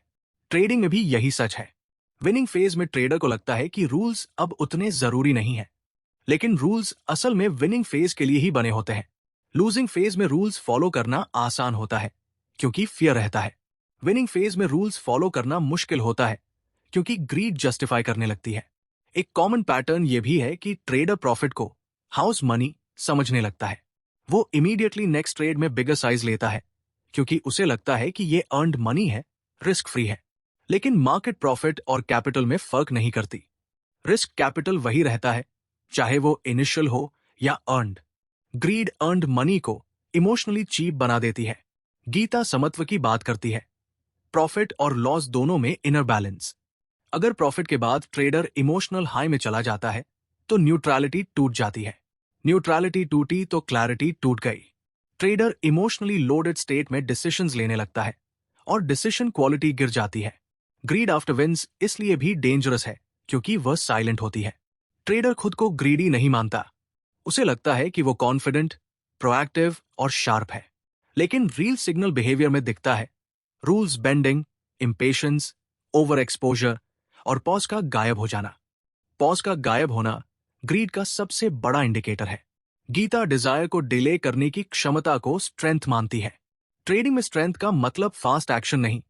ट्रेडिंग में भी यही सच है। विनिंग फेज में ट्रेडर को लगता है कि रूल्स अब उतने जरूरी नहीं है, लेकिन रूल्स असल में विनिंग फेज के लिए ही बने होते हैं। लूजिंग फेज में रूल्स फॉलो करना आसान होता है क्योंकि फियर रहता है। विनिंग फेज में रूल्स फॉलो करना मुश्किल होता है क्योंकि ग्रीड जस्टिफाई करने लगती है। एक कॉमन पैटर्न यह भी है कि ट्रेडर प्रॉफिट को हाउस मनी समझने लगता है। वो इमीडिएटली नेक्स्ट ट्रेड में बिगर साइज लेता है क्योंकि उसे लगता है कि ये अर्न्ड मनी है, रिस्क फ्री है। लेकिन मार्केट प्रॉफिट और कैपिटल में फर्क नहीं करती। रिस्क कैपिटल वही रहता है, चाहे वो इनिशियल हो या अर्न्ड। ग्रीड अर्न्ड मनी को इमोशनली चीप बना देती है। गीता समत्व की बात करती है, प्रॉफिट और लॉस दोनों में इनर बैलेंस। अगर प्रॉफिट के बाद ट्रेडर इमोशनल हाई में चला जाता है तो न्यूट्रलिटी टूट जाती है। न्यूट्रलिटी टूटी तो क्लैरिटी टूट गई। ट्रेडर इमोशनली लोडेड स्टेट में डिसीजंस लेने लगता है और डिसीजन क्वालिटी गिर जाती है। ग्रीड आफ्टर विंस इसलिए भी डेंजरस है क्योंकि वह साइलेंट होती है। ट्रेडर खुद को ग्रीडी नहीं मानता। उसे लगता है कि वो कॉन्फिडेंट, प्रोएक्टिव और शार्प है, लेकिन रियल सिग्नल बिहेवियर में दिखता है रूल्स बेंडिंग, इंपेशंस, ओवर एक्सपोजर और पॉज का गायब हो जाना। पॉज का गायब होना ग्रीड का सबसे बड़ा इंडिकेटर है। गीता डिजायर को डिले करने की क्षमता को स्ट्रेंथ मानती है। ट्रेडिंग में स्ट्रेंथ का मतलब फास्ट एक्शन नहीं,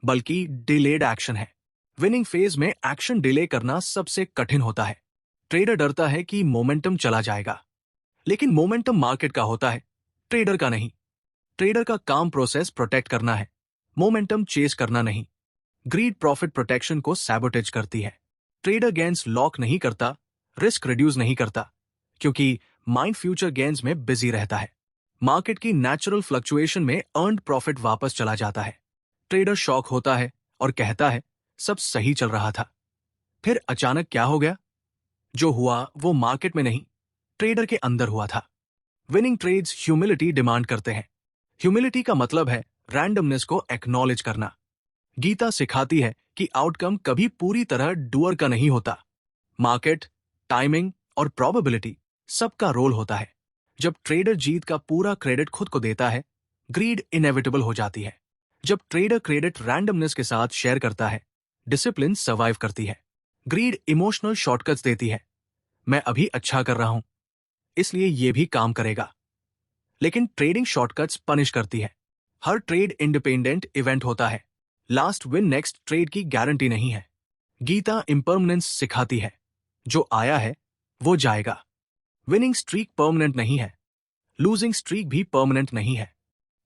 बल्कि डिलेड एक्शन है। विनिंग फेज में एक्शन डिले करना सबसे कठिन होता है। ट्रेडर डरता है कि मोमेंटम चला जाएगा, लेकिन मोमेंटम मार्केट का होता है, ट्रेडर का नहीं। ट्रेडर का काम प्रोसेस प्रोटेक्ट करना है, मोमेंटम चेस करना नहीं। ग्रीड प्रॉफिट प्रोटेक्शन को सैबोटेज करती है। ट्रेडर गेन्स लॉक नहीं करता, रिस्क रिड्यूस नहीं करता, क्योंकि माइंड फ्यूचर गेन्स में बिजी रहता है। मार्केट की नेचुरल फ्लक्चुएशन में अर्न्ड प्रॉफिट वापस चला जाता है। ट्रेडर शॉक होता है और कहता है सब सही चल रहा था, फिर अचानक क्या हो गया? जो हुआ वो मार्केट में नहीं, ट्रेडर के अंदर हुआ था। विनिंग ट्रेड्स ह्यूमिलिटी डिमांड करते हैं। ह्यूमिलिटी का मतलब है रैंडमनेस को एक्नॉलेज करना। गीता सिखाती है कि आउटकम कभी पूरी तरह डूअर का नहीं होता। मार्केट, टाइमिंग और प्रोबेबिलिटी सबका रोल होता है। जब ट्रेडर जीत का पूरा क्रेडिट खुद को देता है, ग्रीड इनएविटेबल हो जाती है। जब ट्रेडर क्रेडिट रैंडमनेस के साथ शेयर करता है, डिसिप्लिन सर्वाइव करती है। ग्रीड इमोशनल शॉर्टकट्स देती है। मैं अभी अच्छा कर रहा हूं, इसलिए यह भी काम करेगा। लेकिन ट्रेडिंग शॉर्टकट्स पनिश करती है। हर ट्रेड इंडिपेंडेंट इवेंट होता है। लास्ट विन नेक्स्ट ट्रेड की गारंटी नहीं है। गीता इम्परमानेंस सिखाती है, जो आया है वो जाएगा। विनिंग स्ट्रीक परमानेंट नहीं है, लूजिंग स्ट्रीक भी परमानेंट नहीं है।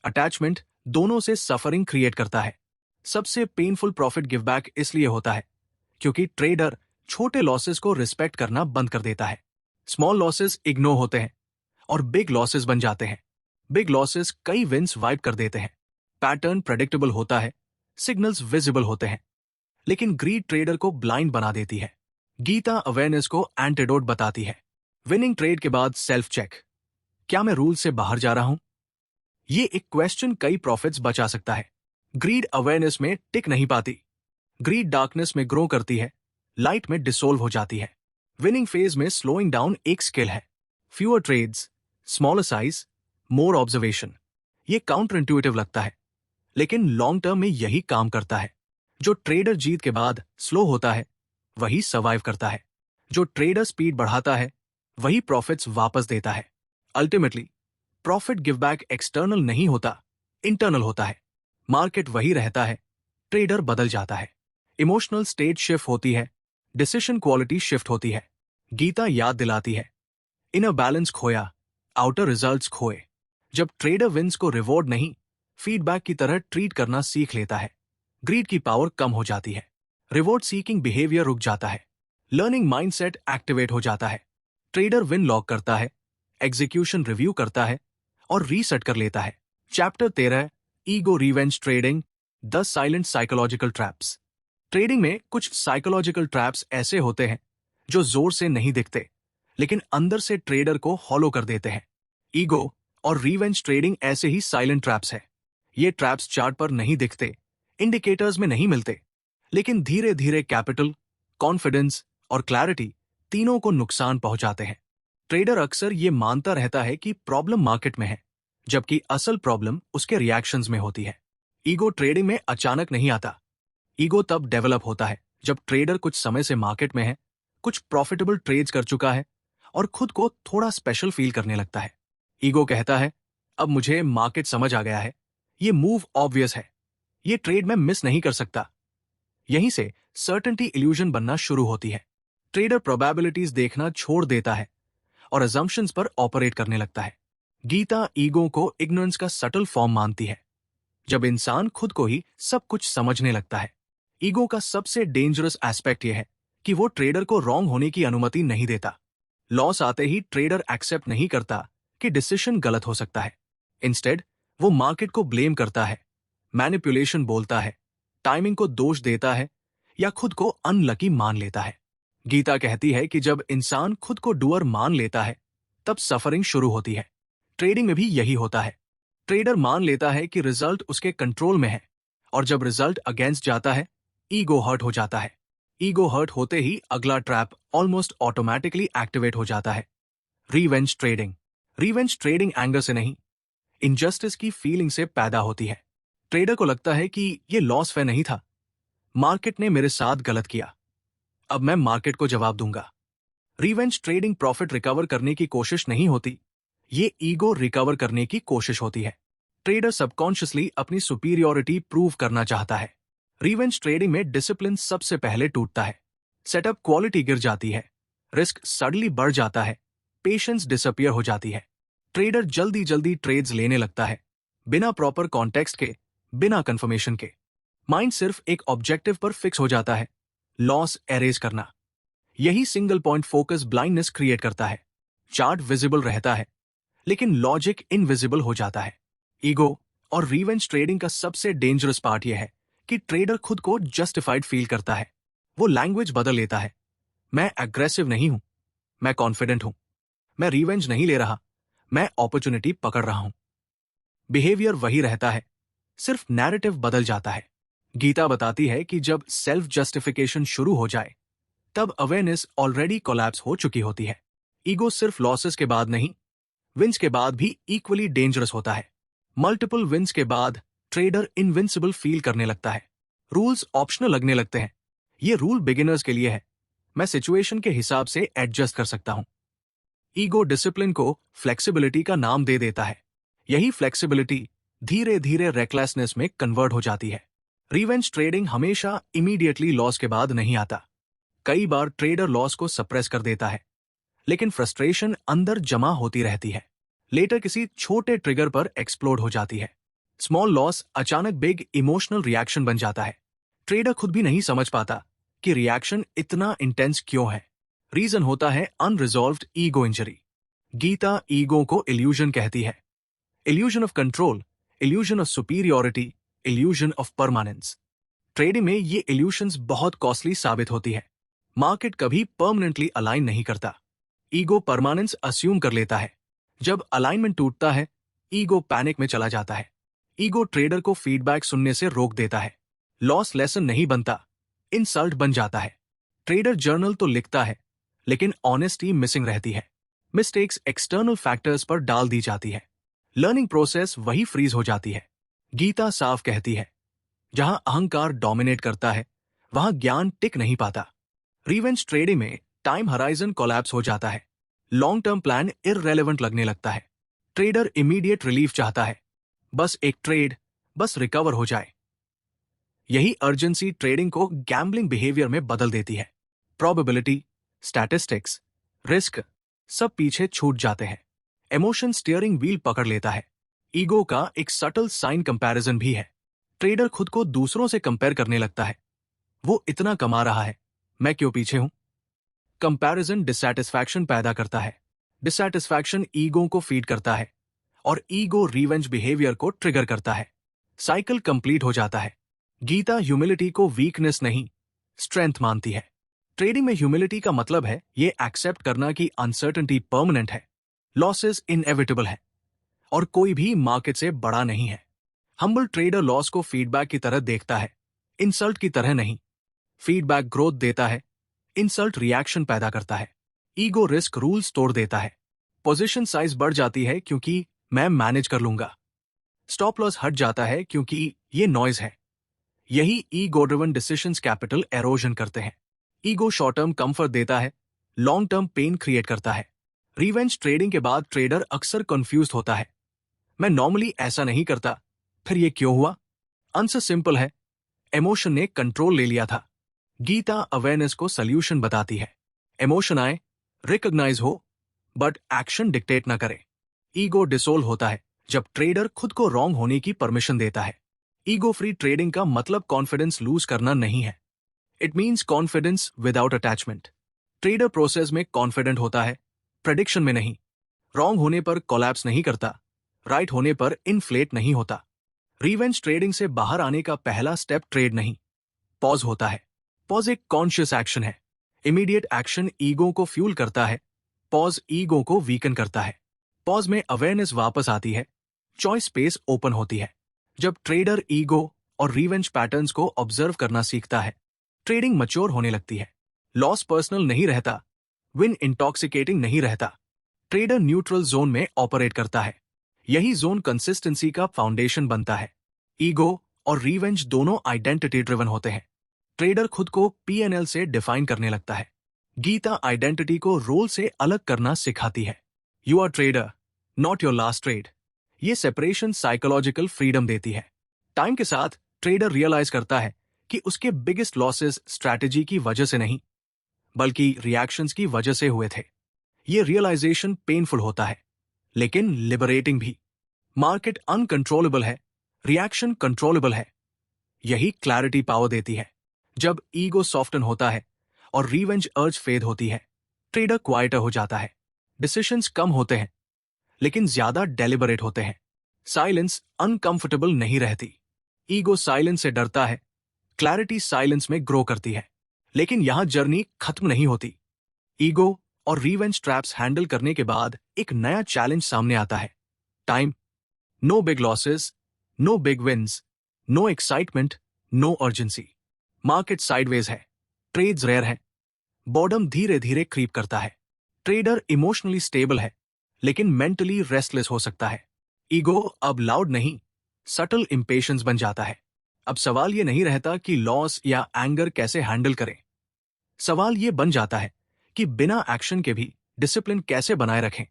अटैचमेंट दोनों से सफरिंग क्रिएट करता है। सबसे पेनफुल प्रॉफिट गिव बैक इसलिए होता है क्योंकि ट्रेडर छोटे लॉसेस को रिस्पेक्ट करना बंद कर देता है। स्मॉल लॉसेस इग्नोर होते हैं और बिग लॉसेस बन जाते हैं। बिग लॉसेस कई विन्स वाइप कर देते हैं। पैटर्न प्रेडिक्टेबल होता है, सिग्नल्स विजिबल होते हैं, लेकिन ग्रीड ट्रेडर को ब्लाइंड बना देती है। गीता अवेयरनेस को एंटीडोट बताती है। विनिंग ट्रेड के बाद सेल्फ चेक, क्या मैं रूल से बाहर जा रहा हूं? ये एक क्वेश्चन कई प्रॉफिट्स बचा सकता है। ग्रीड अवेयरनेस में टिक नहीं पाती। ग्रीड डार्कनेस में ग्रो करती है, लाइट में डिसोल्व हो जाती है। विनिंग फेज में स्लोइंग डाउन एक स्किल है। फ्यूअर ट्रेड्स, स्मॉलर साइज, मोर ऑब्जर्वेशन। ये काउंटर इंट्यूटिव लगता है, लेकिन लॉन्ग टर्म में यही काम करता है। जो ट्रेडर जीत के बाद स्लो होता है वही सर्वाइव करता है। जो ट्रेडर स्पीड बढ़ाता है वही प्रॉफिट्स वापस देता है। Ultimately profit give back external नहीं होता, इंटरनल होता है। मार्केट वही रहता है, ट्रेडर बदल जाता है। इमोशनल स्टेट शिफ्ट होती है, डिसीजन क्वालिटी शिफ्ट होती है। गीता याद दिलाती है, इनर बैलेंस खोया, आउटर रिजल्ट्स खोए। जब ट्रेडर विंस को रिवॉर्ड नहीं, फीडबैक की तरह ट्रीट करना सीख लेता है, ग्रीड की पावर कम हो जाती है, रिवॉर्ड सीकिंग बिहेवियर रुक जाता है, लर्निंग माइंडसेट एक्टिवेट हो जाता है। ट्रेडर विन लॉक करता है, एग्जीक्यूशन रिव्यू करता है और रीसेट कर लेता है। Chapter 13, ego revenge trading, 10 silent psychological traps. Trading में कुछ साइकोलॉजिकल ट्रैप्स ऐसे होते हैं जो जोर से नहीं दिखते, लेकिन अंदर से ट्रेडर को हॉलो कर देते हैं। ईगो और रिवेंज ट्रेडिंग ऐसे ही साइलेंट ट्रैप्स है। ये ट्रैप्स चार्ट पर नहीं दिखते, इंडिकेटर्स में नहीं मिलते, लेकिन धीरे धीरे कैपिटल, कॉन्फिडेंस और क्लैरिटी तीनों को नुकसान पहुंचाते हैं। ट्रेडर अक्सर ये मानता रहता है कि प्रॉब्लम मार्केट में है, जबकि असल प्रॉब्लम उसके रिएक्शंस में होती है। ईगो ट्रेडिंग में अचानक नहीं आता। ईगो तब डेवलप होता है जब ट्रेडर कुछ समय से मार्केट में है, कुछ प्रॉफिटेबल ट्रेड्स कर चुका है और खुद को थोड़ा स्पेशल फील करने लगता है। ईगो कहता है, अब मुझे मार्केट समझ आ गया है, ये मूव ऑब्वियस है, ये ट्रेड मैं मिस नहीं कर सकता। यहीं से सर्टेनिटी इल्यूजन बनना शुरू होती है। ट्रेडर प्रोबेबिलिटीज देखना छोड़ देता है और अजम्पशंस पर ऑपरेट करने लगता है। गीता ईगो को इग्नोरेंस का सटल फॉर्म मानती है। जब इंसान खुद को ही सब कुछ समझने लगता है। ईगो का सबसे डेंजरस एस्पेक्ट यह है कि वो ट्रेडर को रॉन्ग होने की अनुमति नहीं देता। लॉस आते ही ट्रेडर एक्सेप्ट नहीं करता कि डिसीजन गलत हो सकता है। इंस्टेड वो मार्केट को ब्लेम करता है, मैनिपुलेशन बोलता है, टाइमिंग को दोष देता है या खुद को अनलकी मान लेता है। गीता कहती है कि जब इंसान खुद को डूअर मान लेता है, तब सफरिंग शुरू होती है। ट्रेडिंग में भी यही होता है। ट्रेडर मान लेता है कि रिजल्ट उसके कंट्रोल में है, और जब रिजल्ट अगेंस्ट जाता है, ईगो हर्ट हो जाता है। ईगो हर्ट होते ही अगला ट्रैप ऑलमोस्ट ऑटोमेटिकली एक्टिवेट हो जाता है, revenge trading. Revenge trading anger से नहीं, इनजस्टिस की फीलिंग से पैदा होती है। ट्रेडर को लगता है कि ये लॉस फेयर नहीं था, मार्केट ने मेरे साथ गलत किया, अब मैं मार्केट को जवाब दूंगा। रिवेंज ट्रेडिंग प्रॉफिट रिकवर करने की कोशिश नहीं होती, ये ईगो रिकवर करने की कोशिश होती है। ट्रेडर सबकॉन्शियसली अपनी सुपीरियोरिटी प्रूव करना चाहता है। रिवेंज ट्रेडिंग में डिसिप्लिन सबसे पहले टूटता है, सेटअप क्वालिटी गिर जाती है, रिस्क सडनली बढ़ जाता है, पेशेंस डिसअपियर हो जाती है। ट्रेडर जल्दी जल्दी ट्रेड्स लेने लगता है, बिना प्रॉपर कॉन्टेक्स्ट के, बिना कंफर्मेशन के। माइंड सिर्फ एक ऑब्जेक्टिव पर फिक्स हो जाता है, लॉस एरेज करना। यही single point focus blindness create करता है। चार्ट विजिबल रहता है, लेकिन लॉजिक इनविजिबल हो जाता है। ईगो और रिवेंज ट्रेडिंग का सबसे डेंजरस पार्ट यह है कि ट्रेडर खुद को जस्टिफाइड फील करता है। वो लैंग्वेज बदल लेता है, मैं एग्रेसिव नहीं हूं, मैं कॉन्फिडेंट हूं, मैं रिवेंज नहीं ले रहा, मैं अपॉर्चुनिटी पकड़ रहा हूं। बिहेवियर वही रहता है, सिर्फ नैरेटिव बदल जाता है। गीता बताती है कि जब सेल्फ जस्टिफिकेशन शुरू हो जाए, तब अवेयरनेस ऑलरेडी कोलैप्स हो चुकी होती है। ईगो सिर्फ लॉसेस के बाद नहीं, विंस के बाद भी इक्वली डेंजरस होता है। मल्टीपल विंस के बाद ट्रेडर इनविंसिबल फील करने लगता है, रूल्स ऑप्शनल लगने लगते हैं। ये रूल बिगिनर्स के लिए है, मैं सिचुएशन के हिसाब से एडजस्ट कर सकता हूं। ईगो डिसिप्लिन को फ्लेक्सिबिलिटी का नाम दे देता है। यही फ्लेक्सिबिलिटी धीरे धीरे रेकलेसनेस में कन्वर्ट हो जाती है। रिवेंज ट्रेडिंग हमेशा इमीडिएटली लॉस के बाद नहीं आता। कई बार ट्रेडर लॉस को सप्रेस कर देता है, लेकिन फ्रस्ट्रेशन अंदर जमा होती रहती है, लेटर किसी छोटे ट्रिगर पर एक्सप्लोड हो जाती है। स्मॉल लॉस अचानक बिग इमोशनल रिएक्शन बन जाता है। ट्रेडर खुद भी नहीं समझ पाता कि रिएक्शन इतना इंटेंस क्यों है। रीजन होता है unresolved ego injury. Gita ego को इल्यूजन कहती है, illusion of control, illusion of superiority, illusion of permanence. Trading में ये इल्यूशंस बहुत कॉस्टली साबित होती है। मार्केट कभी परमानेंटली अलाइन नहीं करता, ईगो परमानेंस अस्यूम कर लेता है। जब अलाइनमेंट टूटता है, ईगो पैनिक में चला जाता है। ईगो ट्रेडर को फीडबैक सुनने से रोक देता है। लॉस लेसन नहीं बनता, इंसल्ट बन जाता है। ट्रेडर जर्नल तो लिखता है, लेकिन ऑनेस्टी मिसिंग रहती है। मिस्टेक्स एक्सटर्नल फैक्टर्स पर डाल दी जाती है, लर्निंग प्रोसेस वही फ्रीज हो जाती है। गीता साफ कहती है, जहां अहंकार डोमिनेट करता है, वहां ज्ञान टिक नहीं पाता। रिवेंज ट्रेडिंग में टाइम हराइजन कोलैप्स हो जाता है, लॉन्ग टर्म प्लान इररेलेवेंट लगने लगता है। ट्रेडर इमीडिएट रिलीफ चाहता है, बस एक ट्रेड, बस रिकवर हो जाए। यही अर्जेंसी ट्रेडिंग को गैम्बलिंग बिहेवियर में बदल देती है। प्रोबेबिलिटी, स्टैटिस्टिक्स, रिस्क सब पीछे छूट जाते हैं। इमोशन स्टीयरिंग व्हील पकड़ लेता है। ईगो का एक सटल साइन कंपैरिजन भी है। ट्रेडर खुद को दूसरों से कंपेयर करने लगता है। वो इतना कमा रहा है, मैं क्यों पीछे हूं? कंपैरिजन डिसैटिस्फैक्शन पैदा करता है। डिसैटिस्फैक्शन ईगो को फीड करता है और ईगो रिवेंज बिहेवियर को ट्रिगर करता है। साइकिल कंप्लीट हो जाता है। गीता ह्यूमिलिटी को वीकनेस नहीं, स्ट्रेंथ मानती है। ट्रेडिंग में ह्यूमिलिटी का मतलब है ये एक्सेप्ट करना कि अनसर्टेनिटी परमानेंट है, लॉसेस इनएविटेबल है और कोई भी मार्केट से बड़ा नहीं है। हम्बल ट्रेडर लॉस को फीडबैक की तरह देखता है, इंसल्ट की तरह नहीं। फीडबैक ग्रोथ देता है, इंसल्ट रिएक्शन पैदा करता है। ईगो रिस्क रूल्स तोड़ देता है। पोजीशन साइज बढ़ जाती है क्योंकि मैं मैनेज कर लूंगा। स्टॉप लॉस हट जाता है क्योंकि ये नॉइज है। यही ego driven decisions capital halogen करते हैं। ईगो शॉर्ट टर्म कंफर्ट देता है, लॉन्ग टर्म पेन क्रिएट करता है। रिवेंज ट्रेडिंग के बाद ट्रेडर अक्सर कंफ्यूज होता है, मैं नॉर्मली ऐसा नहीं करता, फिर ये क्यों हुआ? आंसर सिंपल है, इमोशन ने कंट्रोल ले लिया था। गीता अवेयरनेस को सॉल्यूशन बताती है। इमोशन आए, रिकॉग्नाइज हो, बट एक्शन डिक्टेट ना करे। ईगो डिसोल्व होता है जब ट्रेडर खुद को रॉन्ग होने की परमिशन देता है। ईगो फ्री ट्रेडिंग का मतलब कॉन्फिडेंस लूज करना नहीं है। It means confidence without attachment. Trader process में कॉन्फिडेंट होता है, प्रेडिक्शन में नहीं। रॉन्ग होने पर कोलैप्स नहीं करता, राइट होने पर इन्फ्लेट नहीं होता। रिवेंज ट्रेडिंग से बाहर आने का पहला स्टेप ट्रेड नहीं, पॉज होता है। पॉज एक कॉन्शियस एक्शन है। इमीडिएट एक्शन ईगो को फ्यूल करता है, पॉज ईगो को वीकन करता है। पॉज में अवेयरनेस वापस आती है, चॉइस स्पेस ओपन होती है। जब ट्रेडर ईगो और रिवेंज पैटर्न्स को ऑब्जर्व करना सीखता है, ट्रेडिंग मैच्योर होने लगती है। लॉस पर्सनल नहीं रहता, विन इंटॉक्सिकेटिंग नहीं रहता। ट्रेडर न्यूट्रल जोन में ऑपरेट करता है। यही जोन कंसिस्टेंसी का फाउंडेशन बनता है। ईगो और रिवेंज दोनों आइडेंटिटी ड्रिवन होते हैं। ट्रेडर खुद को पीएनएल से डिफाइन करने लगता है। गीता आइडेंटिटी को रोल से अलग करना सिखाती है। You are trader, not your last trade. ये सेपरेशन साइकोलॉजिकल फ्रीडम देती है। टाइम के साथ ट्रेडर रियलाइज करता है कि उसके बिगेस्ट लॉसेस स्ट्रैटेजी की वजह से नहीं, बल्कि रिएक्शंस की वजह से हुए थे। ये रियलाइजेशन पेनफुल होता है, लेकिन लिबरेटिंग भी। मार्केट अनकंट्रोलेबल है, रिएक्शन कंट्रोलेबल है। यही क्लैरिटी पावर देती है। जब ईगो सॉफ्टन होता है और रिवेंज अर्ज फेड होती है, ट्रेडर क्वाइटर हो जाता है। डिसीजंस कम होते हैं, लेकिन ज्यादा डेलिबरेट होते हैं। साइलेंस अनकंफर्टेबल नहीं रहती। ईगो साइलेंस से डरता है, क्लैरिटी साइलेंस में ग्रो करती है। लेकिन यहां जर्नी खत्म नहीं होती। ईगो और रिवेंज ट्रैप्स हैंडल करने के बाद एक नया चैलेंज सामने आता है। Time, no big losses, no big wins, no excitement, no urgency. Market sideways है, ट्रेड्स रेयर है, बॉर्डम धीरे धीरे क्रीप करता है। ट्रेडर इमोशनली स्टेबल है, लेकिन मेंटली रेस्टलेस हो सकता है। ईगो अब लाउड नहीं, सटल इंपेशंस बन जाता है। अब सवाल ये नहीं रहता कि लॉस या एंगर कैसे हैंडल करें। सवाल ये बन जाता है कि बिना एक्शन के भी डिसिप्लिन कैसे बनाए रखें,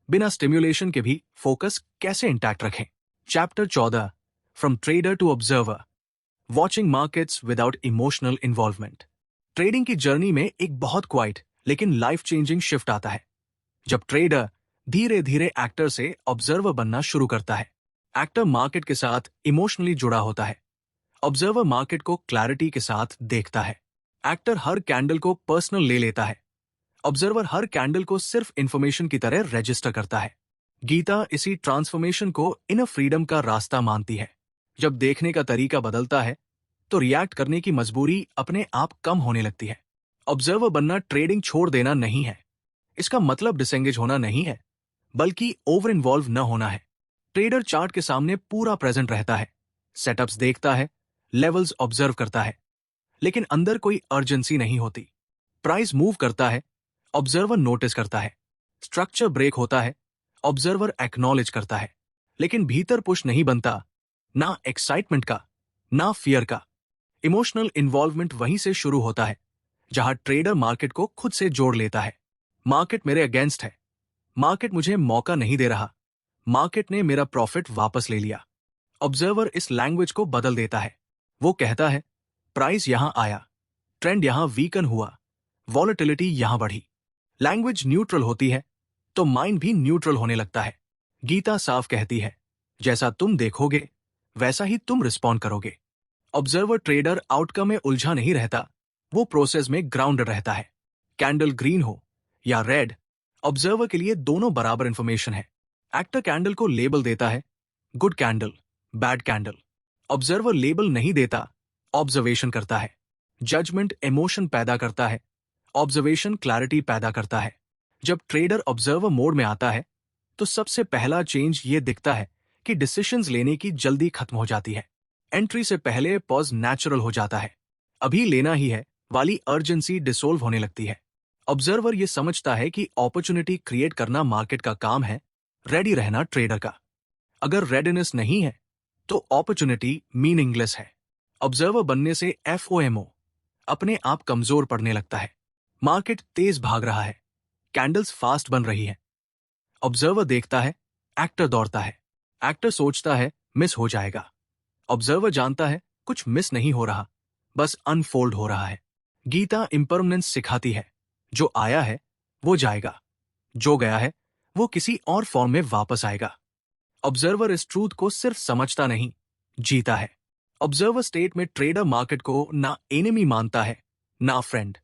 बिना स्टिम्युलेशन के भी फोकस कैसे इंटैक्ट रखें। Chapter 14, from trader to observer, watching markets without emotional involvement. Trading की जर्नी में एक बहुत क्वाइट लेकिन लाइफ चेंजिंग शिफ्ट आता है, जब ट्रेडर धीरे धीरे एक्टर से ऑब्जर्वर बनना शुरू करता है। एक्टर मार्केट के साथ इमोशनली जुड़ा होता है, ऑब्जर्वर मार्केट को क्लैरिटी के साथ देखता है। एक्टर हर कैंडल को पर्सनल ले लेता है, ऑब्जर्वर हर कैंडल को सिर्फ इंफॉर्मेशन की तरह रजिस्टर करता है। गीता इसी ट्रांसफॉर्मेशन को इनर फ्रीडम का रास्ता मानती है। जब देखने का तरीका बदलता है, तो रिएक्ट करने की मजबूरी अपने आप कम होने लगती है। ऑब्जर्वर बनना ट्रेडिंग छोड़ देना नहीं है। इसका मतलब डिसएंगेज होना नहीं है, बल्कि ओवर इन्वॉल्व न होना है। ट्रेडर चार्ट के सामने पूरा प्रेजेंट रहता है, सेटअप्स देखता है, लेवल्स ऑब्जर्व करता है, लेकिन अंदर कोई अर्जेंसी नहीं होती। प्राइस मूव करता है, ऑब्जर्वर नोटिस करता है, स्ट्रक्चर ब्रेक होता है, ऑब्जर्वर एक्नॉलेज करता है, लेकिन भीतर पुश नहीं बनता, ना एक्साइटमेंट का, ना फियर का। इमोशनल इन्वॉल्वमेंट वहीं से शुरू होता है, जहां ट्रेडर मार्केट को खुद से जोड़ लेता है। मार्केट मेरे अगेंस्ट है, मार्केट मुझे मौका नहीं दे रहा, मार्केट ने मेरा प्रॉफिट वापस ले लिया। ऑब्जर्वर इस लैंग्वेज को बदल देता है। वो कहता है, प्राइस यहां आया, ट्रेंड यहां वीकन हुआ, वॉलेटिलिटी यहां बढ़ी। लैंग्वेज न्यूट्रल होती है तो माइंड भी न्यूट्रल होने लगता है। गीता साफ कहती है, जैसा तुम देखोगे वैसा ही तुम रिस्पॉन्ड करोगे। ऑब्जर्वर ट्रेडर आउटकम में उलझा नहीं रहता, वो प्रोसेस में ग्राउंडेड रहता है। कैंडल ग्रीन हो या रेड, ऑब्जर्वर के लिए दोनों बराबर इंफॉर्मेशन है। एक्टर कैंडल को लेबल देता है, good candle, bad candle. Observer label नहीं देता, ऑब्जर्वेशन करता है। जजमेंट इमोशन पैदा करता है, ऑब्जर्वेशन क्लैरिटी पैदा करता है। जब ट्रेडर ऑब्जर्वर मोड में आता है तो सबसे पहला चेंज ये दिखता है कि डिसीजंस लेने की जल्दी खत्म हो जाती है। एंट्री से पहले पॉज नेचुरल हो जाता है, अभी लेना ही है वाली अर्जेंसी डिसोल्व होने लगती है। ऑब्जर्वर ये समझता है कि अपॉर्चुनिटी क्रिएट करना मार्केट का काम है, रेडी रहना ट्रेडर का। अगर रेडीनेस नहीं है तो अपॉर्चुनिटी मीनिंगलेस है। ऑब्जर्वर बनने से FOMO अपने आप कमजोर पड़ने लगता है। मार्केट तेज भाग रहा है, कैंडल्स फास्ट बन रही है। ऑब्जर्वर देखता है, एक्टर दौड़ता है। एक्टर सोचता है मिस हो जाएगा। ऑब्जर्वर जानता है कुछ मिस नहीं हो रहा, बस अनफोल्ड हो रहा है। गीता इम्परमानेंस सिखाती है, जो आया है वो जाएगा, जो गया है वो किसी और फॉर्म में वापस आएगा। ऑब्जर्वर इस ट्रूथ को सिर्फ समझता नहीं, जीता है। ऑब्जर्वर स्टेट में ट्रेडर मार्केट को ना एनिमी मानता है ना फ्रेंड।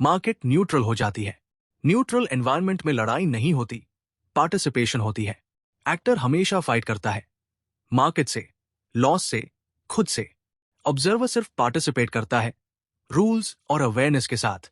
मार्केट न्यूट्रल हो जाती है। न्यूट्रल एनवायरनमेंट में लड़ाई नहीं होती, पार्टिसिपेशन होती है। एक्टर हमेशा फाइट करता है, मार्केट से, लॉस से, खुद से। ऑब्जर्वर सिर्फ पार्टिसिपेट करता है, रूल्स और अवेयरनेस के साथ।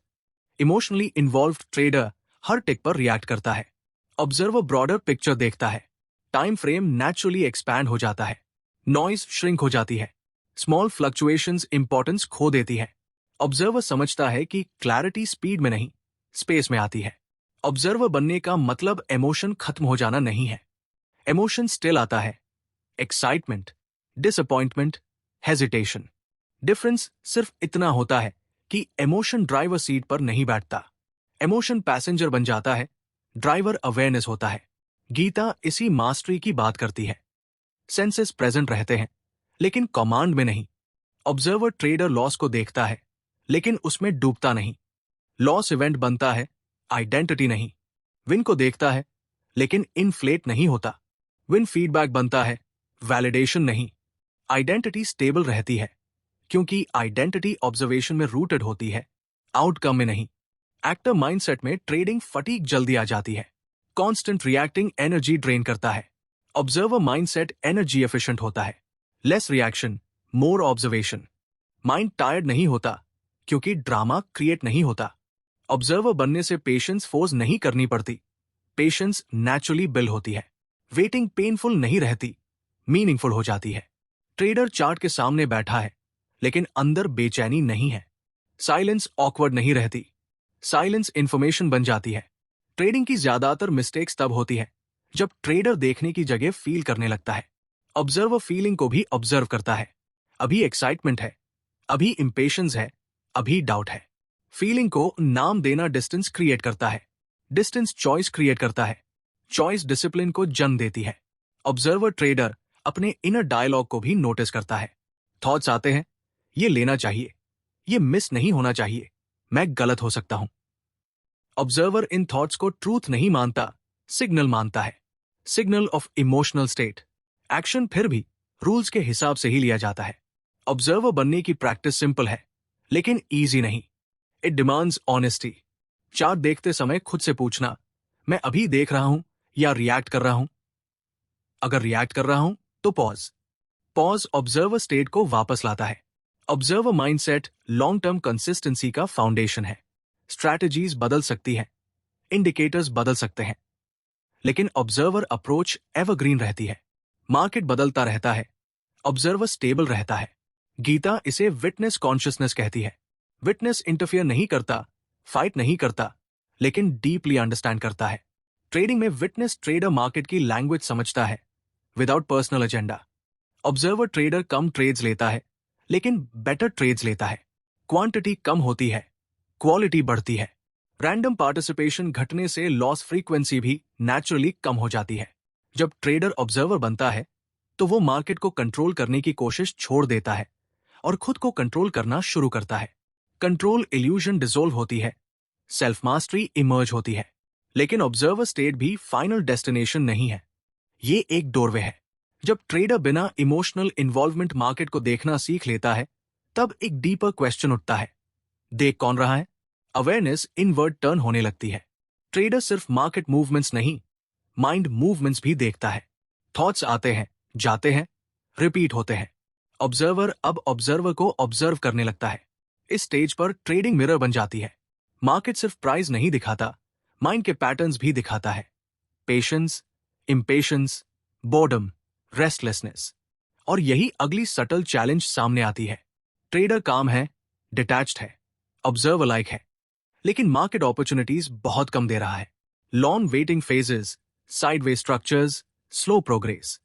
इमोशनली इन्वॉल्व्ड ट्रेडर हर टिक पर रिएक्ट करता है। ऑब्जर्वर ब्रॉडर पिक्चर देखता है, टाइम फ्रेम नेचुरली एक्सपैंड हो जाता है, नॉइज श्रिंक हो जाती है, स्मॉल फ्लक्चुएशंस इंपॉर्टेंस खो देती है। ऑब्जर्वर समझता है कि क्लैरिटी स्पीड में नहीं, स्पेस में आती है। ऑब्जर्वर बनने का मतलब इमोशन खत्म हो जाना नहीं है। इमोशन स्टिल आता है, एक्साइटमेंट, डिसअपॉइंटमेंट, हेजिटेशन। डिफरेंस सिर्फ इतना होता है कि इमोशन ड्राइवर सीट पर नहीं बैठता, इमोशन पैसेंजर बन जाता है, ड्राइवर अवेयरनेस होता है। गीता इसी मास्टरी की बात करती है। सेंसेस प्रेजेंट रहते हैं लेकिन कमांड में नहीं। ऑब्जर्वर ट्रेडर लॉस को देखता है लेकिन उसमें डूबता नहीं। लॉस इवेंट बनता है, आइडेंटिटी नहीं। विन को देखता है लेकिन इनफ्लेट नहीं होता। विन फीडबैक बनता है, वैलिडेशन नहीं। आइडेंटिटी स्टेबल रहती है क्योंकि आइडेंटिटी ऑब्जर्वेशन में रूटेड होती है, आउटकम में नहीं। एक्टर माइंडसेट में ट्रेडिंग फटीग जल्दी आ जाती है। कांस्टेंट रिएक्टिंग एनर्जी ड्रेन करता है। ऑब्जर्वर माइंडसेट एनर्जी एफिशिएंट होता है, लेस रिएक्शन, मोर ऑब्जर्वेशन। माइंड टायर्ड नहीं होता क्योंकि ड्रामा क्रिएट नहीं होता। ऑब्जर्वर बनने से पेशेंस फोर्स नहीं करनी पड़ती, पेशेंस नेचुरली बिल्ड होती है। वेटिंग पेनफुल नहीं रहती, मीनिंगफुल हो जाती है। ट्रेडर चार्ट के सामने बैठा है लेकिन अंदर बेचैनी नहीं है। साइलेंस ऑकवर्ड नहीं रहती, साइलेंस इंफॉर्मेशन बन जाती है। ट्रेडिंग की ज्यादातर मिस्टेक्स तब होती है जब ट्रेडर देखने की जगह फील करने लगता है। ऑब्जर्वर फीलिंग को भी ऑब्जर्व करता है। अभी एक्साइटमेंट है, अभी इंपेशेंस है, अभी डाउट है। फीलिंग को नाम देना डिस्टेंस क्रिएट करता है, डिस्टेंस चॉइस क्रिएट करता है, चॉइस डिसिप्लिन को जन्म देती है। ऑब्जर्वर ट्रेडर अपने इनर डायलॉग को भी नोटिस करता है। थॉट्स आते हैं, ये लेना चाहिए, ये मिस नहीं होना चाहिए, मैं गलत हो सकता हूं। ऑब्जर्वर इन थॉट्स को ट्रूथ नहीं मानता, सिग्नल मानता है, signal of emotional state. Action फिर भी रूल्स के हिसाब से ही लिया जाता है। ऑब्जर्वर बनने की प्रैक्टिस सिंपल है लेकिन ईजी नहीं। It demands honesty. चार्ट देखते समय खुद से पूछना, मैं अभी देख रहा हूं या रिएक्ट कर रहा हूं? अगर रिएक्ट कर रहा हूं तो पॉज। पॉज ऑब्जर्वर स्टेट को वापस लाता है। Observer mindset long term consistency का फाउंडेशन है। स्ट्रैटेजीज बदल सकती है, इंडिकेटर्स बदल सकते हैं, लेकिन ऑब्जर्वर अप्रोच एवरग्रीन रहती है। मार्केट बदलता रहता है, ऑब्जर्वर स्टेबल रहता है। गीता इसे विटनेस कॉन्शियसनेस कहती है। विटनेस इंटरफियर नहीं करता, फाइट नहीं करता, लेकिन डीपली अंडरस्टैंड करता है। ट्रेडिंग में विटनेस ट्रेडर मार्केट की लैंग्वेज समझता है, without personal agenda. Observer trader कम ट्रेड्स लेता है लेकिन बेटर ट्रेड्स लेता है। क्वांटिटी कम होती है, क्वालिटी बढ़ती है। रैंडम पार्टिसिपेशन घटने से लॉस फ्रीक्वेंसी भी नेचुरली कम हो जाती है। जब ट्रेडर ऑब्जर्वर बनता है तो वो मार्केट को कंट्रोल करने की कोशिश छोड़ देता है और खुद को कंट्रोल करना शुरू करता है। कंट्रोल इल्यूजन डिसॉल्व होती है, सेल्फ मास्टरी इमर्ज होती है। लेकिन ऑब्जर्वर स्टेट भी फाइनल डेस्टिनेशन नहीं है, ये एक डोरवे है। जब ट्रेडर बिना इमोशनल इन्वॉल्वमेंट मार्केट को देखना सीख लेता है, तब एक डीपर क्वेश्चन उठता है, देख कौन रहा है? अवेयरनेस इनवर्ड टर्न होने लगती है। ट्रेडर सिर्फ मार्केट मूवमेंट्स नहीं, माइंड मूवमेंट्स भी देखता है। थॉट्स आते हैं, जाते हैं, रिपीट होते हैं। ऑब्जर्वर अब ऑब्जर्वर को ऑब्जर्व करने लगता है। इस स्टेज पर ट्रेडिंग मिरर बन जाती है। मार्केट सिर्फ प्राइस नहीं दिखाता, माइंड के पैटर्न्स भी दिखाता है। Patience, impatience, boredom, restlessness. और यही अगली सटल चैलेंज सामने आती है। ट्रेडर काम है, डिटैच्ड है, ऑब्जर्वर लाइक है, लेकिन मार्केट अपॉर्चुनिटीज बहुत कम दे रहा है। Long waiting phases, sideways structures, slow progress,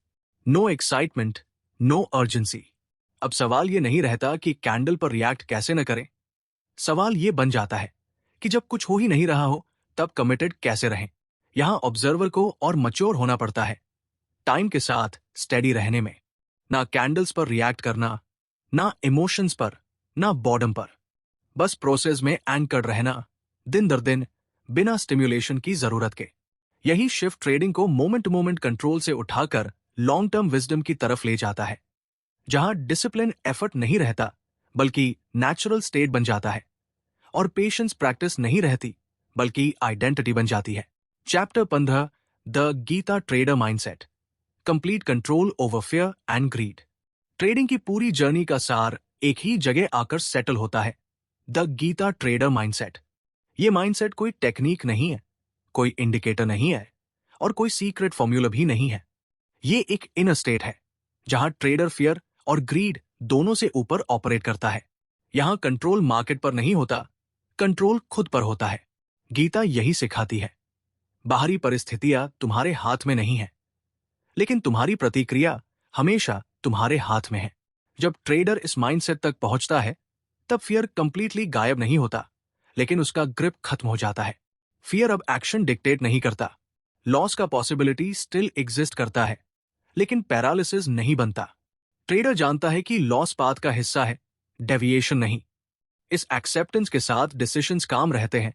no excitement, no urgency. अब सवाल ये नहीं रहता कि कैंडल पर रिएक्ट कैसे न करें। सवाल ये बन जाता है कि जब कुछ हो ही नहीं रहा हो तब कमिटेड कैसे रहें। यहां ऑब्जर्वर को और मैच्योर होना पड़ता है, टाइम के साथ स्टेडी रहने में। ना कैंडल्स पर रिएक्ट करना, ना इमोशंस पर, ना बॉर्डम पर। बस प्रोसेस में एंकर्ड रहना, दिन दर दिन, बिना स्टिम्युलेशन की जरूरत के। यही शिफ्ट ट्रेडिंग को मोमेंट टू मोमेंट कंट्रोल से उठाकर लॉन्ग टर्म विजडम की तरफ ले जाता है, जहां डिसिप्लिन एफर्ट नहीं रहता बल्कि नेचुरल स्टेट बन जाता है, और पेशेंस प्रैक्टिस नहीं रहती बल्कि आइडेंटिटी बन जाती है। Chapter 15, the Gita trader mindset, complete control over fear and greed. Trading की पूरी जर्नी का सार एक ही जगह आकर सेटल होता है, द गीता ट्रेडर माइंडसेट। ये माइंडसेट कोई टेक्निक नहीं है, कोई इंडिकेटर नहीं है, और कोई सीक्रेट फॉर्मूला भी नहीं है। ये एक इनर स्टेट है जहां ट्रेडर फियर और ग्रीड दोनों से ऊपर ऑपरेट करता है। यहां कंट्रोल मार्केट पर नहीं होता, कंट्रोल खुद पर होता है। गीता यही सिखाती है, बाहरी परिस्थितियां तुम्हारे हाथ में नहीं है, लेकिन तुम्हारी प्रतिक्रिया हमेशा तुम्हारे हाथ में है। जब ट्रेडर इस माइंडसेट तक पहुंचता है, तब फियर कंप्लीटली गायब नहीं होता, लेकिन उसका ग्रिप खत्म हो जाता है। फियर अब एक्शन डिक्टेट नहीं करता, लॉस का पॉसिबिलिटी स्टिल एग्जिस्ट करता है, लेकिन पैरालिसिस नहीं बनता। ट्रेडर जानता है कि लॉस पाथ का हिस्सा है, डेविएशन नहीं। इस एक्सेप्टेंस के साथ डिसीजंस काम रहते हैं,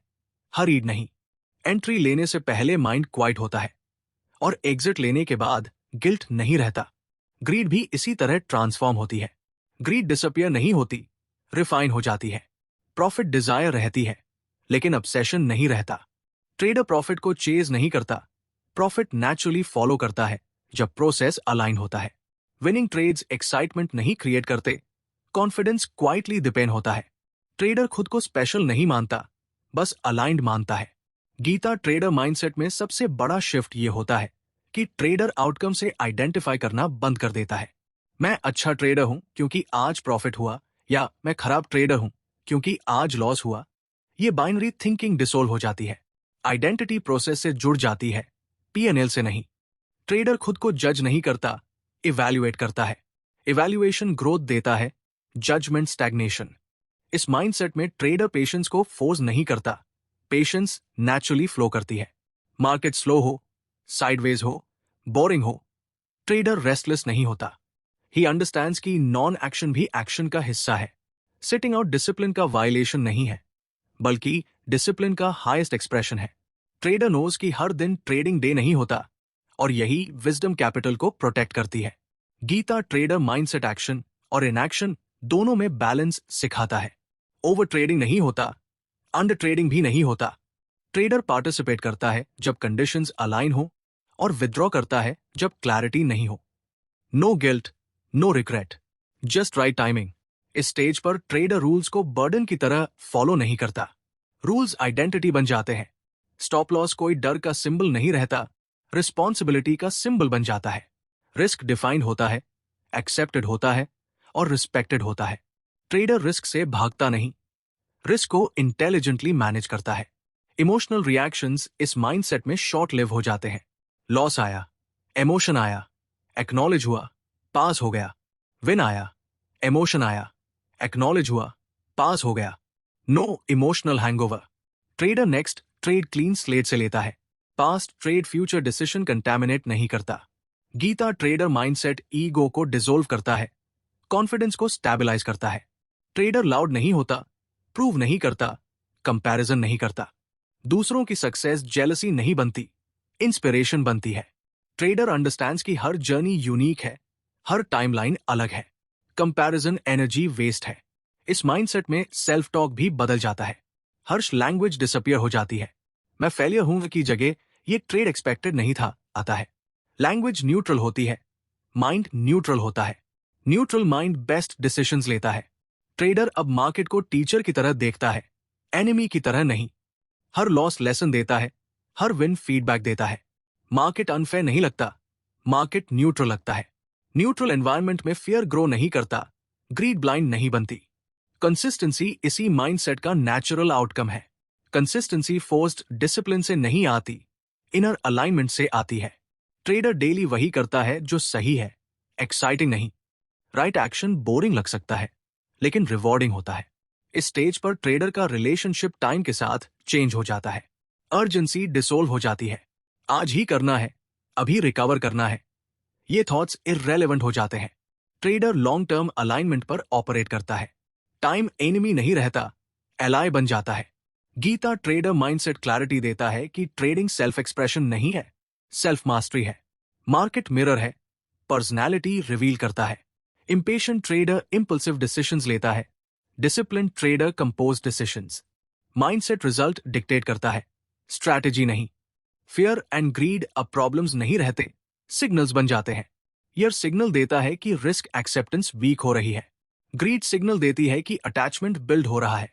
हरीड नहीं। एंट्री लेने से पहले माइंड क्वाइट होता है, और एग्जिट लेने के बाद गिल्ट नहीं रहता। ग्रीड भी इसी तरह ट्रांसफॉर्म होती है। ग्रीड डिसअपियर नहीं होती, रिफाइन हो जाती है। प्रॉफिट डिजायर रहती है, लेकिन obsession नहीं रहता। ट्रेडर प्रॉफिट को चेज नहीं करता, प्रॉफिट नेचुरली फॉलो करता है जब प्रोसेस अलाइन होता है। विनिंग ट्रेड्स एक्साइटमेंट नहीं क्रिएट करते, कॉन्फिडेंस क्वाइटली डिपेंड होता है। ट्रेडर खुद को स्पेशल नहीं मानता, बस अलाइंड मानता है। गीता ट्रेडर माइंडसेट में सबसे बड़ा शिफ्ट ये होता है कि ट्रेडर आउटकम से आइडेंटिफाई करना बंद कर देता है। मैं अच्छा ट्रेडर हूं क्योंकि आज प्रॉफिट हुआ, या मैं खराब ट्रेडर हूं क्योंकि आज लॉस हुआ। ये बाइनरी थिंकिंग डिसोल्व हो जाती है, आइडेंटिटी प्रोसेस से जुड़ जाती है, पीएनएल से नहीं। ट्रेडर खुद को जज नहीं करता, इवैल्यूएट करता है। इवैल्यूएशन ग्रोथ देता है, जजमेंट स्टैग्नेशन। इस माइंडसेट में ट्रेडर पेशेंस को फोर्स नहीं करता, पेशेंस नेचुरली फ्लो करती है। मार्केट स्लो हो, साइडवेज हो, बोरिंग हो, ट्रेडर रेस्टलेस नहीं होता। ही अंडरस्टैंड्स कि नॉन एक्शन भी एक्शन का हिस्सा है। सिटिंग आउट डिसिप्लिन का वायलेशन नहीं है, बल्कि डिसिप्लिन का हाईएस्ट एक्सप्रेशन है। ट्रेडर नोज कि हर दिन ट्रेडिंग डे नहीं होता, और यही विजडम कैपिटल को प्रोटेक्ट करती है। गीता ट्रेडर माइंडसेट एक्शन और इनएक्शन दोनों में बैलेंस सिखाता है। ओवर ट्रेडिंग नहीं होता, अंडर ट्रेडिंग भी नहीं होता। ट्रेडर पार्टिसिपेट करता है जब कंडीशंस अलाइन हो, और विथड्रॉ करता है जब क्लैरिटी नहीं हो। No guilt, no regret, just right timing. इस स्टेज पर ट्रेडर रूल्स को बर्डन की तरह फॉलो नहीं करता, रूल्स आइडेंटिटी बन जाते हैं। स्टॉप लॉस कोई डर का सिंबल नहीं रहता, रिस्पॉन्सिबिलिटी का सिंबल बन जाता है। रिस्क डिफाइंड होता है, एक्सेप्टेड होता है, और रिस्पेक्टेड होता है। ट्रेडर रिस्क से भागता नहीं, रिस्क को इंटेलिजेंटली मैनेज करता है। इमोशनल रिएक्शंस इस माइंडसेट में शॉर्ट लिव हो जाते हैं। लॉस आया, इमोशन आया, एक्नॉलेज हुआ, पास हो गया। विन आया, इमोशन आया, एक्नॉलेज हुआ, पास हो गया। No emotional hangover. Trader next trade clean slate से लेता है, past trade future decision contaminate नहीं करता। गीता ट्रेडर माइंडसेट ईगो को डिसोल्व करता है, कॉन्फिडेंस को स्टेबलाइज करता है। ट्रेडर लाउड नहीं होता, प्रूव नहीं करता, कंपैरिजन नहीं करता। दूसरों की सक्सेस जेलसी नहीं बनती, इंस्पिरेशन बनती है। ट्रेडर अंडरस्टैंड्स कि हर जर्नी यूनिक है, हर टाइमलाइन अलग है। कंपैरिजन एनर्जी वेस्ट है। इस माइंडसेट में सेल्फ टॉक भी बदल जाता है। हर्ष लैंग्वेज डिसअपियर हो जाती है। मैं फेलियर हूं की जगह ये ट्रेड एक्सपेक्टेड नहीं था आता है। लैंग्वेज न्यूट्रल होती है, माइंड न्यूट्रल होता है। न्यूट्रल माइंड बेस्ट डिसीजंस लेता है। ट्रेडर अब मार्केट को टीचर की तरह देखता है, एनिमी की तरह नहीं। हर लॉस लेसन देता है, हर विन फीडबैक देता है। मार्केट अनफेयर नहीं लगता, मार्केट न्यूट्रल लगता है। न्यूट्रल एनवायरनमेंट में फियर ग्रो नहीं करता, ग्रीड ब्लाइंड नहीं बनती। कंसिस्टेंसी इसी माइंडसेट का नेचुरल आउटकम है। कंसिस्टेंसी फोर्स्ड डिसिप्लिन से नहीं आती, इनर अलाइनमेंट से आती है। ट्रेडर डेली वही करता है जो सही है, एक्साइटिंग नहीं। राइट एक्शन बोरिंग लग सकता है, लेकिन रिवॉर्डिंग होता है। इस स्टेज पर ट्रेडर का रिलेशनशिप टाइम के साथ चेंज हो जाता है। अर्जेंसी डिसोल्व हो जाती है। आज ही करना है, अभी रिकवर करना है, ये थॉट्स इररेलेवेंट हो जाते हैं। ट्रेडर लॉन्ग टर्म अलाइनमेंट पर ऑपरेट करता है। टाइम एनिमी नहीं रहता, एलाय बन जाता है। गीता ट्रेडर माइंडसेट क्लैरिटी देता है कि ट्रेडिंग सेल्फ एक्सप्रेशन नहीं है, सेल्फ मास्टरी है। मार्केट मिरर है, पर्सनैलिटी रिवील करता है। इंपेशेंट ट्रेडर इंपल्सिव डिसीजंस लेता है, discipline trader compose decisions. Mindset result dictate करता है, स्ट्रैटेजी नहीं। फियर एंड ग्रीड अब प्रॉब्लम्स नहीं रहते, सिग्नल्स बन जाते हैं। यह सिग्नल देता है कि रिस्क एक्सेप्टेंस वीक हो रही है। ग्रीड सिग्नल देती है कि अटैचमेंट बिल्ड हो रहा है।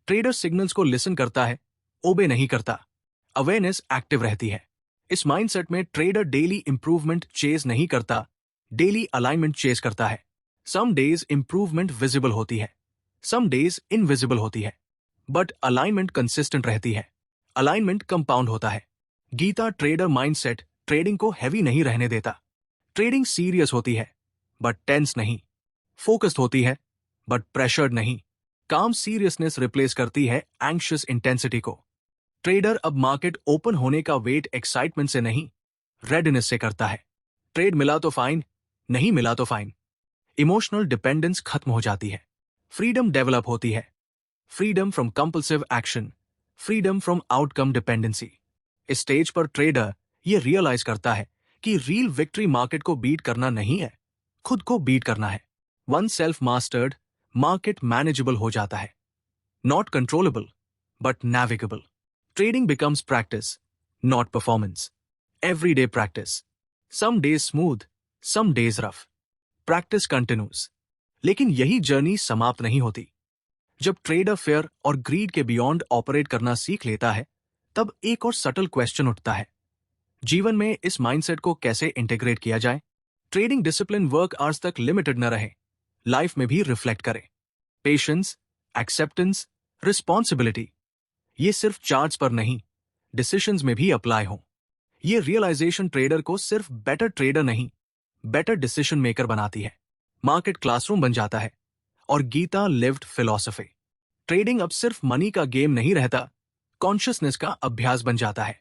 ट्रेडर सिग्नल्स को लिसन करता है, ओबे नहीं करता। अवेयरनेस एक्टिव रहती है। इस माइंडसेट में ट्रेडर डेली इंप्रूवमेंट चेज नहीं करता, डेली अलाइनमेंट चेज करता है। सम डेज इंप्रूवमेंट विजिबल होती है, सम डेज इनविजिबल होती है, बट अलाइनमेंट कंसिस्टेंट रहती है। अलाइनमेंट कंपाउंड होता है। गीता ट्रेडर माइंडसेट ट्रेडिंग को हैवी नहीं रहने देता। ट्रेडिंग सीरियस होती है, बट टेंस नहीं। फोकस्ड होती है, बट प्रेशर्ड नहीं। काम सीरियसनेस रिप्लेस करती है एंग्शियस इंटेंसिटी को। ट्रेडर अब मार्केट ओपन होने का वेट एक्साइटमेंट से नहीं, रेडनेस से करता है। ट्रेड मिला तो फाइन, नहीं मिला तो फाइन। इमोशनल डिपेंडेंस खत्म हो जाती है। फ्रीडम डेवलप होती है। Freedom from compulsive action, freedom from outcome dependency. इस स्टेज पर ट्रेडर ये रियलाइज करता है कि रियल विक्ट्री मार्केट को बीट करना नहीं है, खुद को बीट करना है। One self mastered, market manageable हो जाता है। Not controllable, but navigable. Trading becomes practice, not performance. Everyday practice. Some days smooth, some days rough. Practice continues. लेकिन यही जर्नी समाप्त नहीं होती। जब ट्रेडर फेयर और ग्रीड के बियॉन्ड ऑपरेट करना सीख लेता है, तब एक और सटल क्वेश्चन उठता है। जीवन में इस माइंडसेट को कैसे इंटीग्रेट किया जाए? ट्रेडिंग डिसिप्लिन वर्क आवर्स तक लिमिटेड न रहे, लाइफ में भी रिफ्लेक्ट करे। पेशेंस, एक्सेप्टेंस, रिस्पॉन्सिबिलिटी, ये सिर्फ चार्ट्स पर नहीं, डिसीजंस में भी अप्लाई हो। ये रियलाइजेशन ट्रेडर को सिर्फ बेटर ट्रेडर नहीं, बेटर डिसीजन मेकर बनाती है। मार्केट क्लासरूम बन जाता है और गीता लिव्ड फिलॉसफी। ट्रेडिंग अब सिर्फ मनी का गेम नहीं रहता, कॉन्शियसनेस का अभ्यास बन जाता है।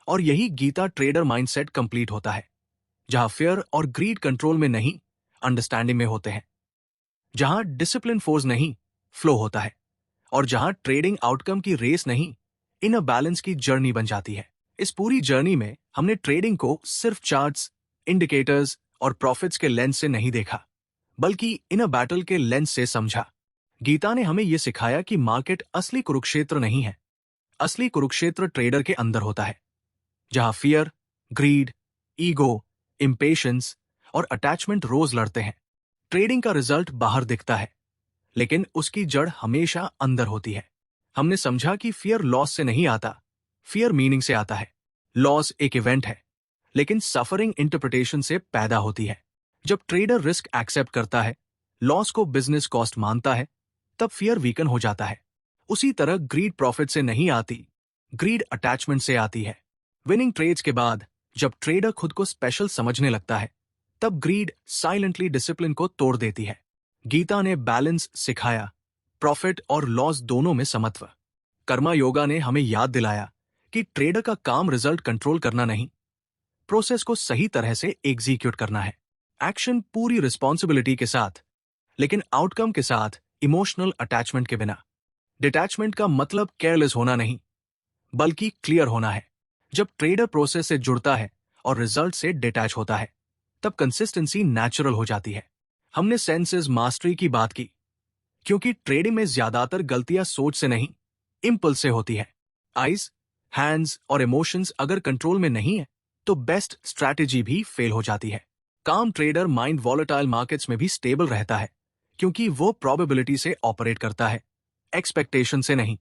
और यही गीता ट्रेडर माइंडसेट कंप्लीट होता है, जहां फियर और ग्रीड कंट्रोल में नहीं, अंडरस्टैंडिंग में होते हैं। जहां डिसिप्लिन फोर्स नहीं, फ्लो होता है। और जहां ट्रेडिंग आउटकम की रेस नहीं, इनर बैलेंस की जर्नी बन जाती है। इस पूरी जर्नी में हमने ट्रेडिंग को सिर्फ चार्ट्स, इंडिकेटर्स और प्रॉफिट्स के लेंस से नहीं देखा, बल्कि इनर बैटल के लेंस से समझा। गीता ने हमें यह सिखाया कि मार्केट असली कुरुक्षेत्र नहीं है। असली कुरुक्षेत्र ट्रेडर के अंदर होता है, जहां फियर, ग्रीड, ईगो, इंपेशेंस और अटैचमेंट रोज लड़ते हैं। ट्रेडिंग का रिजल्ट बाहर दिखता है, लेकिन उसकी जड़ हमेशा अंदर होती है। हमने समझा कि फियर लॉस से नहीं आता, फियर मीनिंग से आता है। लॉस एक इवेंट है, लेकिन सफरिंग इंटरप्रिटेशन से पैदा होती है। जब ट्रेडर रिस्क एक्सेप्ट करता है, लॉस को बिजनेस कॉस्ट मानता है, तब फियर वीकन हो जाता है। उसी तरह ग्रीड प्रॉफिट से नहीं आती, ग्रीड अटैचमेंट से आती है। विनिंग ट्रेड्स के बाद जब ट्रेडर खुद को स्पेशल समझने लगता है, तब ग्रीड साइलेंटली डिसिप्लिन को तोड़ देती है। गीता ने बैलेंस सिखाया, प्रॉफिट और लॉस दोनों में समत्व। कर्मा योगा ने हमें याद दिलाया कि ट्रेडर का काम रिजल्ट कंट्रोल करना नहीं, प्रोसेस को सही तरह से एग्जीक्यूट करना है। एक्शन पूरी रिस्पॉन्सिबिलिटी के साथ, लेकिन आउटकम के साथ इमोशनल अटैचमेंट के बिना। डिटैचमेंट का मतलब केयरलेस होना नहीं, बल्कि क्लियर होना है। जब ट्रेडर प्रोसेस से जुड़ता है और रिजल्ट से डिटैच होता है, तब कंसिस्टेंसी नेचुरल हो जाती है। हमने सेंसेस मास्टरी की बात की, क्योंकि ट्रेडिंग में ज्यादातर गलतियां सोच से नहीं, इंपल्स से होती है। आइज, हैंड्स और इमोशंस अगर कंट्रोल में नहीं है, तो बेस्ट स्ट्रैटेजी भी फेल हो जाती है। काम ट्रेडर माइंड वॉलेटाइल मार्केट्स में भी स्टेबल रहता है, क्योंकि वो प्रोबेबिलिटी से ऑपरेट करता है, एक्सपेक्टेशन से नहीं।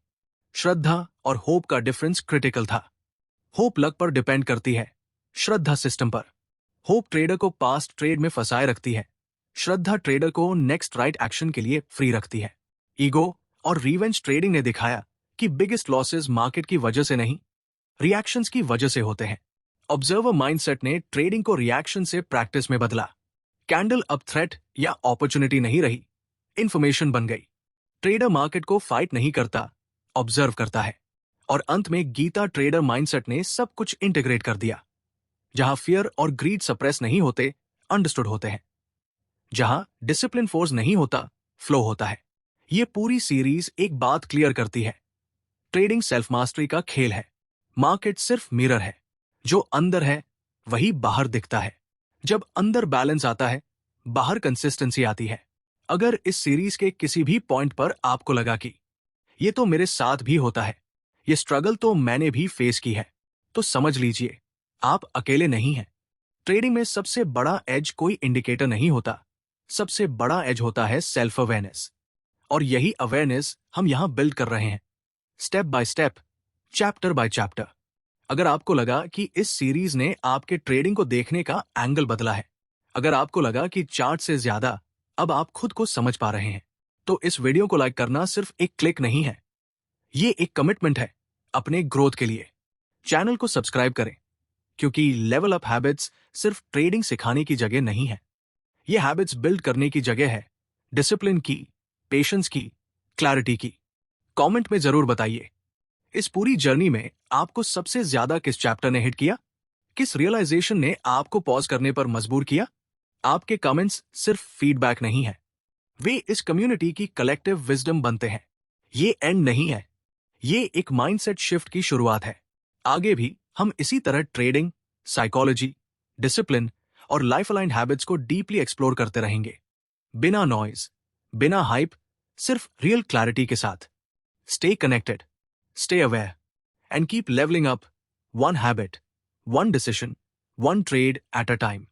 श्रद्धा और होप का डिफरेंस क्रिटिकल था। होप लक पर डिपेंड करती है, श्रद्धा सिस्टम पर। होप ट्रेडर को पास्ट ट्रेड में फंसाए रखती है, श्रद्धा ट्रेडर को नेक्स्ट राइट एक्शन के लिए फ्री रखती है। ईगो और रिवेंज ट्रेडिंग ने दिखाया कि बिगेस्ट लॉसेस मार्केट की वजह से नहीं, रिएक्शंस की वजह से होते हैं। ऑब्जर्वर माइंडसेट ने ट्रेडिंग को रिएक्शन से प्रैक्टिस में बदला। कैंडल अब थ्रेट या अपॉर्चुनिटी नहीं रही, इंफॉर्मेशन बन गई। ट्रेडर मार्केट को फाइट नहीं करता, ऑब्जर्व करता है। और अंत में गीता ट्रेडर माइंडसेट ने सब कुछ इंटीग्रेट कर दिया। जहां फियर और ग्रीड सप्रेस नहीं होते, अंडरस्टूड होते हैं। जहां डिसिप्लिन फोर्स नहीं होता, फ्लो होता है। ये पूरी सीरीज एक बात क्लियर करती है, ट्रेडिंग सेल्फ मास्टरी का खेल है। मार्केट सिर्फ मिरर है, जो अंदर है वही बाहर दिखता है। जब अंदर बैलेंस आता है, बाहर कंसिस्टेंसी आती है। अगर इस सीरीज के किसी भी पॉइंट पर आपको लगा कि ये तो मेरे साथ भी होता है, ये स्ट्रगल तो मैंने भी फेस की है, तो समझ लीजिए आप अकेले नहीं हैं। ट्रेडिंग में सबसे बड़ा एज कोई इंडिकेटर नहीं होता, सबसे बड़ा एज होता है सेल्फ अवेयरनेस। और यही अवेयरनेस हम यहां बिल्ड कर रहे हैं, step by step, chapter by chapter. अगर आपको लगा कि इस सीरीज ने आपके ट्रेडिंग को देखने का एंगल बदला है, अगर आपको लगा कि चार्ट से ज्यादा अब आप खुद को समझ पा रहे हैं, तो इस वीडियो को लाइक करना सिर्फ एक क्लिक नहीं है, ये एक कमिटमेंट है अपने ग्रोथ के लिए। चैनल को सब्सक्राइब करें, क्योंकि लेवल अप हैबिट्स सिर्फ ट्रेडिंग सिखाने की जगह नहीं है, ये हैबिट्स बिल्ड करने की जगह है, डिसिप्लिन की, पेशेंस की, क्लैरिटी की। कमेंट में जरूर बताइए, इस पूरी जर्नी में आपको सबसे ज्यादा किस चैप्टर ने हिट किया, किस रियलाइजेशन ने आपको पॉज करने पर मजबूर किया। आपके कमेंट्स सिर्फ फीडबैक नहीं है, वे इस कम्युनिटी की कलेक्टिव विजडम बनते हैं। ये एंड नहीं है, ये एक माइंडसेट शिफ्ट की शुरुआत है। आगे भी हम इसी तरह ट्रेडिंग, साइकोलॉजी, डिसिप्लिन और लाइफ अलाइंड हैबिट्स को डीपली एक्सप्लोर करते रहेंगे, बिना नॉइज, बिना हाइप, सिर्फ रियल क्लैरिटी के साथ। Stay connected, stay aware, and keep leveling up one habit, one decision, one trade at a time.